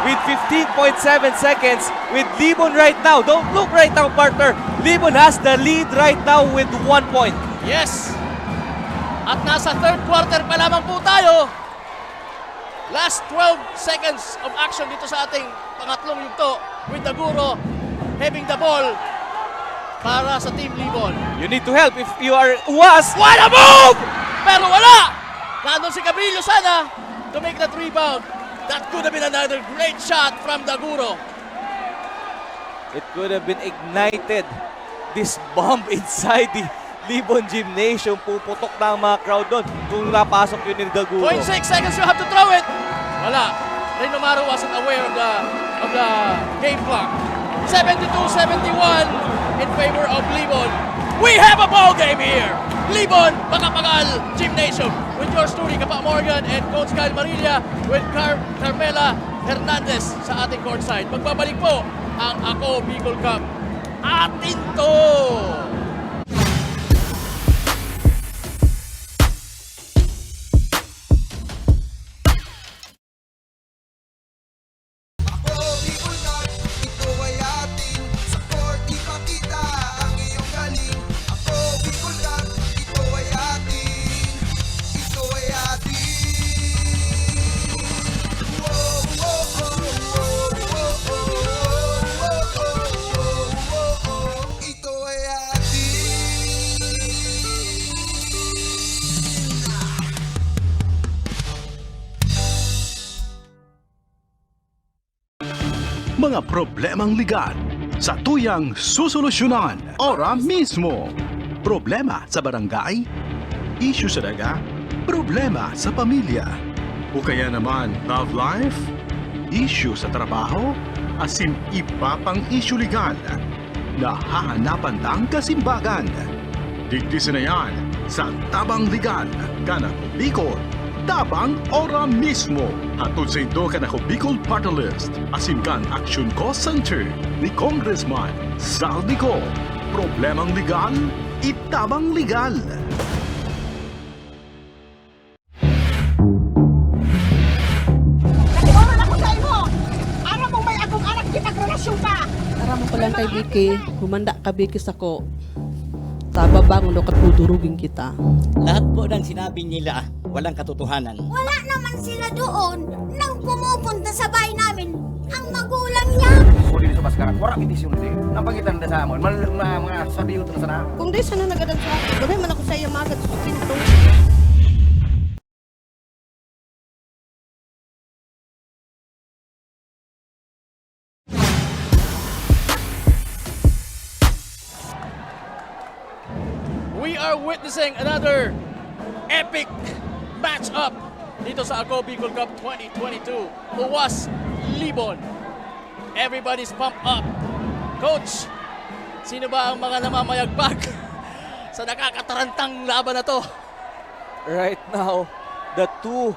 Speaker 2: With 15.7 seconds, with Libon right now. Don't look right now, partner. Libon has the lead right now with 1 point.
Speaker 1: Yes! At nasa 3rd quarter pa lamang po tayo. Last 12 seconds of action dito sa ating pangatlong yugto with Daguro having the ball para sa Team Libon.
Speaker 2: You need to help if you are UAS.
Speaker 1: What a move! Pero wala! Nandun si Cabrillo sana to make that rebound. That could have been another great shot from Daguro.
Speaker 2: It could have been ignited. This bomb inside the Libon Gymnasium. Puputok na ang mga crowd doon kung napasok yun ni Daguro.
Speaker 1: 0.6 seconds, you have to throw it. Wala. Reynomaro wasn't aware of the game clock. 72-71 in favor of Libon. We have a ball game here. Libon, Bakapagal Gymnasium with yours truly, Kapa Morgan and Coach Kyle Marilla with Carmela Hernandez sa ating courtside. Magbabalik po ang Ako Bicol Cup. Atin to!
Speaker 7: Ako Bicol Cup, ito ay atin. Sa court ipakita ang iyong galing. Ako Bicol Cup, ito ay atin. Ito ay atin. Whoa, whoa, whoa, whoa, whoa, whoa, whoa, whoa. Ito ay atin.
Speaker 8: Mga problemang legal sa tuyang susolusyonan ora mismo. Problema sa barangay, issue sa daga, problema sa pamilya. O kaya naman love life, issue sa trabaho, asin iba pang issue legal. Nahahanapan ng kasimbagan. Digdisin na yan sa Tabang Legal, Kanako Bicol. Tabang ora mismo. Hatod sa ito Kanako Bicol Party List. Asimkan Action Cost Center ni Congressman Saldico. Problemang legal, itabang legal.
Speaker 11: Natiwaran ako sa imo! Araw mong may akong anak kitag-relasyon ka!
Speaker 9: Aram ko lang kay Vicky, humanda ka Vicky sako. Tababang ulo kat tuturugin kita.
Speaker 10: Lahat po ng sinabi nila walang katotohanan.
Speaker 11: Wala naman sila doon nang pumupunta sa bahay namin ang magulang niya.
Speaker 12: Sulit sa maskaran, wala petisyon din. Napangitan na sa amon, mga sabiyo ito na sana.
Speaker 9: Kung di sana nagadan sa akin, gawin man ako sa iya magad sa pinto.
Speaker 1: We are witnessing another epic match-up dito sa Ako Bicol Cup 2022. UAS Libon. Everybody's pumped up. Coach, sino ba ang mga namamayagpag sa nakakatarantang laban na to?
Speaker 2: Right now, the two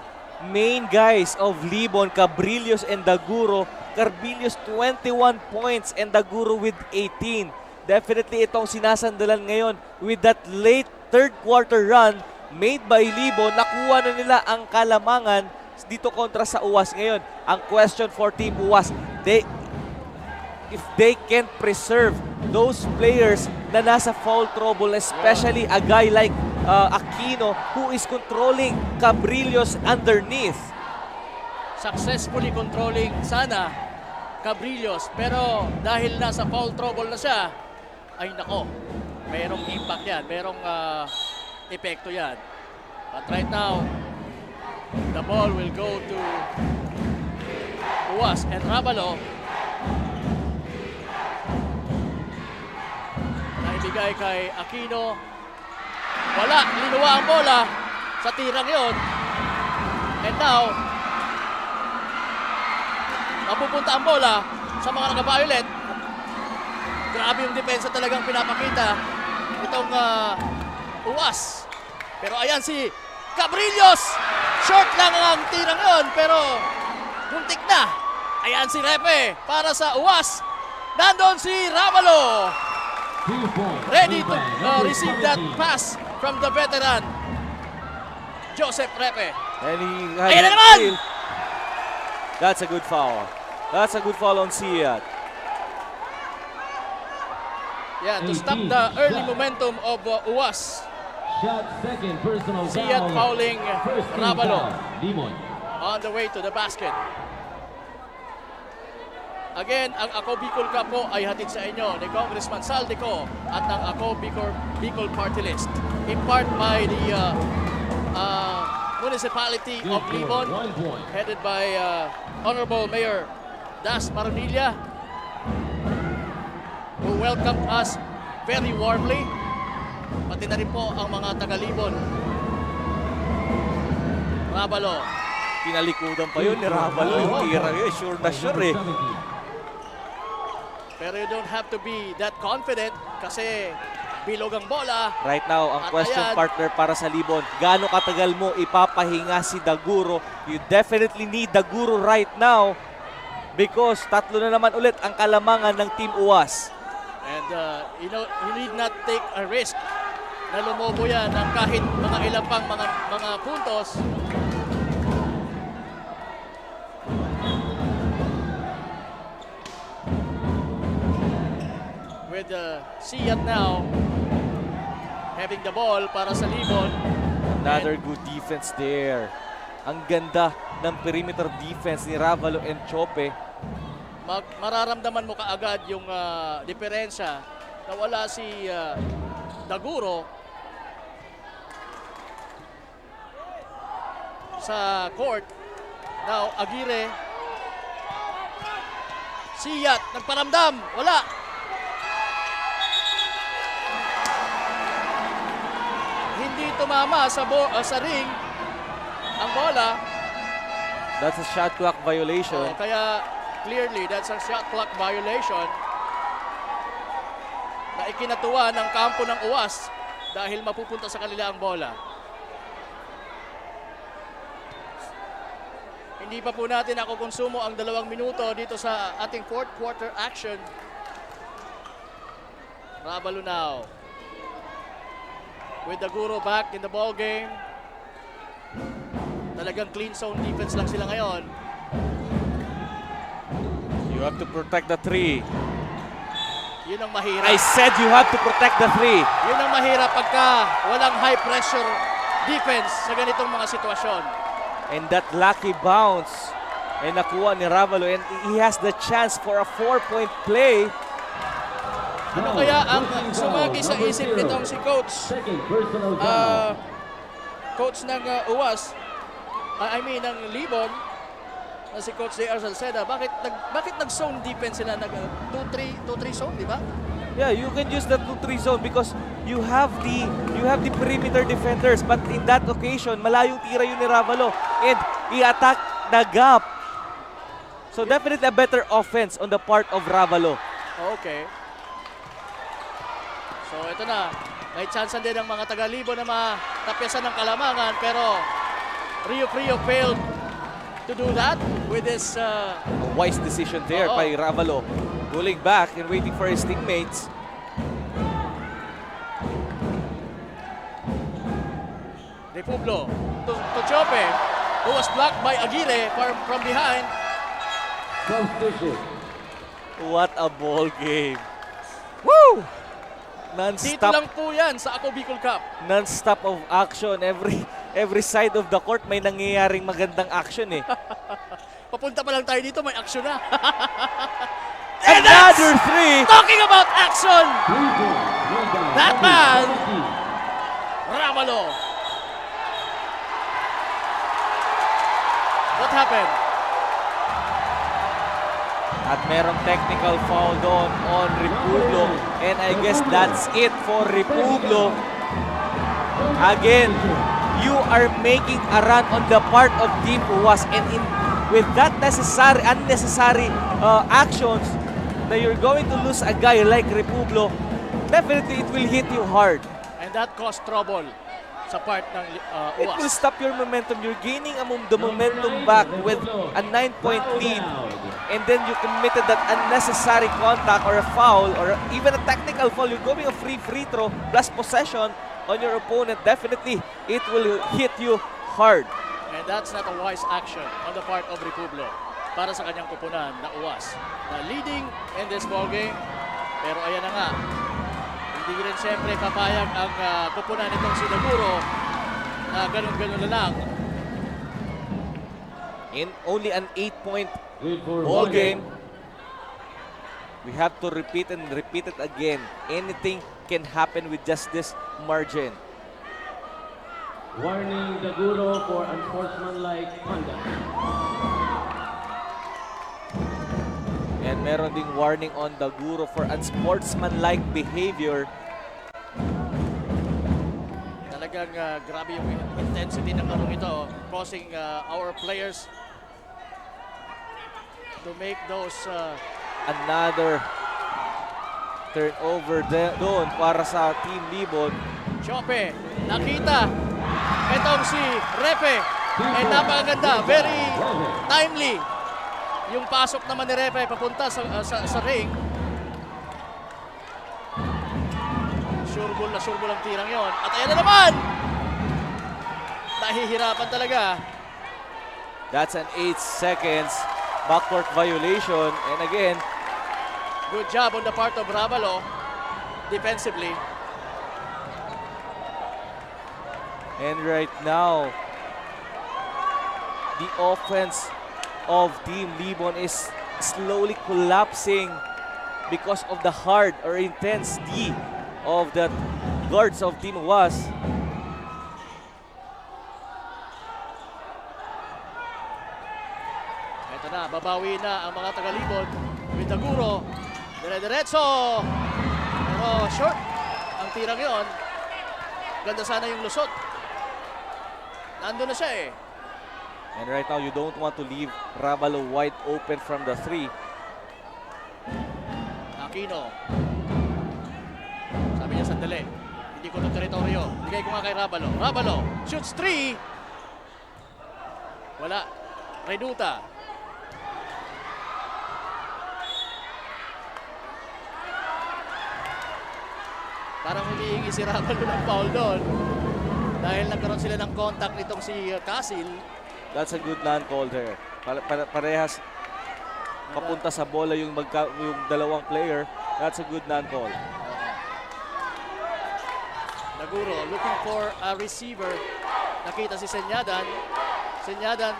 Speaker 2: main guys of Libon, Cabrillos and Daguro. Cabrillos 21 points and Daguro with 18. Definitely itong sinasandalan ngayon with that late third quarter run made by Libon. Nakuha na nila ang kalamangan dito kontra sa UAS ngayon. Ang question for Team UAS, if they can preserve those players na nasa foul trouble, especially a guy like Aquino who is controlling Cabrillos underneath.
Speaker 1: Successfully controlling sana Cabrillos, pero dahil nasa foul trouble na siya, ay nako, merong impact yan, merong epekto yan. But right now, the ball will go to Uwas and Rabalo. Naibigay kay Aquino. Wala, linuwa ang bola sa tirang yon. And now, mapupunta ang bola sa mga naka-violet. Grabe yung depensa talagang pinapakita itong Uwas. Pero ayan si Cabrillos. Short lang ang tirang yon, pero muntik na. Ayan si Repe para sa Uwas. Nandun si Rabalo. Ready to receive that pass from the veteran Joseph Repe.
Speaker 2: And he
Speaker 1: Ayan na
Speaker 2: had
Speaker 1: naman!
Speaker 2: steal. That's a good foul. That's a good foul on Siat.
Speaker 1: Yeah, to stop the early momentum of Uwas.
Speaker 6: Shot second, personal
Speaker 1: Siat
Speaker 6: foul.
Speaker 1: fouling
Speaker 6: First team
Speaker 1: Rabalo
Speaker 6: foul, Libon.
Speaker 1: on the way to the basket. Again, ang Ako Bicol Cup po ay hatid sa inyo ni Congressman Saldico at ng Ako Bicol Party List. In part by the municipality of Libon, headed by Honorable Mayor Das Maronilla, who welcomed us very warmly. Pati na rin po ang mga taga-Libon. Rabalo.
Speaker 2: Tinalikudan pa yun ni Rabalo. Yung tira yun, sure na sure eh.
Speaker 1: Pero you don't have to be that confident kasi bilog ang bola.
Speaker 2: Right now, ang
Speaker 1: At
Speaker 2: question
Speaker 1: ayan,
Speaker 2: partner para sa Libon, gaano katagal mo ipapahinga si Daguro? You definitely need Daguro right now because tatlo na naman ulit ang kalamangan ng Team Uwas.
Speaker 1: And you know, you need not take a risk na lumobo yan ng kahit mga ilang pang mga puntos. With Siat now having the ball para sa Libon.
Speaker 2: Another good defense there. Ang ganda ng perimeter defense ni Ravalo and Chope.
Speaker 1: Mararamdaman mo kaagad yung diferensya na wala si Daguro sa court. Now, Aguirre. Siat, nagparamdam. Wala. Hindi tumama sa ring ang bola.
Speaker 2: That's a shot clock violation.
Speaker 1: Kaya clearly, that's a shot clock violation na ikinatuwa ng kampo ng Uwas dahil mapupunta sa kanila ang bola. Hindi pa po natin ako konsumo ang 2 minuto dito sa ating fourth quarter action. Rabalo now. With Daguro back in the ball game. Talagang clean zone defense lang sila ngayon.
Speaker 2: You have to protect the three.
Speaker 1: Yun ang mahirap.
Speaker 2: I said you have to protect the three.
Speaker 1: Yun ang mahirap pagka walang high pressure defense sa ganitong mga sitwasyon.
Speaker 2: And that lucky bounce ay nakuha ni Ravalo and he has the chance for a 4-point play.
Speaker 1: Ano kaya ang sumagi sa isip nitong si Coach? Coach ng Uwas, ng Libon, na si Coach J.R. Salceda, bakit nag-zone defense sila? 2-3 zone, di ba?
Speaker 2: Yeah, you can use the 2-3 zone because you have the perimeter defenders, but in that occasion, malayong tira yun ni Ravalo and i-attack the gap. So definitely a better offense on the part of Ravalo.
Speaker 1: Okay. So ito na, may chance din ng mga taga-Libon na matapyasan ng kalamangan, pero Rio Frio failed to do that with his
Speaker 2: A wise decision there by Ravalo. Pulling back and waiting for his teammates.
Speaker 1: De Publo to Chope, who was blocked by Aguirre from behind.
Speaker 2: What a ball game.
Speaker 1: Woo!
Speaker 2: Non-stop.
Speaker 1: Dito lang po yan sa Ako Bicol Cup.
Speaker 2: Non-stop of action. Every side of the court may nangyayaring magandang action eh.
Speaker 1: Papunta pa lang tayo dito, may action na.
Speaker 2: Another three!
Speaker 1: Talking about action! That man Ramalo. What happened?
Speaker 2: At merong technical foul doon on Repuglo. And I guess that's it for Repuglo. Again, you are making a run on the part of Team UWAS. And with that unnecessary actions, that you're going to lose a guy like Repuglo, definitely it will hit you hard.
Speaker 1: And that caused trouble sa part ng
Speaker 2: It will
Speaker 1: UWAS.
Speaker 2: stop your momentum. You're gaining the momentum back with a 9-point lead. And then you committed that unnecessary contact or a foul or even a technical foul. You're going a free throw plus possession on your opponent. Definitely, it will hit you hard.
Speaker 1: And that's not a wise action on the part of Repuglo para sa kanyang kupunan na UWAS na leading in this ballgame. Pero ayan na nga, hindi rin siyempre papayag ang kupunan nitong si Daguro na ganun-ganun na lang.
Speaker 2: In only an 8-point ball game, we have to repeat and repeat it again. Anything can happen with just this margin.
Speaker 6: Warning Daguro for unsportsmanlike conduct.
Speaker 2: And meron ding warning on Daguro for unsportsmanlike behavior.
Speaker 1: Talagang grabe yung intensity ng larong ito, causing our players to make those
Speaker 2: Another turnover doon para sa Team Libon.
Speaker 1: Chope, nakita. Itong si Refe ay napakaganda, very timely. Yung pasok naman ni Refe papunta sa ring. Sureball ang tirang yon. At ayan na naman! Nahihirapan talaga.
Speaker 2: That's an 8 seconds backcourt violation. And again,
Speaker 1: Good job on the part of Ravalo defensively.
Speaker 2: and right now, the offense of Team Libon is slowly collapsing because of the hard or intense D of the guards of Team UWAS.
Speaker 1: Ito na, babawi na ang mga taga-Libon with Daguro. Dire-diretso. Pero short ang tirang yon. Ganda sana yung lusot. Nandun na siya eh.
Speaker 2: And right now, you don't want to leave Ravalo wide open from the 3.
Speaker 1: Aquino. Sabi niya sandali. Hindi ko ng teritoryo. Bigay ko nga kay Ravalo. Ravalo shoots 3. Wala. Reduta. Parang humihingi si Ravalo ng foul doon. Dahil nagkaroon sila ng contact nitong si Casil.
Speaker 2: That's a good non-call there. Parehas papunta sa bola yung dalawang player. That's a good non-call.
Speaker 1: Daguro looking for a receiver. Nakita si Senyadan. Senyadan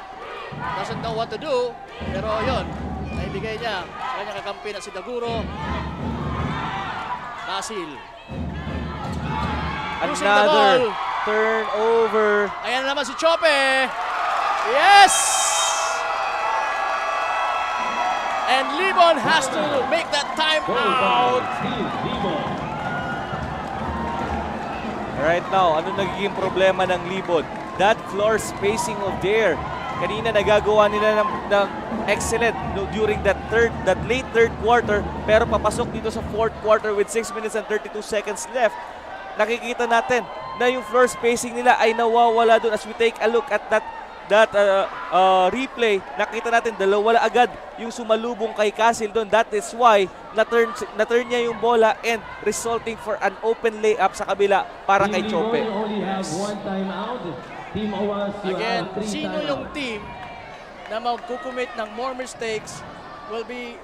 Speaker 1: doesn't know what to do. Pero yon, naibigay niya sa kanyang kakampi na si Daguro. Casil.
Speaker 2: Another turnover.
Speaker 1: Ayan na naman si Chope. Yes! And Libon has to make that time out.
Speaker 2: Right now, ano nagiging problema ng Libon? That floor spacing of there. Kanina nagagawa nila ng excellent during that late third quarter, pero papasok dito sa fourth quarter with 6 minutes and 32 seconds left. Nakikita natin na yung floor spacing nila ay nawawala doon. As we take a look at that replay, nakita natin wala agad yung sumalubong kay Casil doon. That is why na-turn niya yung bola and resulting for an open layup sa kabila para kay Chope.
Speaker 1: Again, sino yung team na magkukumit ng more mistakes will be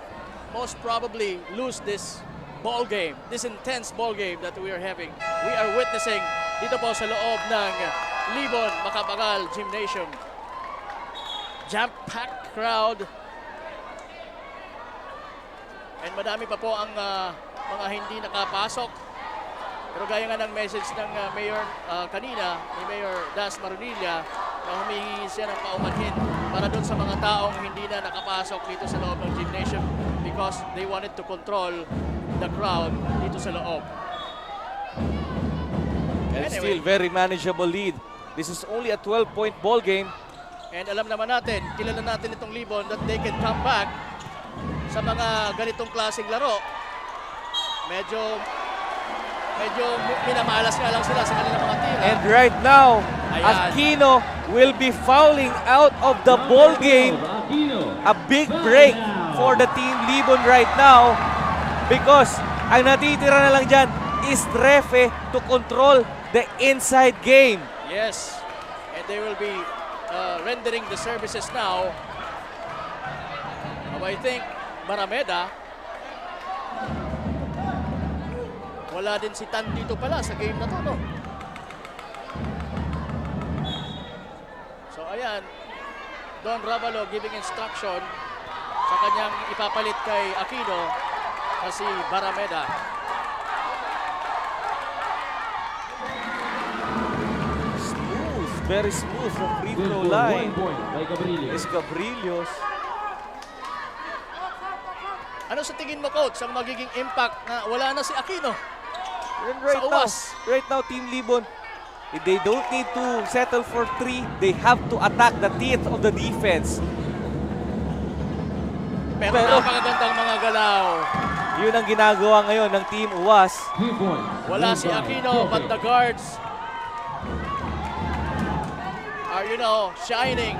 Speaker 1: most probably lose this ball game, this intense ball game that we are having. We are witnessing dito po sa loob ng Libon Macapagal Gymnasium. Jam-packed crowd. And madami pa po ang mga hindi nakapasok. Pero gaya nga ng message ng Mayor kanina, ni Mayor Das Maronilla, na humihingi siya ng paumanhin para doon sa mga taong hindi na nakapasok dito sa loob ng gymnasium because they wanted to control the crowd dito sa loob.
Speaker 2: And
Speaker 1: Anyway.
Speaker 2: still very manageable lead. This is only a 12-point ball game.
Speaker 1: And alam naman natin, kilala natin itong Libon that they can come back sa mga ganitong klaseng laro. Medyo minamalas nga lang sila sa kanilang mga tira.
Speaker 2: And right now,
Speaker 1: Ayan.
Speaker 2: Aquino will be fouling out of the ball game. A big break for the Team Libon right now because ang natitira na lang dyan is Refe to control the inside game.
Speaker 1: Yes, and they will be rendering the services now. I think Barameda, wala din si Tan dito pala sa game na to, no? So ayan, Don Ravalo giving instruction sa kanyang ipapalit kay Aquino na si Barameda.
Speaker 2: Smooth, very smooth from free throw line. Is Cabrillos.
Speaker 1: Ano sa tingin mo, Coach, ang magiging impact na wala na si Aquino?
Speaker 2: And right now, Team Libon, if they don't need to settle for 3, they have to attack the teeth of the defense.
Speaker 1: Pero napakagandang mga galaw.
Speaker 2: Yun ang ginagawa ngayon ng Team UAS.
Speaker 1: Wala si Aquino, but the guards are, shining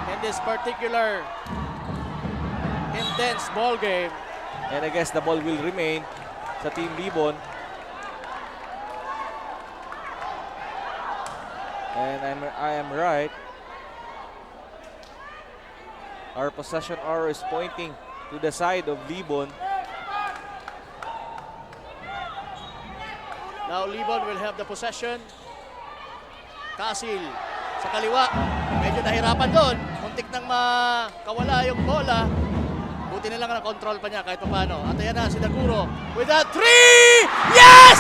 Speaker 1: in this particular intense ball game.
Speaker 2: And I guess the ball will remain sa Team Libon. And I am right. Our possession arrow is pointing to the side of Libon.
Speaker 1: Now Libon will have the possession. Kasil sa kaliwa. Medyo nahirapan doon. Muntik nang makawala yung bola. Buti na lang na-control pa niya kahit paano. At ayan na si Daguro with a 3! Yes!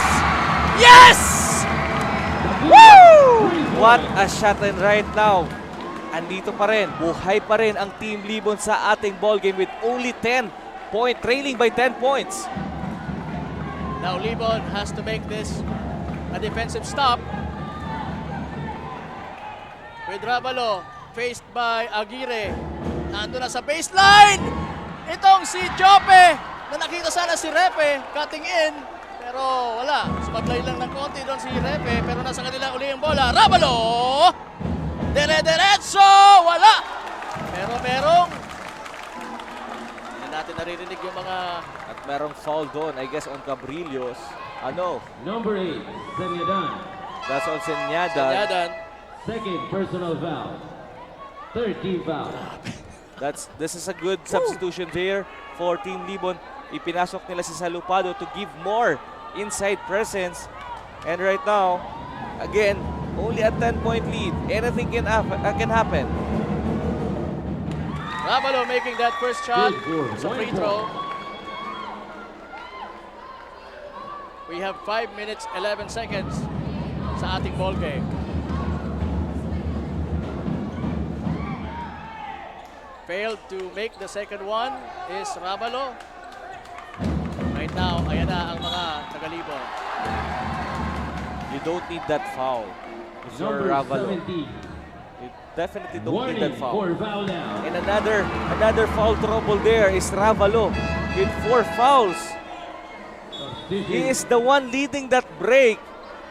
Speaker 1: Yes!
Speaker 2: Woo! What a shot, and right now, andito pa rin, buhay pa rin ang Team Libon sa ating ball game with only 10 point, trailing by 10 points.
Speaker 1: Now Libon has to make this a defensive stop. With Ravalo, faced by Aguirre. Nando na sa baseline! Itong si Jope na nakita sana si Repe cutting in. Pero wala. Sumaglay lang ng konti doon si Repe. Pero nasa kanila uli yung bola. Ravalo! Dire-diretso! Wala! Pero merong hindi natin naririnig yung mga
Speaker 2: At merong foul doon, I guess, on Cabrillos. Ano?
Speaker 6: Number 8, Senyadan.
Speaker 2: That's on Senyadan.
Speaker 1: Senyadan.
Speaker 6: Second personal foul. 13 foul.
Speaker 2: This is a good substitution there for Team Libon. Ipinasok nila si Salupado to give more inside presence. And right now, again, only a 10-point lead. Anything can happen.
Speaker 1: Ravalo making that first shot sa free throw. We have 5 minutes, 11 seconds sa ating ball game. Failed to make the second one is Ravalo. Right now, ayan na ang mga taga-Libon.
Speaker 2: You don't need that foul. If you're
Speaker 6: Number
Speaker 2: Ravalo.
Speaker 6: 17.
Speaker 2: You definitely don't need that
Speaker 6: Warning
Speaker 2: foul.
Speaker 6: for foul down.
Speaker 2: And another foul trouble there is Ravalo with 4 fouls. He is the one leading that break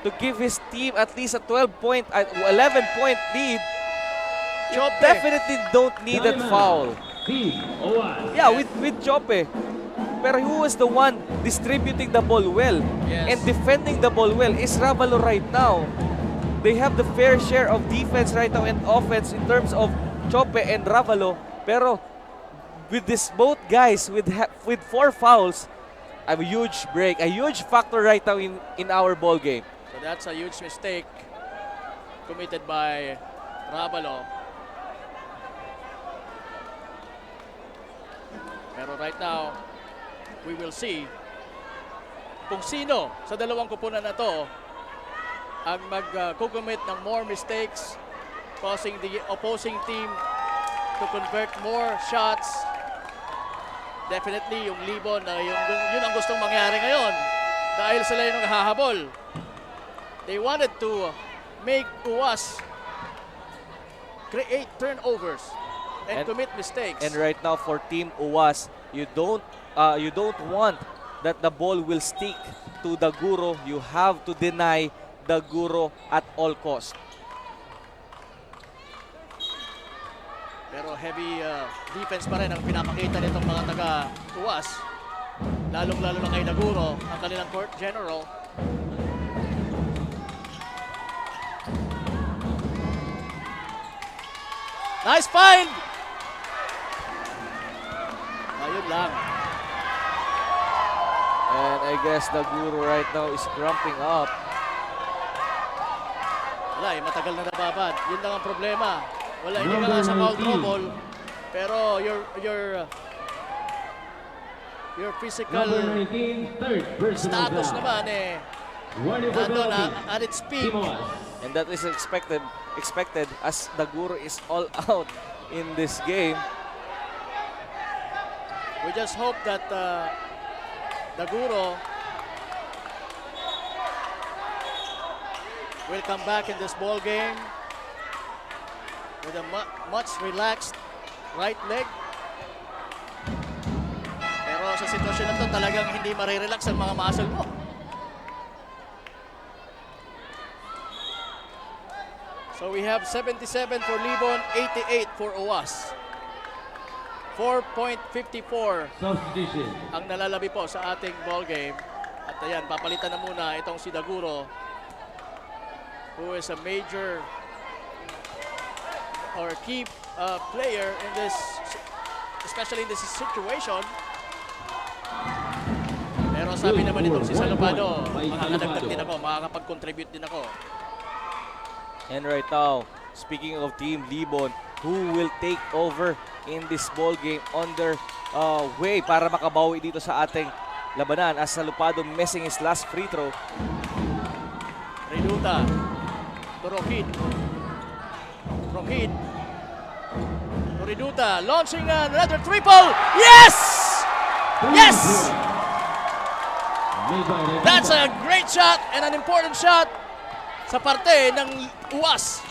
Speaker 2: to give his team at least a 11-point lead. You definitely don't need that foul. Yeah, with Chope. Pero who is the one distributing the ball well and defending the ball well is Ravalo right now. They have the fair share of defense right now and offense in terms of Chope and Ravalo. Pero with this both guys with 4 fouls, a huge break, a huge factor right now in our ball game.
Speaker 1: So that's a huge mistake committed by Ravalo. Pero right now, we will see kung sino sa dalawang kupunan na to ang mag-commit ng more mistakes, causing the opposing team to convert more shots. Definitely yung Libon na yun ang gustong mangyari ngayon dahil sila yung hahabol. They wanted to make UAS create turnovers and commit mistakes.
Speaker 2: And right now for Team UAS, you don't want that the ball will stick to the Guro. You have to deny the Guro at all cost.
Speaker 1: Pero heavy defense pa rin ang pinapakita nitong mga taga-UAS. Lalong-lalo na kay Naguro, ang kanilang court general. Nice find! Ayun lang.
Speaker 2: And I guess the Guro right now is cramping up.
Speaker 1: Wala matagal na nababad. Yun lang ang problema. Wala, hindi ka nga sa foul trouble. Pero your physical status naman nandun at its peak.
Speaker 2: And that is expected as the Guro is all out in this game.
Speaker 1: We just hope that the Guro will come back in this ball game with a much relaxed right leg. Pero sa sitwasyon na to, talagang hindi marirelax ang mga muscle mo. So we have 77 for Libon, 88 for UAS. 4.54 ang nalalabi po sa ating ball game. At ayan, papalitan na muna itong si Daguro, who is a major or key player in this, especially in this situation. Pero sabi naman itong si Salopado, makakadagdag din ako, makakapag-contribute din ako.
Speaker 2: And right now, speaking of Team Libon, who will take over in this ball game on their way para makabawi dito sa ating labanan as Salopado missing his last free throw.
Speaker 1: Reduta to Rokid. Rokid to Reduta, launching another triple. Yes! Yes! That's a great shot and an important shot sa parte ng UAS.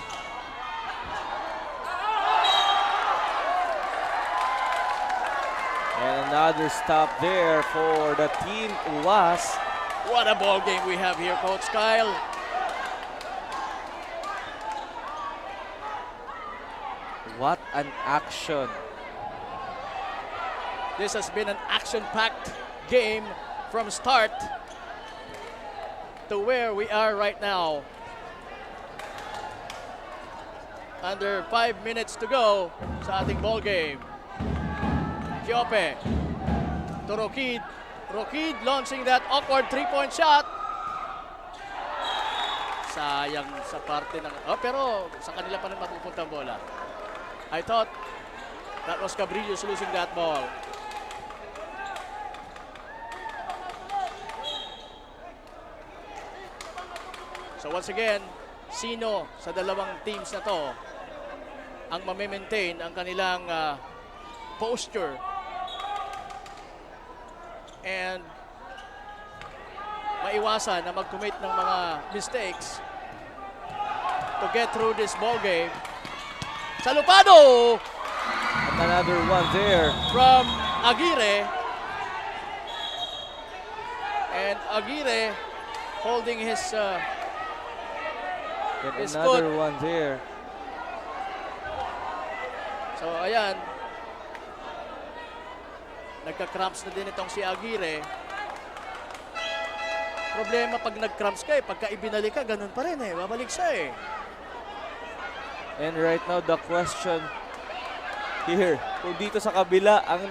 Speaker 2: And another stop there for the Team UAS.
Speaker 1: What a ball game we have here, Coach Kyle.
Speaker 2: What an action.
Speaker 1: This has been an action-packed game from start to where we are right now. Under 5 minutes to go sa ating ball game. Giope to Rokid. Rokid launching that awkward 3-point shot. Sayang sa parte ng... Oh, pero sa kanila pa rin mapupunta ang bola. I thought that was Cabrillos losing that ball. So once again, sino sa dalawang teams na to ang mamimaintain ang kanilang posture and maiwasan na mag-commit ng mga mistakes to get through this ball game. Salopado!
Speaker 2: And another one there
Speaker 1: from Aguirre. And Aguirre holding his
Speaker 2: another one there.
Speaker 1: So ayan, nagka-cramps na din itong si Aguirre. Problema pag nag-cramps ka pagka ibinalik ka, ganun pa rin babalik siya
Speaker 2: And right now the question here, kung dito sa kabila, ang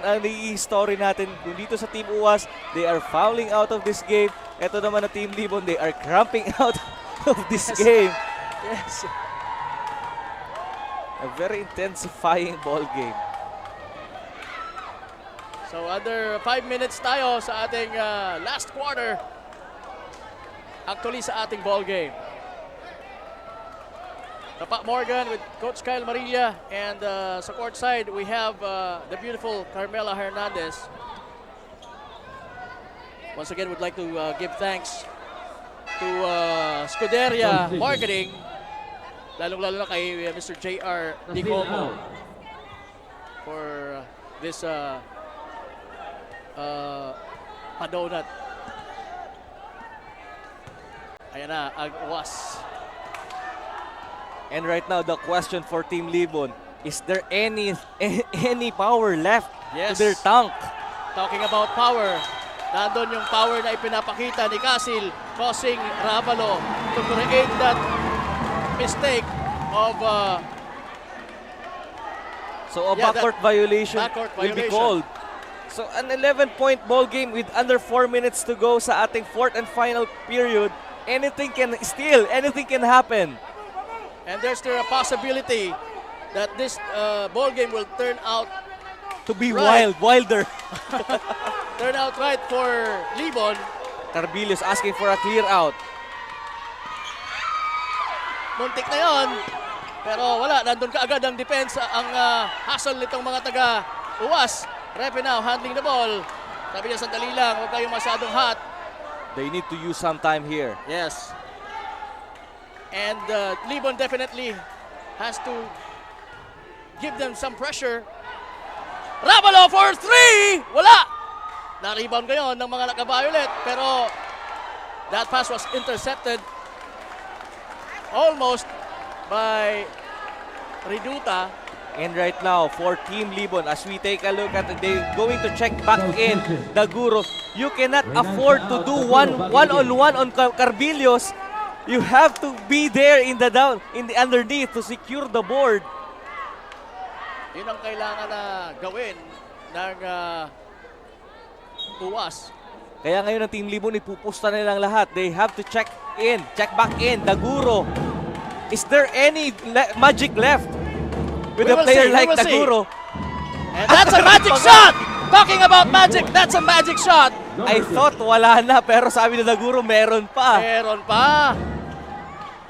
Speaker 2: story natin, kung dito sa Team UAS, they are fouling out of this game. Ito naman na Team Libon, they are cramping out of this game.
Speaker 1: Yes.
Speaker 2: A very intensifying ball game.
Speaker 1: So under 5 minutes tayo sa ating last quarter. actually sa ating ball game. Papa Morgan with Coach Kyle Maria, and sa court side we have the beautiful Carmela Hernandez. Once again, would like to give thanks to Scuderia Marketing, lalong-lalo na kay Mr. J.R. Dicomo for this padonut. Ayan na, Agwas.
Speaker 2: And right now, the question for Team Libon, is there any power left to their tank?
Speaker 1: Talking about power, nandun yung power na ipinapakita ni Casil, causing Ravalo to create that mistake of
Speaker 2: backcourt violation
Speaker 1: backcourt
Speaker 2: will be
Speaker 1: violation.
Speaker 2: called. So an 11-point ball game with under 4 minutes to go sa ating fourth and final period. Anything can happen.
Speaker 1: And there's still a possibility that this ball game will turn out
Speaker 2: To be
Speaker 1: right.
Speaker 2: wilder.
Speaker 1: Turn out right for Libon.
Speaker 2: Carbilios asking for a clear out.
Speaker 1: Muntik na yon. Pero wala, nandun ka agad ang defense, ang hustle nitong mga taga-uwas. Repe now, handling the ball. Sabi niya, sandali lang, huwag kayong masyadong hot.
Speaker 2: They need to use some time here.
Speaker 1: Yes. And Libon definitely has to give them some pressure. Ravalo for 3! Wala! Na-rebound ngayon ng mga naka-violet, pero that pass was intercepted almost by Reduta.
Speaker 2: And right now, for Team Libon, as we take a look at it, they're going to check back in Daguro. You cannot afford to do one-on-one on Carbilios. You have to be there in the underneath to secure the board.
Speaker 1: Yun ang kailangan na gawin ng uwas.
Speaker 2: Kaya ngayon ang Team Libon, ipupusta nilang lahat. They have to check back in. Daguro. Is there any magic left with a player like Daguro?
Speaker 1: And that's a magic shot! Talking about magic, that's a magic shot!
Speaker 2: I thought wala na, pero sabi ni Daguro, meron pa.
Speaker 1: Meron pa.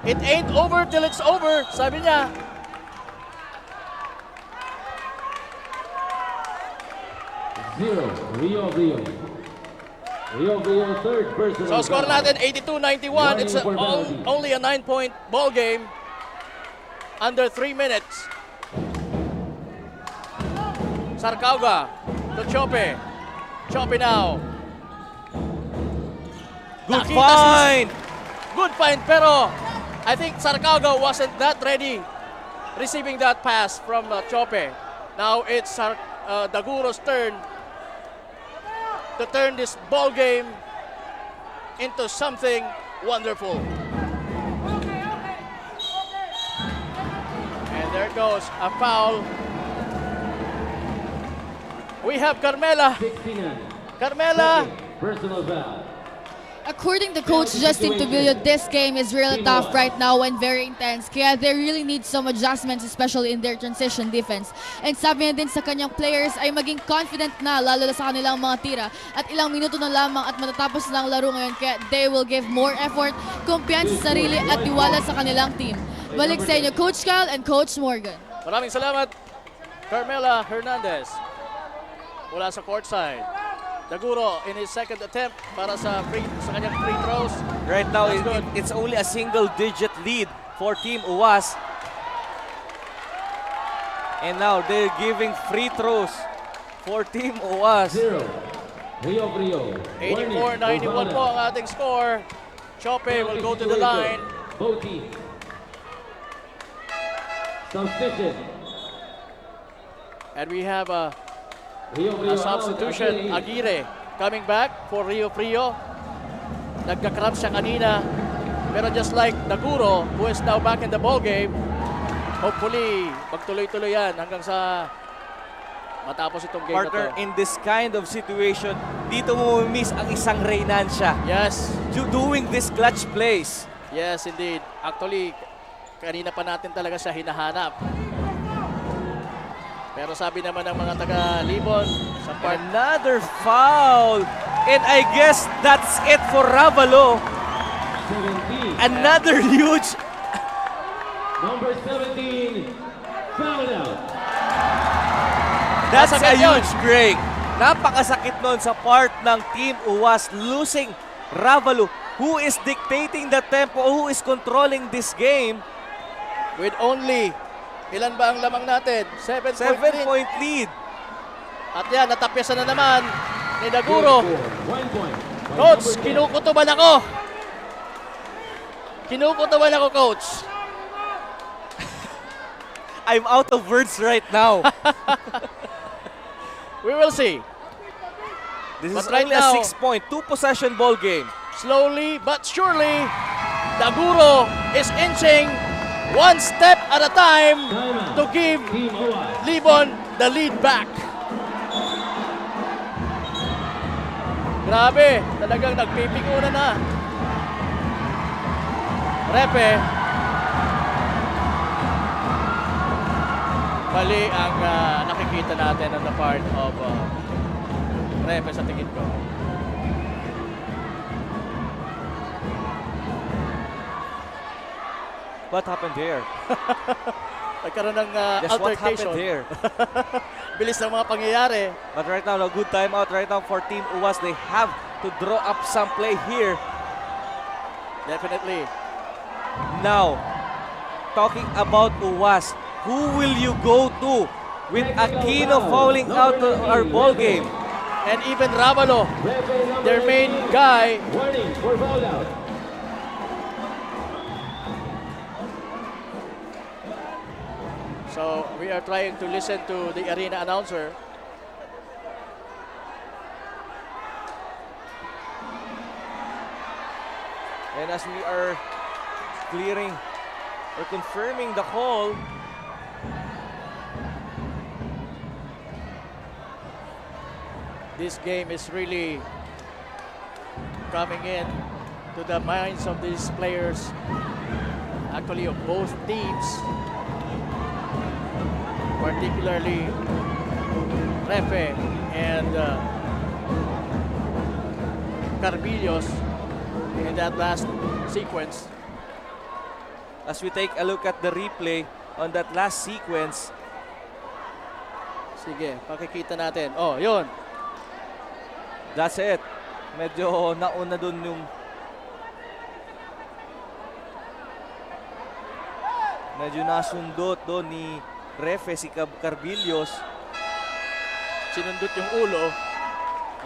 Speaker 1: It ain't over till it's over, sabi niya.
Speaker 6: Rio third personal.
Speaker 1: So score natin 82-91. It's only a 9-point ball game. Under 3 minutes. Sarcauga to Chope. Chope now.
Speaker 2: Good find!
Speaker 1: Good find, pero I think Sarcauga wasn't that ready receiving that pass from Chope. Now it's Daguro's turn to turn this ball game into something wonderful. And there goes a foul. We have Carmela.
Speaker 6: 69.
Speaker 1: Carmela.
Speaker 6: Personal foul.
Speaker 3: According to Coach Justin Tubilio, this game is really tough right now and very intense. Kaya they really need some adjustments, especially in their transition defense. And sabi niya din sa kanyang players ay maging confident na, lalo na sa kanilang mga tira. At ilang minuto na lamang at matatapos na ang laro ngayon. Kaya they will give more effort, kumpiyansa sa sarili at tiwala sa kanilang team. Balik sa inyo, Coach Kyle and Coach Morgan.
Speaker 1: Maraming salamat, Carmela Hernandez. Mula sa court side. Daguro in his second attempt para sa kanyang free throws.
Speaker 2: Right now, it's only a single-digit lead for Team UAS. And now they're giving free throws for Team UAS.
Speaker 6: Rio.
Speaker 1: 84-91 po ang ating score. Chope will go to the line.
Speaker 6: Both teams. Substitution.
Speaker 1: And we have a
Speaker 6: Rio
Speaker 1: substitution. Aguirre coming back for Rio Frio. Nagka-cramp siya kanina. Pero just like Daguro, who is now back in the ball game, hopefully magtuloy-tuloy yan hanggang sa matapos itong game
Speaker 2: Partner,
Speaker 1: na to.
Speaker 2: in this kind of situation, dito mo miss ang isang Reynancia.
Speaker 1: Yes.
Speaker 2: Doing this clutch plays.
Speaker 1: Yes, indeed. Actually, kanina pa natin talaga siya hinahanap. Pero sabi naman ng mga taga-Libon, sa part
Speaker 2: Another foul. And I guess that's it for Ravalo.
Speaker 6: 17.
Speaker 2: Another huge
Speaker 6: Number 17, fouled out.
Speaker 2: That's a
Speaker 1: Masakit yun.
Speaker 2: huge break. Napakasakit nun sa part ng Team UWAS losing Ravalu, who is dictating the tempo, who is controlling this game.
Speaker 1: With only, ilan ba ang lamang natin? 7
Speaker 2: 7-point lead.
Speaker 1: At yan, natapyasan na naman ni Daguro.
Speaker 6: 1 point. by
Speaker 1: Coach,
Speaker 6: number 10.
Speaker 1: kinukutuban ako. Kinukutuban ako, Coach.
Speaker 2: I'm out of words right now.
Speaker 1: We will see.
Speaker 2: This
Speaker 1: But
Speaker 2: is
Speaker 1: right
Speaker 2: only
Speaker 1: now-
Speaker 2: a 6-point, 2-possession ball game.
Speaker 1: Slowly but surely, Daguro is inching one step at a time
Speaker 6: Timeout.
Speaker 1: to give
Speaker 6: Team OWAS.
Speaker 1: Libon the lead back. Grabe, talagang nagpipikunan na. Repe. Mali ang nakikita natin on the part of Repe sa tingin ko.
Speaker 2: What happened there?
Speaker 1: Nagkaroon ng
Speaker 2: Just what
Speaker 1: altercation.
Speaker 2: happened there?
Speaker 1: Bilis ng mga pangyayari.
Speaker 2: But right now, a good timeout right now for Team UWAS. They have to draw up some play here.
Speaker 1: Definitely.
Speaker 2: Now, talking about UWAS, who will you go to with Aquino fouling out our ball game?
Speaker 1: And even Ravalo,
Speaker 6: Referee number
Speaker 1: their main
Speaker 6: 18.
Speaker 1: guy,
Speaker 6: Warning for foul out.
Speaker 1: so we are trying to listen to the arena announcer.
Speaker 2: And as we are clearing or confirming the call,
Speaker 1: This game is really coming in to the minds of these players, actually of both teams, particularly Refe and Carbillos in that last sequence.
Speaker 2: as we take a look at the replay on that last sequence,
Speaker 1: Sige, pakikita natin. Oh, yun.
Speaker 2: that's it. Medyo nauna dun yung medyo nasundot doon ni Refe si Carbillos.
Speaker 1: Sinundot yung ulo.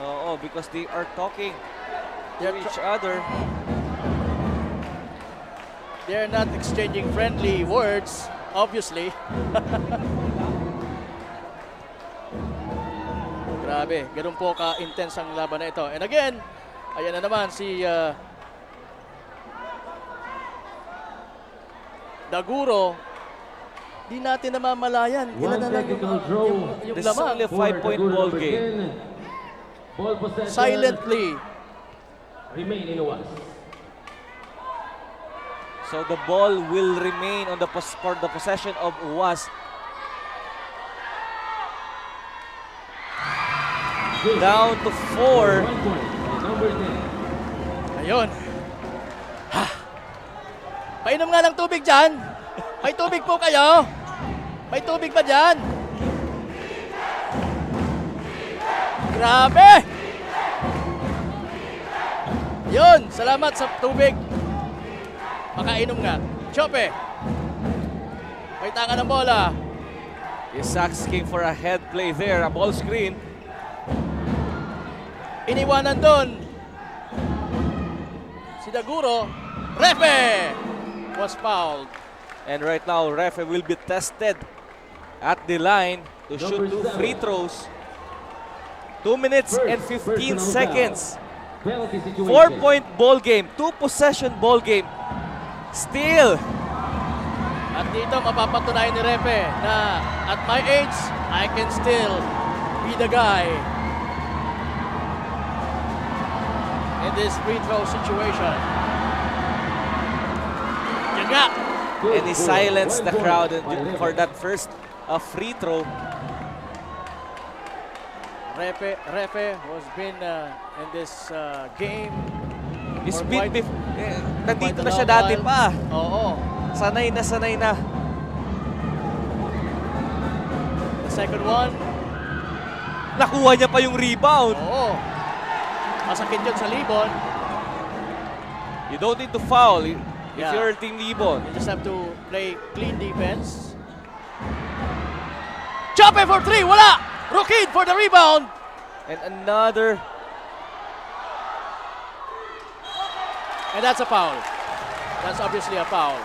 Speaker 2: Oo, because they are talking to
Speaker 1: They're
Speaker 2: each other.
Speaker 1: They're not exchanging friendly words, obviously. Grabe, ganun po ka-intense ang laban na ito. And again, ayan na naman si Daguro. Di natin namamalayan. Ilan
Speaker 6: One
Speaker 1: na lang
Speaker 6: technical draw.
Speaker 1: yung
Speaker 2: This is
Speaker 1: lamang.
Speaker 2: only a 5-point ball game.
Speaker 6: Ball possession.
Speaker 1: Silently.
Speaker 6: Remain in OWAS.
Speaker 2: So the ball will remain on for the possession of UWAS. Down to 4.
Speaker 6: 1 point. by number 10.
Speaker 1: Ayun. Ha. Painom nga ng tubig dyan. May tubig po kayo. May tubig ba dyan? Grabe! Yun, salamat sa tubig. Makainom nga. Chope. May tanga ng bola.
Speaker 2: Is asking for a head play there, a ball screen.
Speaker 1: Iniwanan doon. Si Daguro. Refe was fouled.
Speaker 2: And right now, Refe will be tested at the line to shoot
Speaker 6: Number
Speaker 2: 2 free
Speaker 6: 7.
Speaker 2: throws. 2 minutes
Speaker 6: First
Speaker 2: and 15
Speaker 6: personal
Speaker 2: seconds.
Speaker 6: foul. Penalty situation.
Speaker 2: 4-point ball game, 2-possession ball game. Still,
Speaker 1: At dito mapapatunayan ni Refe na at my age, I can still be the guy in this free throw situation. Yaga!
Speaker 6: Good
Speaker 2: and he
Speaker 6: score.
Speaker 2: silenced
Speaker 6: 1
Speaker 2: the
Speaker 6: point
Speaker 2: crowd
Speaker 6: by Refe.
Speaker 2: for that first free throw.
Speaker 1: Refe has been in this game
Speaker 2: Speed nandito
Speaker 1: quite
Speaker 2: na
Speaker 1: a
Speaker 2: siya
Speaker 1: long
Speaker 2: dati
Speaker 1: while.
Speaker 2: pa.
Speaker 1: Oo.
Speaker 2: Sanay na.
Speaker 1: The second one.
Speaker 2: Nakuha niya pa yung rebound.
Speaker 1: Oo. Masakit yun sa Libon.
Speaker 2: You don't need to foul if
Speaker 1: Yeah.
Speaker 2: you're Team Libon.
Speaker 1: You just have to play clean defense. Chope for 3, wala! Rukid for the rebound.
Speaker 2: And another.
Speaker 1: And that's a foul. That's obviously a foul.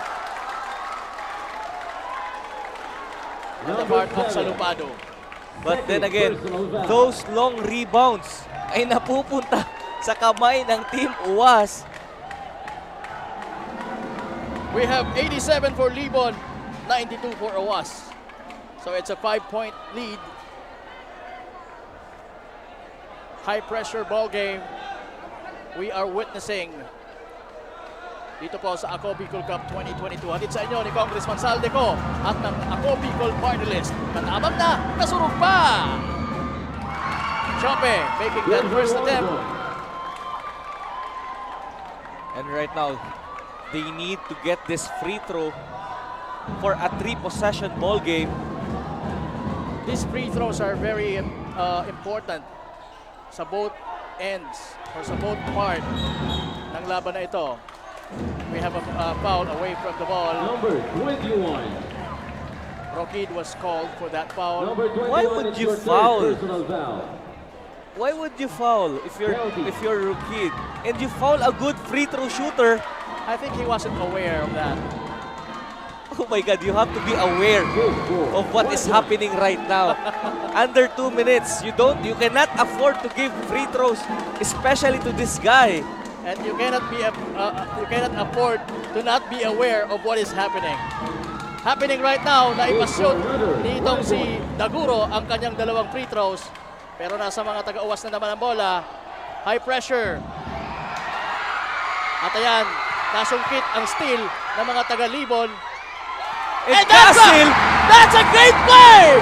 Speaker 1: On the part of Salupado.
Speaker 2: But then again, those long rebounds ay napupunta sa kamay ng Team UAS.
Speaker 1: We have 87 for Libon, 92 for Awas. So it's a 5-point lead. High pressure ball game we are witnessing dito po sa Ako Bicol Cup 2022. Hatid sa inyo ni Congressman Saldeco at ng Ako Bicol Party List. Katabang na, nasurog pa! Chope making that first attempt.
Speaker 2: And right now, they need to get this free throw for a 3-possession ball game.
Speaker 1: These free throws are very important sa both ends or sa both part ng laban na ito. We have a foul away from the ball.
Speaker 6: Number 21.
Speaker 1: Rokid was called for that foul.
Speaker 6: Number 21
Speaker 2: Why would
Speaker 6: is
Speaker 2: you
Speaker 6: your third
Speaker 2: foul?
Speaker 6: personal foul.
Speaker 2: Why would you foul if you're a rookie and you foul a good free throw shooter?
Speaker 1: I think he wasn't aware of that.
Speaker 2: Oh my God, you have to be aware of what is happening right now. Under 2 minutes, you cannot afford to give free throws, especially to this guy.
Speaker 1: And you cannot afford to not be aware of what is happening. Happening right now, naipasyon ni itong si Daguro ang kanyang dalawang free throws. Pero nasa mga taga-uwas na naman ang bola. High pressure. At ayan, nasungkit ang steal ng mga taga-Libon.
Speaker 2: And
Speaker 1: That's a great play!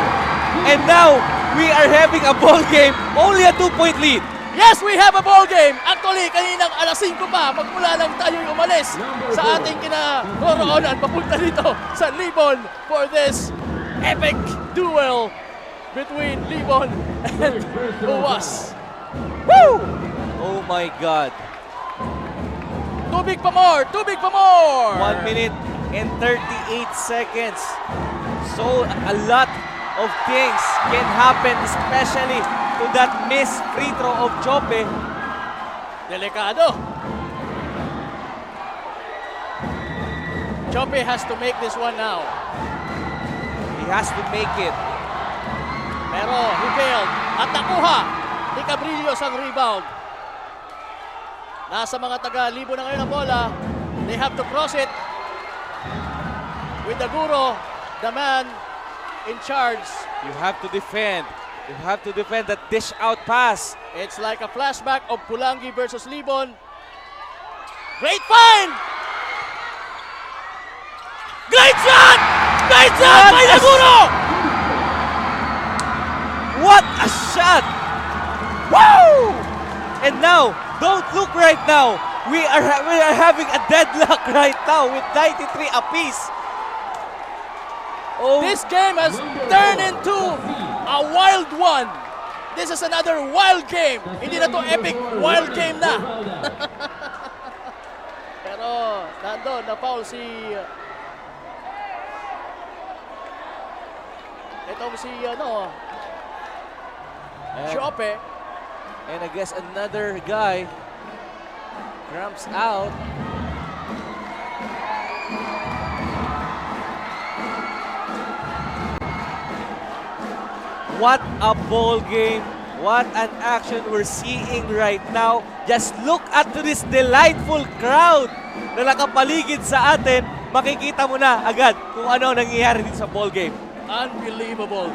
Speaker 2: And now, we are having a ball game, only a 2-point lead.
Speaker 1: Yes, we have a ball game. Actually, kaninang alas 5 pa, magmula lang tayo'y umalis sa ating kinaroroonan papunta dito sa Libon for this epic duel between Libon and UAS. Woo!
Speaker 2: Oh my God.
Speaker 1: Too big pa more!
Speaker 2: 1 minute and 38 seconds. So a lot of things can happen, especially to that missed free throw of Chope.
Speaker 1: Delikado. Chope has to make this one now.
Speaker 2: He has to make it.
Speaker 1: Pero he failed. At nakuha ni Cabrillos ang rebound. Nasa mga taga-Libo na ngayon ang bola. They have to cross it with Daguro, the man in charge.
Speaker 2: You have to defend. You have to defend that dish out pass.
Speaker 1: It's like a flashback of Pulangi versus Libon. Great find! Great shot! Great shot by Daguro!
Speaker 2: What a shot! Woo! And now, don't look right now. We are having a deadlock right now with 93 apiece. Oh,
Speaker 1: This game has turned into a wild one. This is another wild game. Hindi na to epic, wild game na. Pero nandun, na-foul si itong si Chope.
Speaker 2: and I guess another guy cramps out. What a ball game. What an action we're seeing right now. Just look at this delightful crowd na nakapaligid sa atin. Makikita mo na agad kung ano nangyayari dito sa ball game.
Speaker 1: Unbelievable.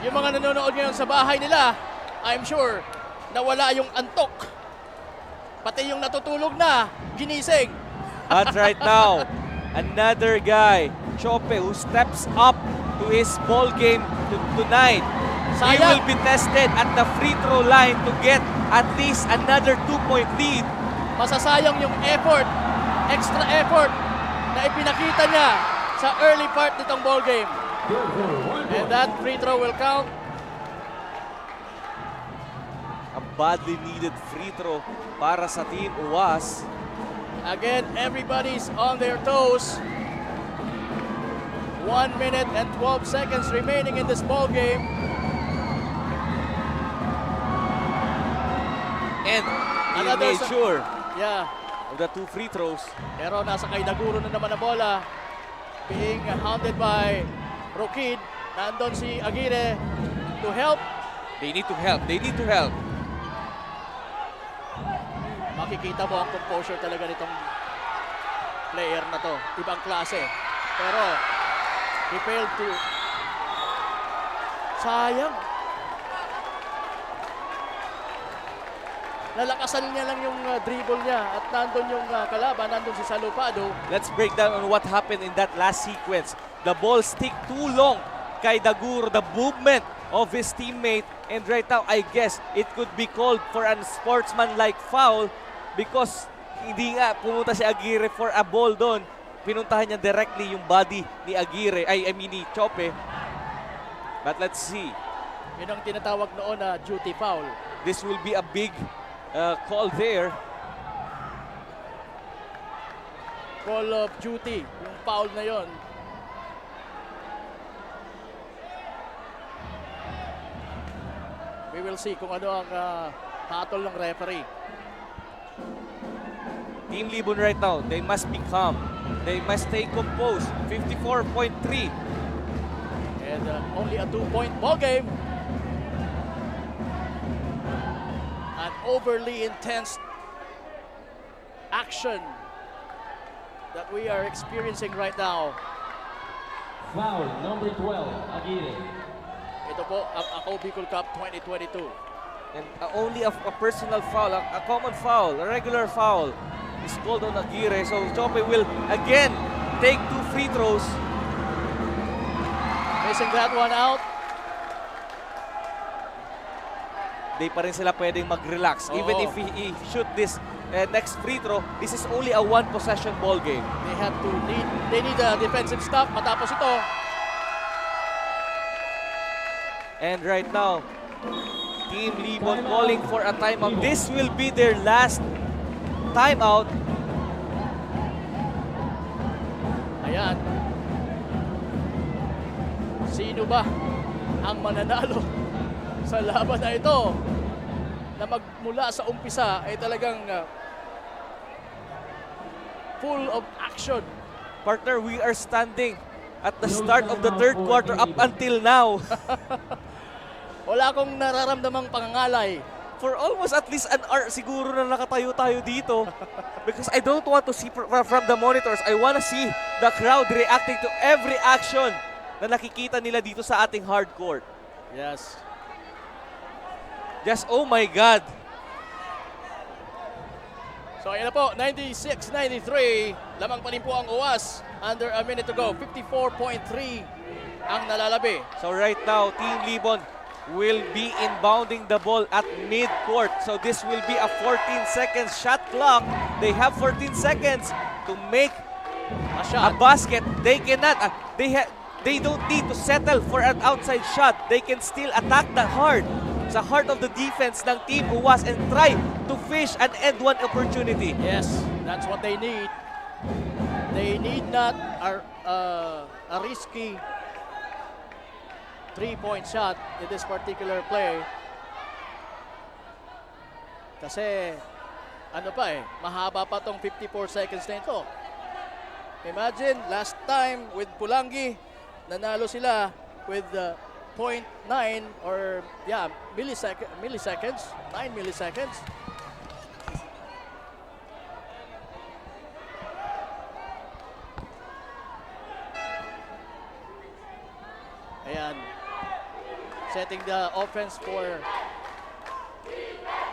Speaker 1: Yung mga nanonood ngayon sa bahay nila, I'm sure, nawala yung antok. Pati yung natutulog na, ginising.
Speaker 2: But right now, another guy, Chope, who steps up to his ball game tonight. He
Speaker 1: Sayang.
Speaker 2: will be tested at the free throw line to get at least another 2-point lead.
Speaker 1: masasayang yung effort, extra effort na ipinakita niya sa early part nitong ball game. And that free throw will count.
Speaker 2: A badly needed free throw para sa Team UWAS.
Speaker 1: Again, everybody's on their toes. 1 minute and 12 seconds remaining in this ball game.
Speaker 2: And he
Speaker 1: Another
Speaker 2: made sure
Speaker 1: Yeah.
Speaker 2: of the 2 free throws.
Speaker 1: Pero nasa kay Daguro na naman ang bola. Being hounded by Rokid. Nandun si Aguirre to help.
Speaker 2: They need to help. They need to help.
Speaker 1: Makikita mo ang composure talaga nitong player na to. Ibang klase. Pero he failed to. Sayang. Nalakasan niya lang yung dribble niya at nandun yung kalaban, nandun si Salupado.
Speaker 2: Let's break down on what happened in that last sequence. The ball stick too long kay Daguro, the movement of his teammate. And right now, I guess it could be called for a sportsman-like foul because hindi nga pumunta si Aguirre for a ball doon. Pinuntahan niya directly yung body ni Aguirre, I mean ni Chope. But let's see.
Speaker 1: Yun ang tinatawag noon na duty foul.
Speaker 2: This will be a big call there.
Speaker 1: Call of duty, yung foul na yon. We will see kung ano ang hatol ng referee.
Speaker 2: Team Libon right now, they must be calm. They must stay composed. 54.3.
Speaker 1: And only a 2-point ball game. An overly intense action that we are experiencing right now.
Speaker 6: Foul number 12, Aguirre.
Speaker 1: Ito po ang Ako Bicol Cup 2022.
Speaker 2: And only a personal foul, a common foul, a regular foul is called on Aguirre. So Chope will again take 2 free throws.
Speaker 1: Missing that one out.
Speaker 2: Di pa rin sila pwedeng mag-relax. Even if he shoot this next free throw, this is only a 1 possession ball game.
Speaker 1: They need a defensive stop matapos ito.
Speaker 2: And right now, Team Libon calling for a timeout. This will be their last timeout.
Speaker 1: Ayan. Sino ba ang mananalo sa laban na ito na magmula sa umpisa ay talagang full of action?
Speaker 2: Partner, we are standing at the start of the 3rd quarter up until now.
Speaker 1: Wala akong nararamdamang pangangalay.
Speaker 2: For almost at least an hour siguro na nakatayo tayo dito. Because I don't want to see from the monitors. I want to see the crowd reacting to every action na nakikita nila dito sa ating hard court.
Speaker 1: Yes.
Speaker 2: Just, oh my God.
Speaker 1: So ayan na po, 96-93. Lamang pa rin po ang UWAS. Under a minute to go. 54.3 ang nalalabi.
Speaker 2: So right now, Team Libon will be inbounding the ball at mid-court. So this will be a 14-second shot clock. They have 14 seconds to make a basket. They cannot, they don't need to settle for an outside shot. They can still attack the sa heart of the defense ng Team UWAS and try to fish an end-one opportunity.
Speaker 1: Yes, that's what they need. They need not a risky 3-point shot in this particular play. Kasi, ano pa mahaba pa tong 54 seconds na ito. Imagine, last time with Pulangi, nanalo sila with 0.9 or milliseconds, 9 milliseconds. Ayan. Setting the offense for...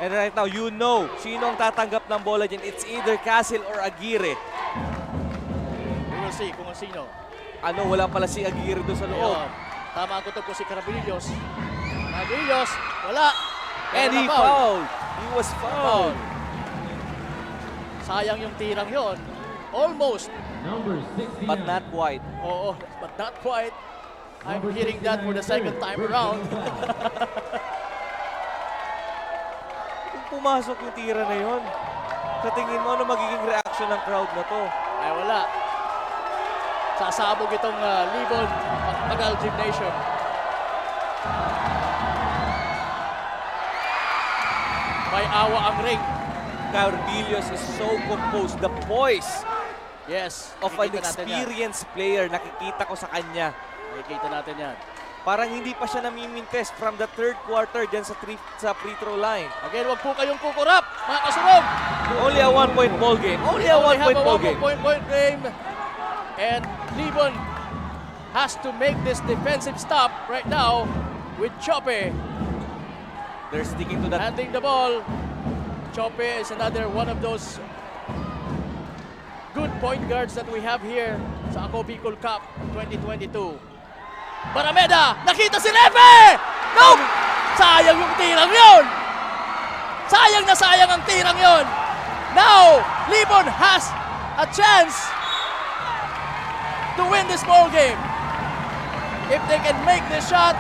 Speaker 2: And right now, you know, sino ang tatanggap ng bola dyan. It's either Castle or Aguirre.
Speaker 1: We will see kung sino.
Speaker 2: Ano, wala pala si Aguirre doon sa loob.
Speaker 1: Ayun. Tama ang kutob ko si Carabillos. Carabillos, wala.
Speaker 2: And he fouled. He was fouled.
Speaker 1: Sayang yung tirang yon. Almost.
Speaker 6: Number 60.
Speaker 2: But not quite.
Speaker 1: Oo, but not quite. I'm hearing that for the second time around.
Speaker 2: Kung pumasok yung tira na yon, sa tingin mo, ano magiging reaction ng crowd na to?
Speaker 1: Ay wala. Sasabog itong Libon Pagpagal Gymnasium. May awa ang ring.
Speaker 2: Carbilios is so composed. The poise
Speaker 1: Yes.
Speaker 2: of an
Speaker 1: nakikita natin yan.
Speaker 2: experienced player, nakikita ko sa kanya.
Speaker 1: Nakikita natin yan.
Speaker 2: Parang hindi pa siya namimintes from the third quarter dyan sa free throw line.
Speaker 1: Again, wag po kayong kukurap, mga kasurog.
Speaker 2: Only a 1-point ball game. Only a
Speaker 1: Only
Speaker 2: 1-point
Speaker 1: have a
Speaker 2: ball game.
Speaker 1: point game. And Libon has to make this defensive stop right now with Chope
Speaker 2: They're sticking to that.
Speaker 1: handing the ball. Chope is another one of those good point guards that we have here sa Ako Bicol Cup 2022. Barameda! Nakita si Refe! No! Sayang yung tirang yun! Sayang na sayang ang tirang yun! Now, Libon has a chance to win this ball game. If they can make this shot,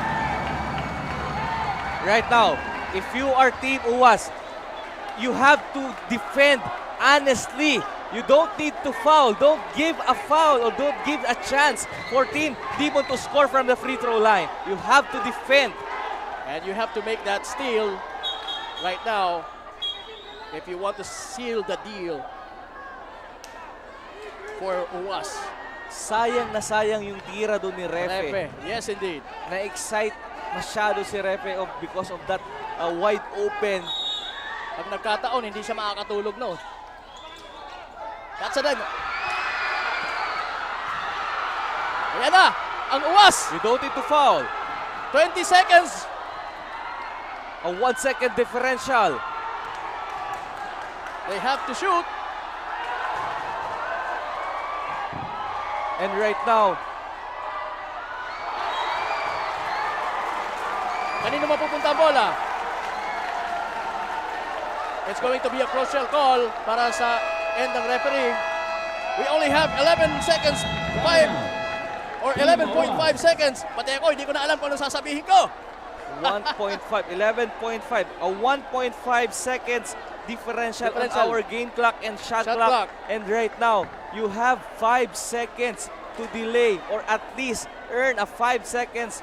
Speaker 2: Right now, if you are Team UAS, you have to defend honestly. You don't need to foul. Don't give a foul or don't give a chance for Team Libon to score from the free throw line. You have to defend.
Speaker 1: and you have to make that steal right now if you want to seal the deal for UAS.
Speaker 2: Sayang na sayang yung tira doon ni Refe.
Speaker 1: Refe, yes indeed.
Speaker 2: Na-excite masyado si Refe because of that wide open.
Speaker 1: Pag nagkataon, hindi siya makakatulog noon. That's a done. Ayan na, ang UAS.
Speaker 2: You don't need to foul.
Speaker 1: 20 seconds.
Speaker 2: A 1-second differential.
Speaker 1: They have to shoot.
Speaker 2: And right now,
Speaker 1: Kanino mapupunta ang bola? It's going to be a crucial call para sa end ng referee. We only have 11 seconds, 5 or 11.5 seconds. Pati ako, hindi ko na alam kung ano sasabihin ko.
Speaker 2: 1.5, 11.5, a 1.5 seconds differential on
Speaker 1: Differential.
Speaker 2: our game clock and shot
Speaker 1: Shot
Speaker 2: clock.
Speaker 1: clock.
Speaker 2: And right now, you have 5 seconds to delay or at least earn a 5 seconds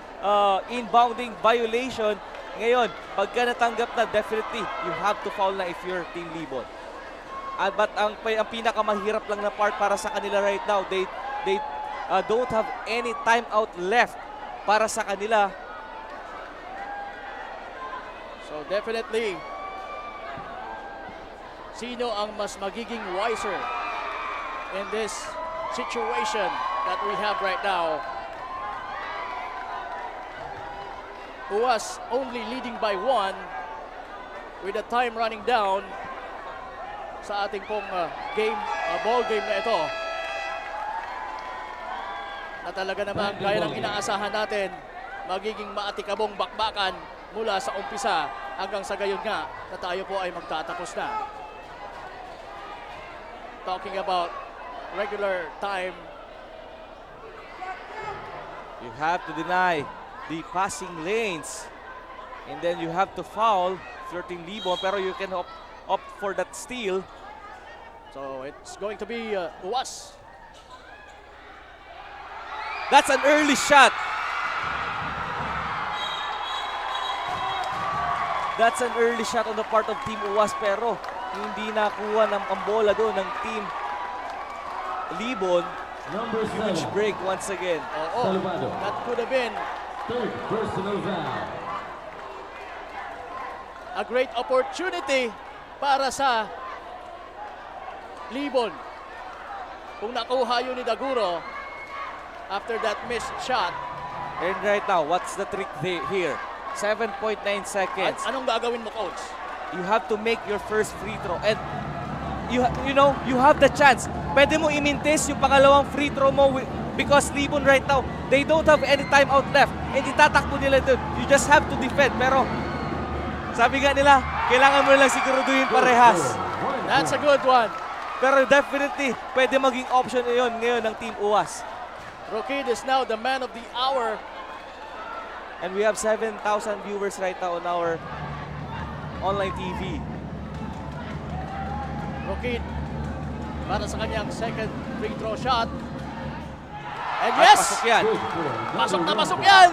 Speaker 2: inbounding violation. Ngayon, pagka natanggap na, definitely, you have to foul na if you're Team Libon. But ang pinakamahirap lang na part para sa kanila right now, they don't have any timeout left para sa kanila.
Speaker 1: So definitely, sino ang mas magiging wiser in this situation that we have right now? UAS only leading by 1 with the time running down sa ating pong ball game na ito. Na talaga naman gaya ng inaasahan natin, magiging maatikabong bakbakan mula sa umpisa hanggang sa gayon nga na tayo po ay magtatapos na. Talking about regular time.
Speaker 2: You have to deny the passing lanes. And then you have to foul if you're Team Libon, pero you can opt for that steal.
Speaker 1: So it's going to be UAS.
Speaker 2: That's an early shot. That's an early shot on the part of Team UAS, pero hindi nakuha ng bola doon ng Team Libon.
Speaker 6: Number
Speaker 2: Huge
Speaker 6: 7.
Speaker 2: break once again.
Speaker 1: Oo, that could have been
Speaker 6: Third personal foul.
Speaker 1: a great opportunity para sa Libon. Kung nakuha yun ni Daguro after that missed shot,
Speaker 2: And right now, what's the trick here? 7.9 seconds.
Speaker 1: anong gagawin mo, coach?
Speaker 2: You have to make your first free throw. And you know, you have the chance. Pwede mo i-mintis yung pangalawang free throw mo because Libon right now, they don't have any timeout left. And itatakbo nila doon. You just have to defend. Pero sabi nga nila, kailangan mo lang siguraduhin parehas.
Speaker 1: That's a good one.
Speaker 2: Pero definitely, pwede maging option yun ngayon ng Team UAS.
Speaker 1: Rokid is now the man of the hour.
Speaker 2: And we have 7,000 viewers right now on our online TV.
Speaker 1: Rokid para sa kanyang second free throw shot. And
Speaker 2: At
Speaker 1: yes!
Speaker 2: pasok yan.
Speaker 1: Pasok na pasok yan!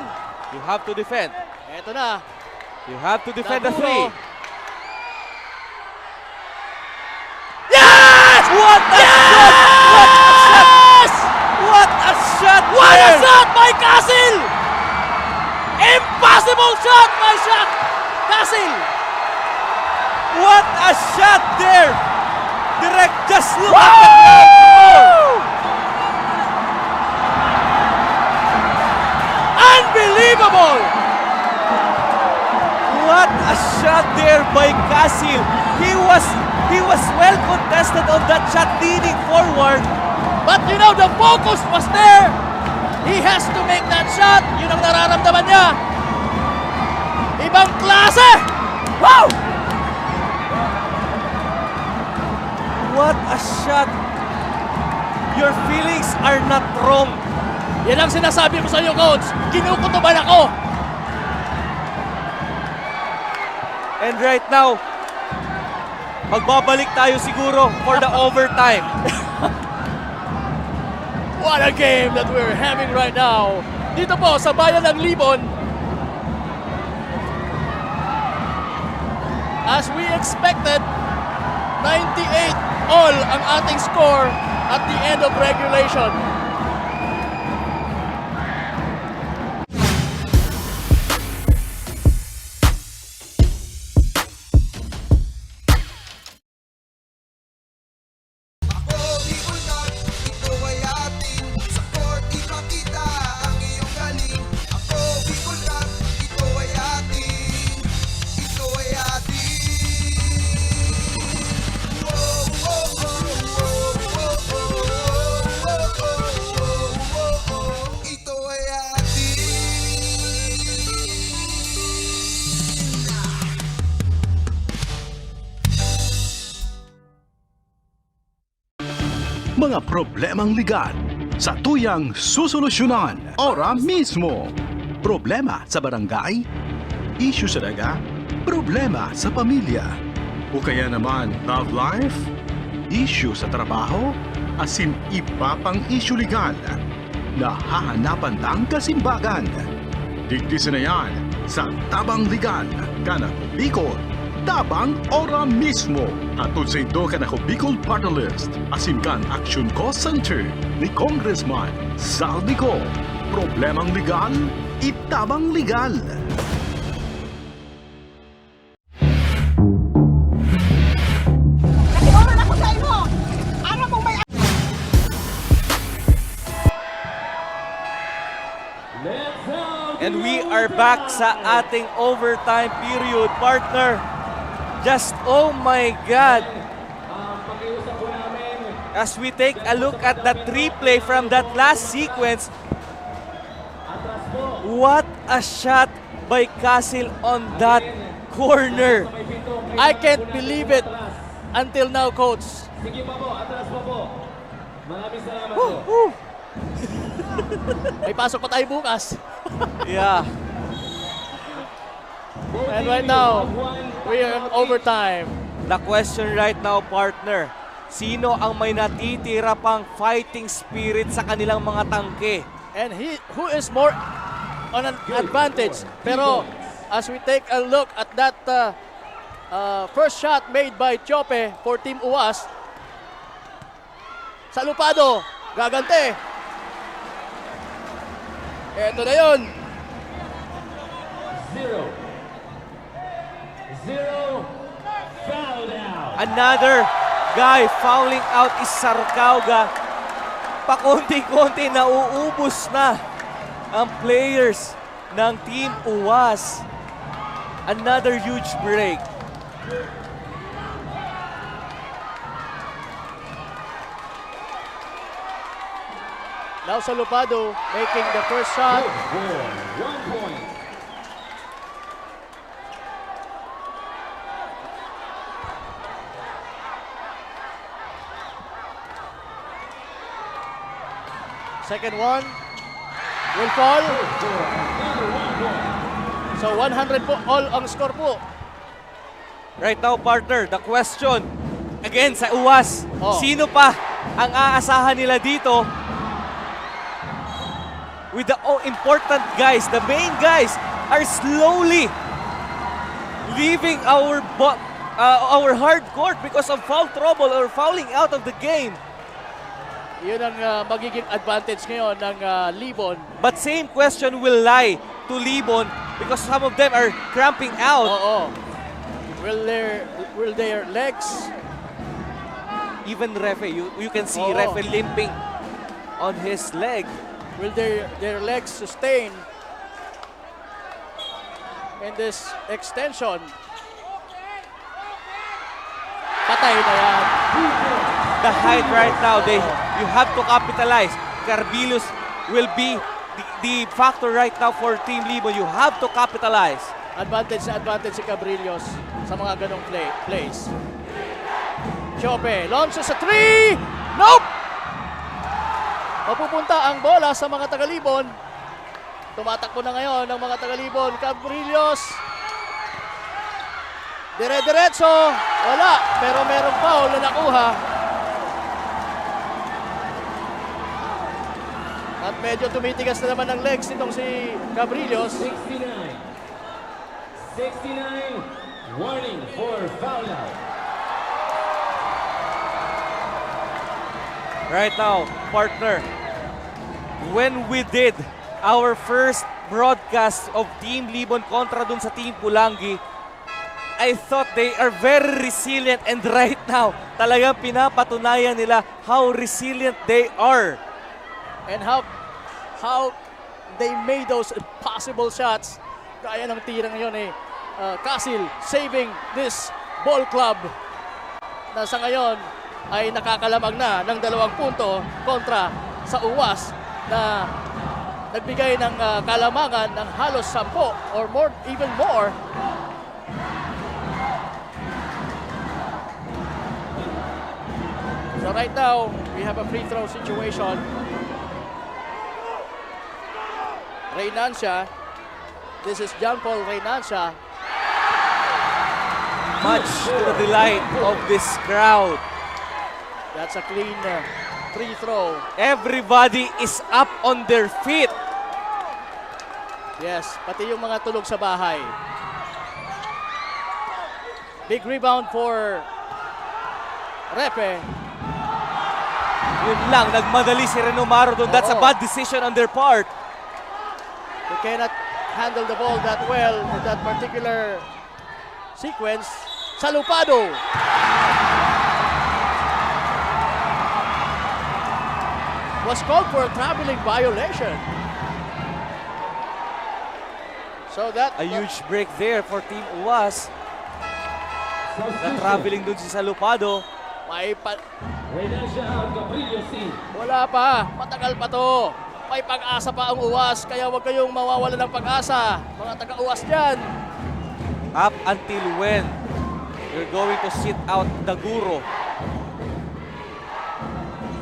Speaker 2: You have to defend.
Speaker 1: Eto na.
Speaker 2: You have to defend the
Speaker 1: Naguro.
Speaker 2: 3. Yes! What a
Speaker 1: Yes!
Speaker 2: shot! What a shot!
Speaker 1: What a
Speaker 2: there!
Speaker 1: shot by Castle! Impossible shot by Castle!
Speaker 2: What a shot there! Direct, just look at the goal!
Speaker 1: Unbelievable!
Speaker 2: What a shot there by Castle! He was well contested on that shot, leaning forward.
Speaker 1: But you know, the focus was there. He has to make that shot. Yun ang nararamdaman niya. Ibang klase! Wow!
Speaker 2: What a shot! Your feelings are not wrong.
Speaker 1: Yan ang sinasabi ko sa iyo, Coach. Kinukutuban ako.
Speaker 2: And right now, magbabalik tayo siguro for the overtime.
Speaker 1: What a game that we're having right now. Dito po sa bayan ng Libon. As we expected, 98 all ang ating score at the end of regulation.
Speaker 7: Ako Bicol Cup, ito ay ating sa court ipakita ang iyong galing. Ako Bicol Cup, ito ay ating, ito ay ating. Oh, oh, oh, oh, oh, oh, oh, oh, oh, ito ay ating.
Speaker 8: Mga problemang legal sa tuyang susolusyonan ora mismo. Problema sa barangay, issue sa daga, problema sa pamilya. O kaya naman love life, issue sa trabaho, asin iba pang issue legal na hahanapan ng kasimbagan. Digdisin na yan sa Tabang Legal, Kanako Bicol, Tabang ora mismo. Atod sa ito Kanako Bicol Party List, asin kan Action Cost Center ni Congressman Saldico. Problemang legal, itabang legal.
Speaker 2: And we are back sa ating overtime period, partner. Just, oh my God. As we take a look at that replay from that last sequence, what a shot by Castle on that corner.
Speaker 1: I can't believe it until now, Coach.
Speaker 6: Sige pa po, atras pa po. Maraming salamat po.
Speaker 1: May pasok pa tayo bukas.
Speaker 2: Yeah.
Speaker 1: And right now, we are in overtime.
Speaker 2: The question right now, partner, sino ang may natitira pang fighting spirit sa kanilang mga tangke?
Speaker 1: And who is more on an advantage? Pero as we take a look at that first shot made by Chope for Team UAS, Salupado, gagante. Eto na yun.
Speaker 6: 0 foul out.
Speaker 2: Another guy fouling out is Sarcauga. Pakonti-konti nauubos na ang players ng Team UAS. Another huge break.
Speaker 1: Now Salupado making the first shot.
Speaker 6: 1 point.
Speaker 1: Second one will fall. So 100 po all ang score po.
Speaker 2: Right now, partner, the question, again, sa UWAS,
Speaker 1: Oh.
Speaker 2: sino pa ang aasahan nila dito? With the important guys, the main guys are slowly leaving our hard court because of foul trouble or fouling out of the game.
Speaker 1: Yun ang magiging advantage ngayon ng Libon.
Speaker 2: But same question will lie to Libon because some of them are cramping out.
Speaker 1: Oo. Will their legs?
Speaker 2: Even Refe, you can see
Speaker 1: Oo.
Speaker 2: Refe limping on his leg.
Speaker 1: Will their legs sustain in this extension? Patay na yan.
Speaker 2: The height right now, you have to capitalize. Carbillos will be the factor right now for Team Libon. You have to capitalize.
Speaker 1: Advantage si Cabrillos sa mga ganong plays. Chope, launches sa 3! Nope! Mapupunta ang bola sa mga taga-Libon. Tumatakbo na ngayon ng mga taga-Libon. Cabrillos. Dire-diretso. Wala. Pero merong foul na nakuha. At medyo tumitigas na naman ang legs nitong si Cabrillos.
Speaker 6: 69, warning for foul out.
Speaker 2: Right now, partner, when we did our first broadcast of Team Libon kontra dun sa Team Pulangi, I thought they are very resilient, and right now, talagang pinapatunayan nila how resilient they are.
Speaker 1: And how they made those impossible shots. Kaya ng tira ngayon Casil saving this ball club na sa ngayon ay nakakalamag na ng 2 punto kontra sa UWAS na nagbigay ng kalamangan ng halos 10 or more, even more. So right now, we have a free throw situation. Reynancia. This is John Paul Reynancia.
Speaker 2: Much to the delight of this crowd.
Speaker 1: That's a clean free throw.
Speaker 2: Everybody is up on their feet.
Speaker 1: Yes, pati yung mga tulog sa bahay. Big rebound for Refe.
Speaker 2: Yun lang, nagmadali si Renomaro doon. That's a bad decision on their part.
Speaker 1: They cannot handle the ball that well in that particular sequence. Salupado. Was called for a traveling violation. So that
Speaker 2: A huge break there for Team UWAS. Na-traveling dun si Salupado.
Speaker 1: may
Speaker 6: Reynancia out, Cabrillos in.
Speaker 1: wala pa, matagal pa to. May pag-asa pa ang UWAS, kaya huwag kayong mawawala ng pag-asa. Mga taga-UWAS dyan.
Speaker 2: Up until when you're going to sit out the guro.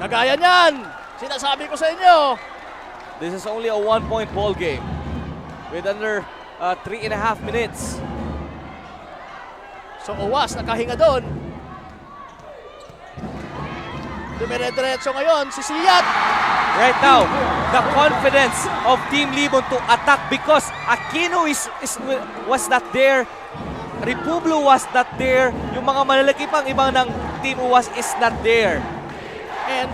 Speaker 1: Kagaya niyan, sinasabi ko sa inyo.
Speaker 2: This is only a 1-point ball game with under 3.5 minutes.
Speaker 1: So UWAS nakahinga doon. Dumire-diretso ngayon si Siyat.
Speaker 2: Right now, the confidence of Team Libon to attack because Aquino was not there. Republio was not there. Yung mga malalaki pang ibang ng Team UWAS is not there.
Speaker 1: And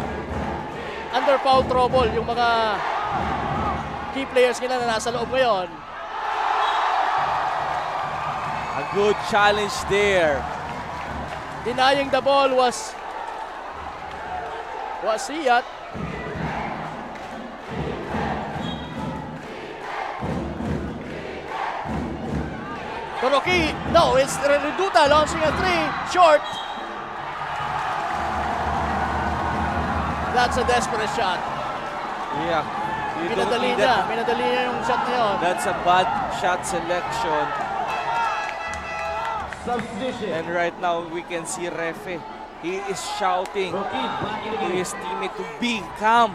Speaker 1: under foul trouble yung mga key players nila na nasa loob ngayon.
Speaker 2: A good challenge there.
Speaker 1: Denying the ball was Siyat. Toroki, no, it's Reduta launching a 3, short. That's a desperate shot.
Speaker 2: Yeah. You don't
Speaker 1: Minadali
Speaker 2: need that.
Speaker 1: niya yung shot na yun.
Speaker 2: That's a bad shot selection.
Speaker 6: Substitution.
Speaker 2: And right now, we can see Refe. He is shouting
Speaker 6: Rookie back in the
Speaker 2: to
Speaker 6: game.
Speaker 2: his teammate to be calm.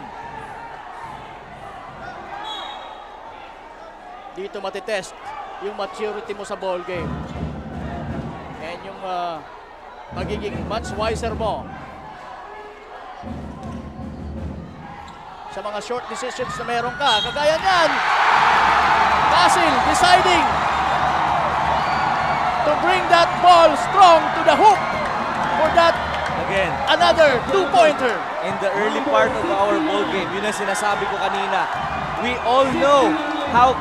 Speaker 1: dito matitest yung maturity mo sa ball game. And yung magiging much wiser mo sa mga short decisions na meron ka. Kagaya niyan, Basil deciding to bring that ball strong to the hoop for that
Speaker 2: Again,
Speaker 1: another two-pointer.
Speaker 2: in the early part of our ball game, yun ang sinasabi ko kanina. We all know how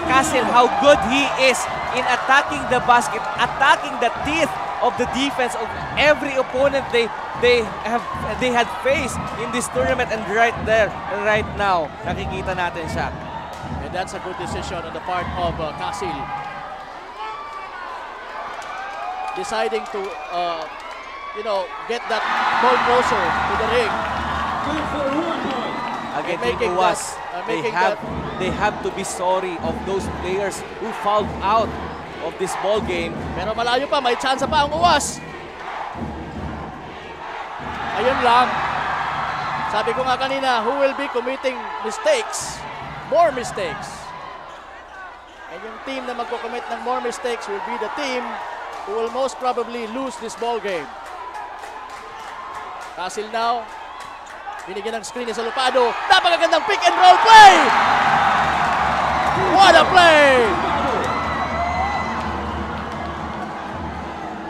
Speaker 2: Castle, how good he is in attacking the basket, attacking the teeth of the defense of every opponent they had faced in this tournament, and right there, right now, nakikita natin siya.
Speaker 1: And that's a good decision on the part of Casil. Deciding to, get that ball closer to the ring.
Speaker 2: Again,
Speaker 1: Making
Speaker 2: Team UAS,
Speaker 1: making
Speaker 2: they have to be sorry of those players who fouled out of this ball game.
Speaker 1: Pero malayo pa, may chance pa ang UAS. Ayun lang. Sabi ko nga kanina, who will be committing mistakes? More mistakes. And yung team na magko-commit ng more mistakes will be the team who will most probably lose this ball game. Casil now, binigyan ng screen ni Salupado. Napakagandang pick and roll play! What a play!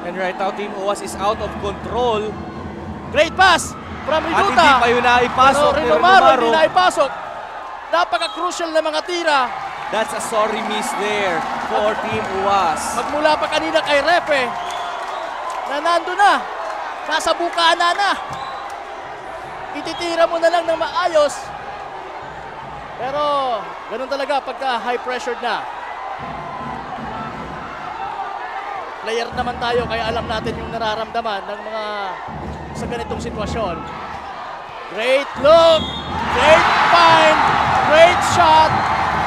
Speaker 2: And right now, Team UAS is out of control.
Speaker 1: Great pass from
Speaker 2: At
Speaker 1: Riduta.
Speaker 2: hindi pa yun naipasok
Speaker 1: Pero
Speaker 2: ni
Speaker 1: Rinomaro
Speaker 2: Rinomaro.
Speaker 1: hindi naipasok. Napaka-crucial na mga tira.
Speaker 2: That's a sorry miss there for Team UAS.
Speaker 1: Magmula pa kanina kay Repe na nando na. Nasa bukana na. Ititira mo na lang ng maayos. Pero ganun talaga pagka high pressured na. Player naman tayo kaya alam natin yung nararamdaman ng mga sa ganitong sitwasyon. Great look, great find, great shot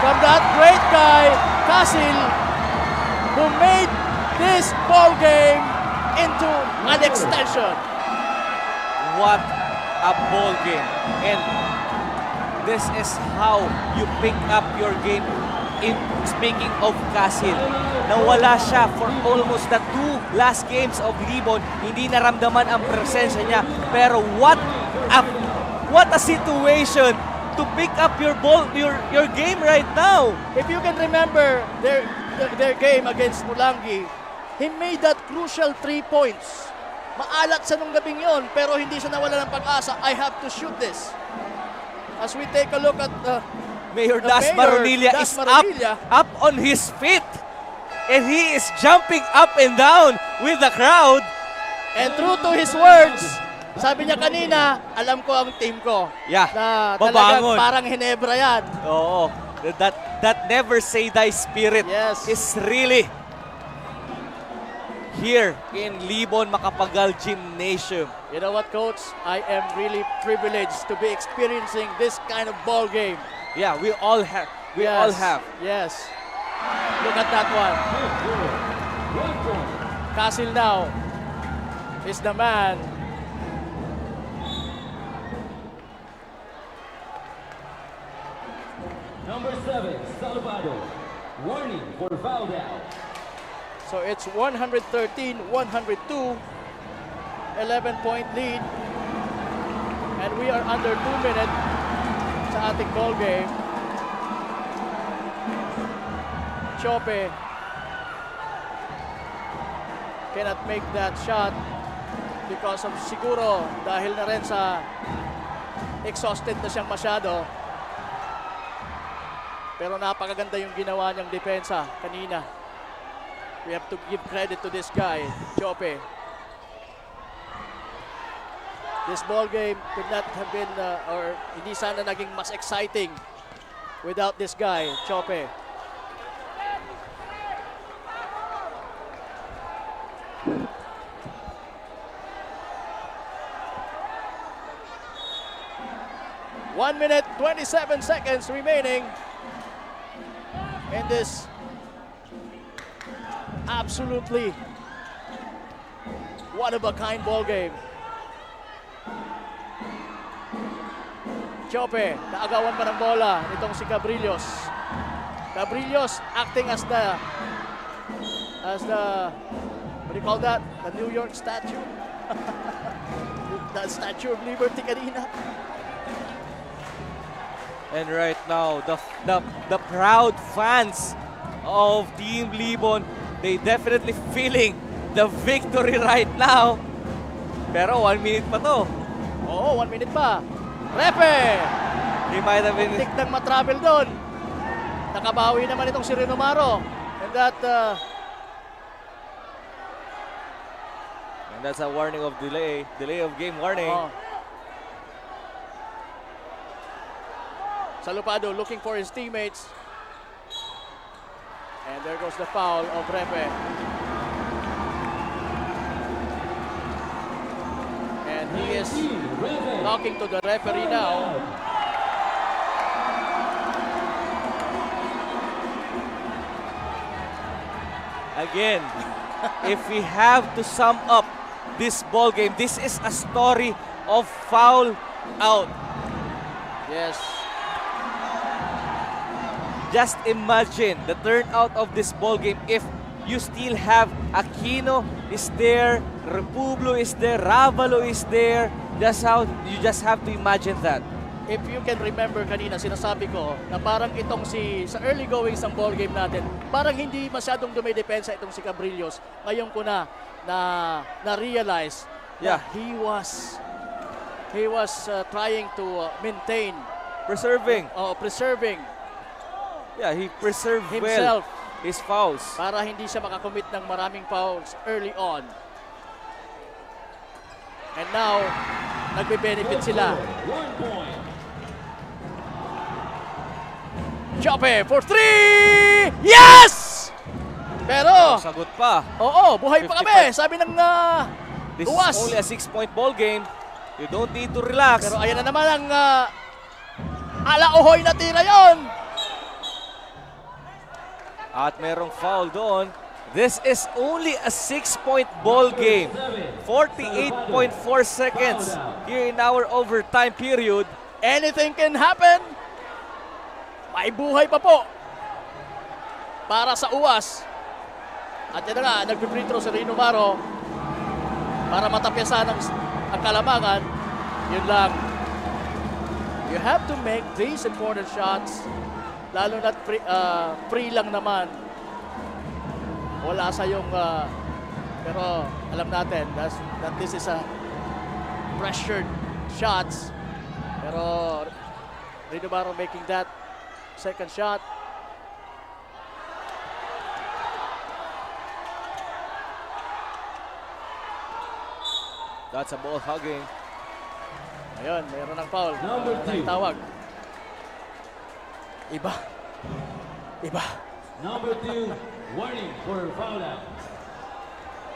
Speaker 1: from that great guy, Casil, who made this ball game into an extension.
Speaker 2: What a ball game. And this is how you pick up your game. In speaking of Casil, nawala siya for almost the 2 last games of Libon. Hindi naramdaman ang presensya niya. Pero what a situation to pick up your ball, your game right now.
Speaker 1: If you can remember their game against Mulangi, he made that crucial 3 points. Maalat sa nung gabing yon, pero hindi siya nawala ng pag-asa. I have to shoot this. As we take a look at
Speaker 2: Mayor
Speaker 1: the
Speaker 2: Das
Speaker 1: mayor,
Speaker 2: Maronilla
Speaker 1: Das
Speaker 2: is
Speaker 1: Maronilla.
Speaker 2: up on his feet. And he is jumping up and down with the crowd.
Speaker 1: And true to his words, sabi niya kanina, alam ko ang team ko.
Speaker 2: Yeah,
Speaker 1: Na
Speaker 2: babangon.
Speaker 1: talagang parang Hinebra yan.
Speaker 2: Oo. That never say die spirit
Speaker 1: Yes.
Speaker 2: is really here in Libon Macapagal Gymnasium.
Speaker 1: You know what, Coach? I am really privileged to be experiencing this kind of ball game.
Speaker 2: Yeah, we all have. We all have.
Speaker 1: Yes. Look at that one. Casil now is the man.
Speaker 6: Number 7, Salvador. Warning for foul down.
Speaker 1: So it's 113-102. 11-point lead. And we are under 2 minutes sa ating ball game. Chope cannot make that shot because of siguro dahil na rin sa exhausted na siyang masyado. Pero napakaganda yung ginawa niyang depensa kanina. We have to give credit to this guy, Chope. This ball game could not have been, or hindi sana naging mas exciting without this guy, Chope. One minute, 27 seconds remaining in this absolutely one-of-a-kind ball game. Chope, naagawan pa ng bola nitong si Cabrillos. Cabrillos acting as the what do you call that? The New York statue. The Statue of Liberty kanina.
Speaker 2: And right now, the proud fans of Team Libon, they definitely feeling the victory right now. Pero 1 minute pa to.
Speaker 1: Oo, 1 minute pa. Repe!
Speaker 2: He might have been...
Speaker 1: Tik nang matravel doon. Nakabawi naman itong si Renomaro. And
Speaker 2: that's a warning of delay of game warning.
Speaker 1: Oh. Salupado looking for his teammates. And there goes the foul of Repe. And he is talking to the referee now.
Speaker 2: Again, if we have to sum up this ball game, this is a story of foul out.
Speaker 1: Yes.
Speaker 2: Just imagine the turnout of this ball game if you still have Aquino is there, Republo is there, Ravalo is there. You just have to imagine that.
Speaker 1: If you can remember kanina, sinasabi ko na parang itong sa early goings ng ball game natin, parang hindi masyadong dumidepensa itong si Cabrillos. Ngayon ko na-realize that he was trying to maintain.
Speaker 2: Preserving.
Speaker 1: Preserving.
Speaker 2: Yeah, he preserved
Speaker 1: himself.
Speaker 2: Well his fouls.
Speaker 1: Para hindi siya makakommit ng maraming fouls early on. And now, nagbe-benefit sila.
Speaker 6: 1 point.
Speaker 1: Chope for 3! Yes! Pero,
Speaker 2: sagot pa.
Speaker 1: Oo, buhay pa kami. Sabi ng
Speaker 2: This
Speaker 1: Uwas.
Speaker 2: is only a 6-point ball game. You don't need to relax.
Speaker 1: Pero ayan na naman ang ala-uhoy na tira yon.
Speaker 2: At merong foul doon. This is only a 6-point ball game. 48.4 seconds here in our overtime period.
Speaker 1: Anything can happen. May buhay pa po para sa Uwas. At yan na nga, nagpi-free throw si Renomaro para matapyasan ang kalamangan. Yun lang. You have to make these important shots. Lalo na free lang naman. Wala sa yung pero alam natin that this is a pressured shots. Pero Renomaro making that second shot.
Speaker 2: That's a ball hugging.
Speaker 1: Ayun, mayroon ng foul.
Speaker 6: Number 2.
Speaker 1: Tawag. Iba.
Speaker 6: Number 2, warning for foul out.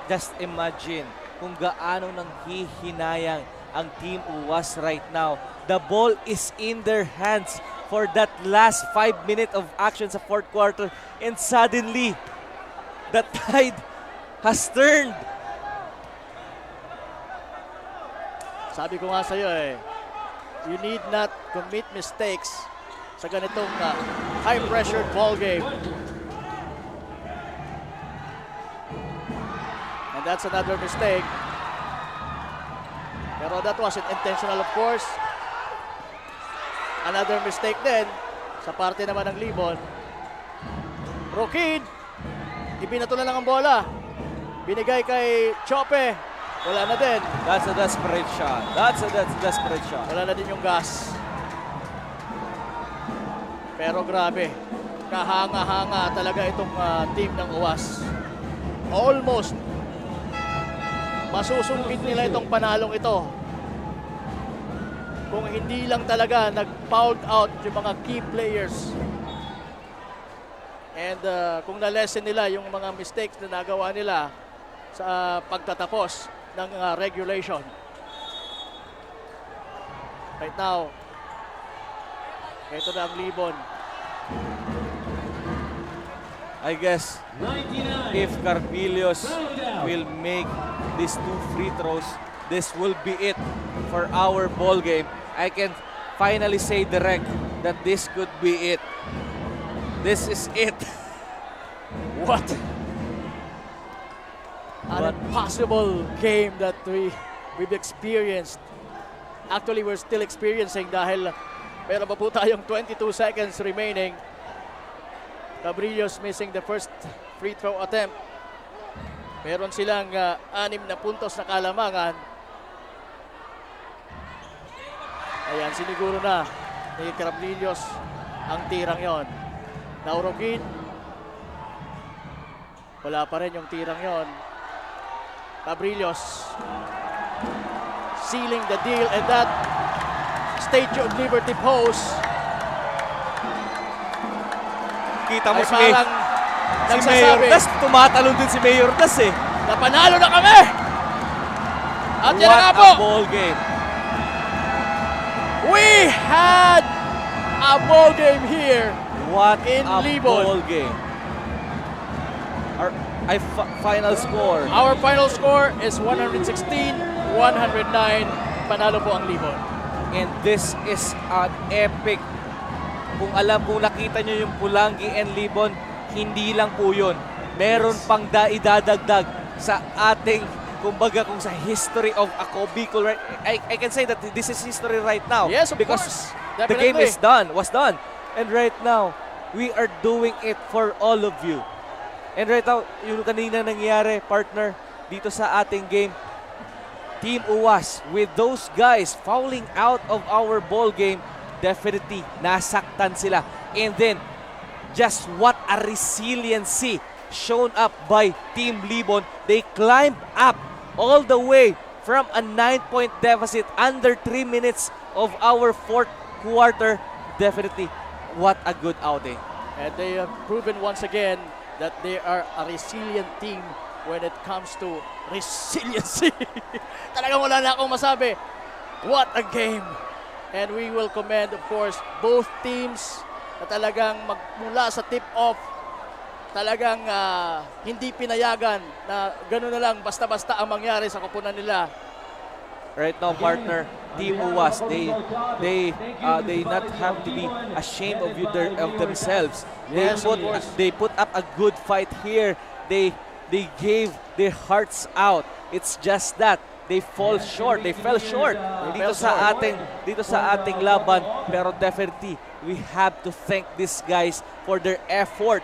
Speaker 2: Just imagine kung gaano nang hihinayang ang Team Uwas right now. The ball is in their hands for that last 5 minutes of action sa fourth quarter, and suddenly the tide has turned.
Speaker 1: Sabi ko nga sa'yo you need not commit mistakes sa ganitong high-pressured ball game. And that's another mistake. Pero that wasn't intentional, of course. Another mistake din sa parte naman ng Libon. Rokid, ibinato na lang ang bola. Binigay kay Chope. Wala na din.
Speaker 2: That's a desperate shot. That's a desperate shot.
Speaker 1: Wala na din yung gas. Pero grabe, kahanga-hanga talaga itong team ng Uwas. Almost masusungkit nila itong panalong ito. Kung hindi lang talaga nag-fouled out yung mga key players. And kung na-lesson nila yung mga mistakes na nagawa nila sa pagtatapos ng regulation. Right now, ito na ang Libon.
Speaker 2: I guess
Speaker 6: 99.
Speaker 2: if Carpilios will make these 2 free throws, this will be it for our ball game. I can finally say direct that this could be it. This is it.
Speaker 1: What an impossible game that we've experienced. Actually, we're still experiencing dahil meron pa po tayong 22 seconds remaining. Cabrillo's missing the first free throw attempt. Meron silang 6 na puntos na kalamangan. Ayan, siniguro na ni Cabrillo's ang tirang yon. Naurogin. Wala pa rin yung tirang yon. Cabrillo's sealing the deal at that Statue of Liberty post.
Speaker 2: Kita mo
Speaker 1: Ay
Speaker 2: si Mayor.
Speaker 1: parang
Speaker 2: Si Mayor
Speaker 1: nagsasabi
Speaker 2: Das, tumatalon din si Mayor Das eh.
Speaker 1: na panalo na kami! At yan na nga
Speaker 2: What
Speaker 1: po!
Speaker 2: a ball game.
Speaker 1: We had a ball game here.
Speaker 2: What
Speaker 1: In
Speaker 2: a
Speaker 1: Libon.
Speaker 2: ball game. Our final score.
Speaker 1: Our final score is 116-109. Panalo po ang Libon.
Speaker 2: And this is an epic. Kung nakita nyo yung Pulangi and Libon, hindi lang po yun. Meron pang idadagdag sa ating, kumbaga kung sa history of Ako Bicol. Right? I can say that this is history right now.
Speaker 1: Yes, of
Speaker 2: because
Speaker 1: course.
Speaker 2: the game
Speaker 1: Definitely.
Speaker 2: was done. And right now, we are doing it for all of you. And right now, yung kanina nangyari, partner, dito sa ating game, Team UWAS, with those guys fouling out of our ball game, definitely nasaktan sila. And then, just what a resiliency shown up by Team Libon. They climbed up all the way from a 9-point deficit under 3 minutes of our fourth quarter. Definitely, what a good outing.
Speaker 1: And they have proven once again that they are a resilient team when it comes to resiliency. Talagang wala na akong masabi. What a game. And we will commend, of course, both teams na talagang magmula sa tip-off, talagang hindi pinayagan na gano'n na lang basta-basta ang mangyari sa kupunan nila.
Speaker 2: Right now, partner, Team UWAS, they not have to be ashamed of themselves.
Speaker 1: Yes, of course.
Speaker 2: They put up a good fight here. They gave their hearts out. It's just that they fell short dito sa ating laban. Pero definitely, we have to thank these guys for their effort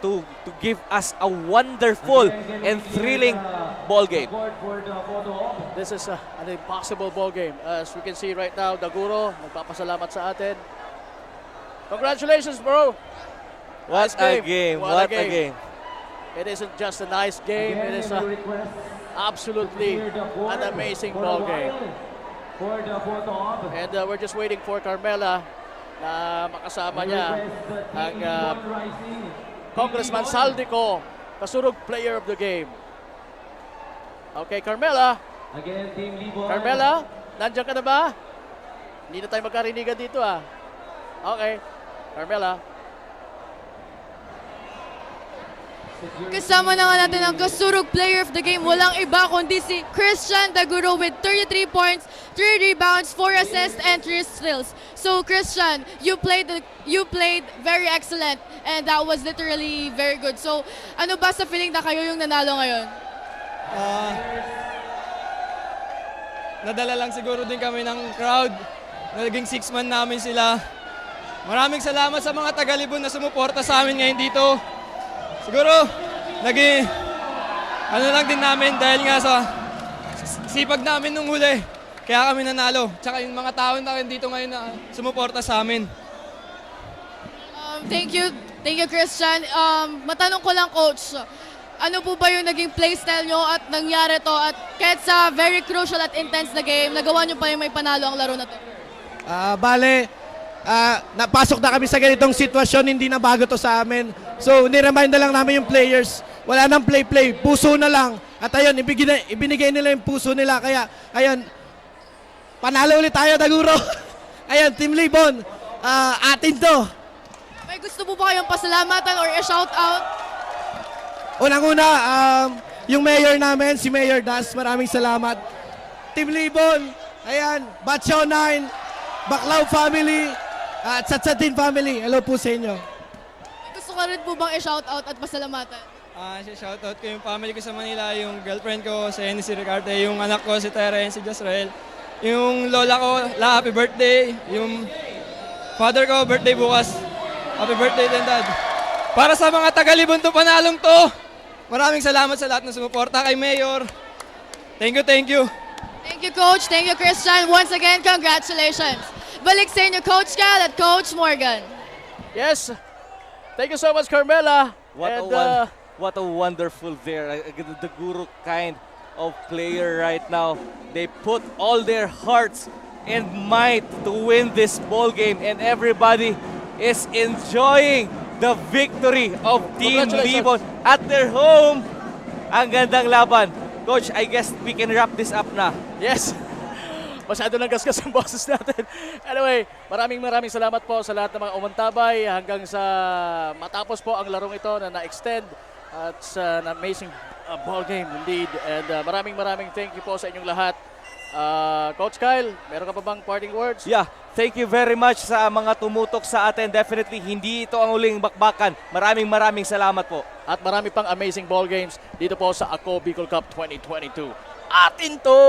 Speaker 2: to give us a wonderful and thrilling ball game.
Speaker 1: This is an impossible ball game. As we can see right now, Daguro, nagpapasalamat sa atin. Congratulations, bro!
Speaker 2: What
Speaker 1: Nice
Speaker 2: a game. What a game.
Speaker 1: It isn't just a nice game, it is absolutely an amazing ball game. And we're just waiting for Carmela na makasama niya ang Congressman Saldico, kasurog player of the game. Okay, Carmela. Carmela, nandiyan ka na ba? Hindi na tayo magkarinigan dito Okay, Carmela.
Speaker 3: Kasama na nga natin ang kasurog player of the game. Walang iba kundi si Christian Daguro with 33 points, 3 rebounds, 4 assists, and 3 steals. So Christian, you played very excellent and that was literally very good. So ano ba sa feeling na kayo yung nanalo ngayon?
Speaker 4: Nadala lang siguro din kami ng crowd. Naging 6-man namin sila. Maraming salamat sa mga taga-Libon na sumuporta sa amin ngayon dito. Siguro, naging ano lang din namin dahil nga sa sipag namin nung huli. Kaya kami nanalo. Tsaka yung mga tao na rin dito ngayon na sumuporta sa amin.
Speaker 3: Thank you Christian. Matanong ko lang, Coach, ano po ba yung naging playstyle nyo at nangyari to at kahit sa very crucial at intense na game, nagawa nyo pa yung may panalo ang laro na to?
Speaker 14: Napasok na kami sa ganitong sitwasyon, hindi na bago to sa amin. So, niremind na lang namin yung players. Wala nang play-play, puso na lang. At ayun, ibinigay nila yung puso nila. Kaya, ayun, panalo ulit tayo, Daguro. Ayun, Team Libon, atin to.
Speaker 3: May gusto po ba kayong pasalamatan or i-shout out?
Speaker 14: Unang-una, yung mayor namin, si Mayor Das, maraming salamat. Team Libon, ayan, Batcho 9, Baclaw family, at Satsatin family. Hello po sa inyo.
Speaker 3: rin po bang i-shoutout at pasalamatan?
Speaker 4: Shoutout ko yung family ko sa Manila, yung girlfriend ko, si Annie, si Ricarte, yung anak ko, si Terence, si Josrael, yung lola ko, happy birthday, yung father ko, birthday bukas. Happy birthday din, Dad. Para sa mga taga-Libon to, panalong to, maraming salamat sa lahat ng sumuporta kay Mayor. Thank you, thank you.
Speaker 3: Thank you, Coach. Thank you, Christian. Once again, congratulations. Balik sa inyo, Coach Cal at Coach Morgan.
Speaker 1: Yes. Thank you so much, Carmela.
Speaker 2: What a wonderful there. The guru kind of player right now. They put all their hearts and might to win this ball game, and everybody is enjoying the victory of Team Libon at their home. Ang gandang laban. Coach, I guess we can wrap this up na.
Speaker 1: Yes. Masyado nang gasgas ang boses natin. Anyway, maraming salamat po sa lahat ng mga umantabay hanggang sa matapos po ang larong ito na na-extend. It's an amazing ball game indeed. And maraming thank you po sa inyong lahat. Coach Kyle, meron ka pa bang parting words?
Speaker 2: Yeah, thank you very much sa mga tumutok sa atin. Definitely, hindi ito ang uling bakbakan. Maraming salamat po.
Speaker 1: At marami pang amazing ball games dito po sa Ako Bicol Cup 2022. Atin to!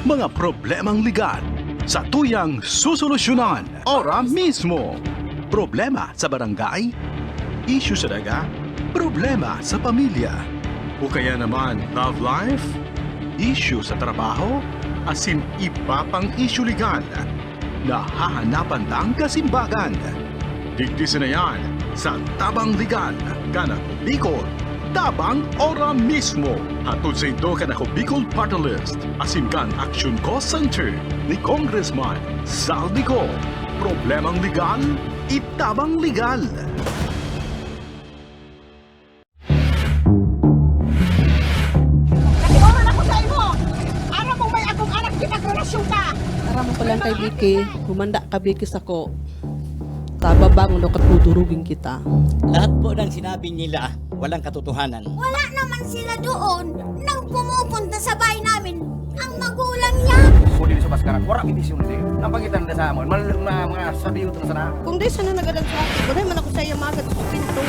Speaker 8: Mga problemang legal sa tuyang susolusyonan ora mismo. Problema sa barangay, issue sa daga, problema sa pamilya, o kaya naman love life, issue sa trabaho, asin iba pang issue legal na hahanapan ng kasimbagan. Digdisin na yan sa Tabang Legal, Kanako Bicol. Tabang ora mismo. Hatod sa ito ka na Bicol Party List. Asin kan Action Cost Center ni Congressman Saldico. Problemang legal, itabang legal.
Speaker 11: Nag-oran ako sa imo. Ara mo may akong anak kinagrelasyon ka.
Speaker 9: Para mo palang kay Vicky, humanda ka Vicky ako. Tababang ulo katudurugin kita.
Speaker 10: Lahat po ng sinabi nila, walang katotohanan.
Speaker 11: Wala naman sila doon nang pumupunta sa bahay namin. Ang magulang niya.
Speaker 12: Kung di sa baskaran, wala bindisyon din. Nang pangitan na sa amon, mga sabiyo na sana.
Speaker 9: Kung di sana nagadag sa akin, wala man ako sa iya magad sa pinto.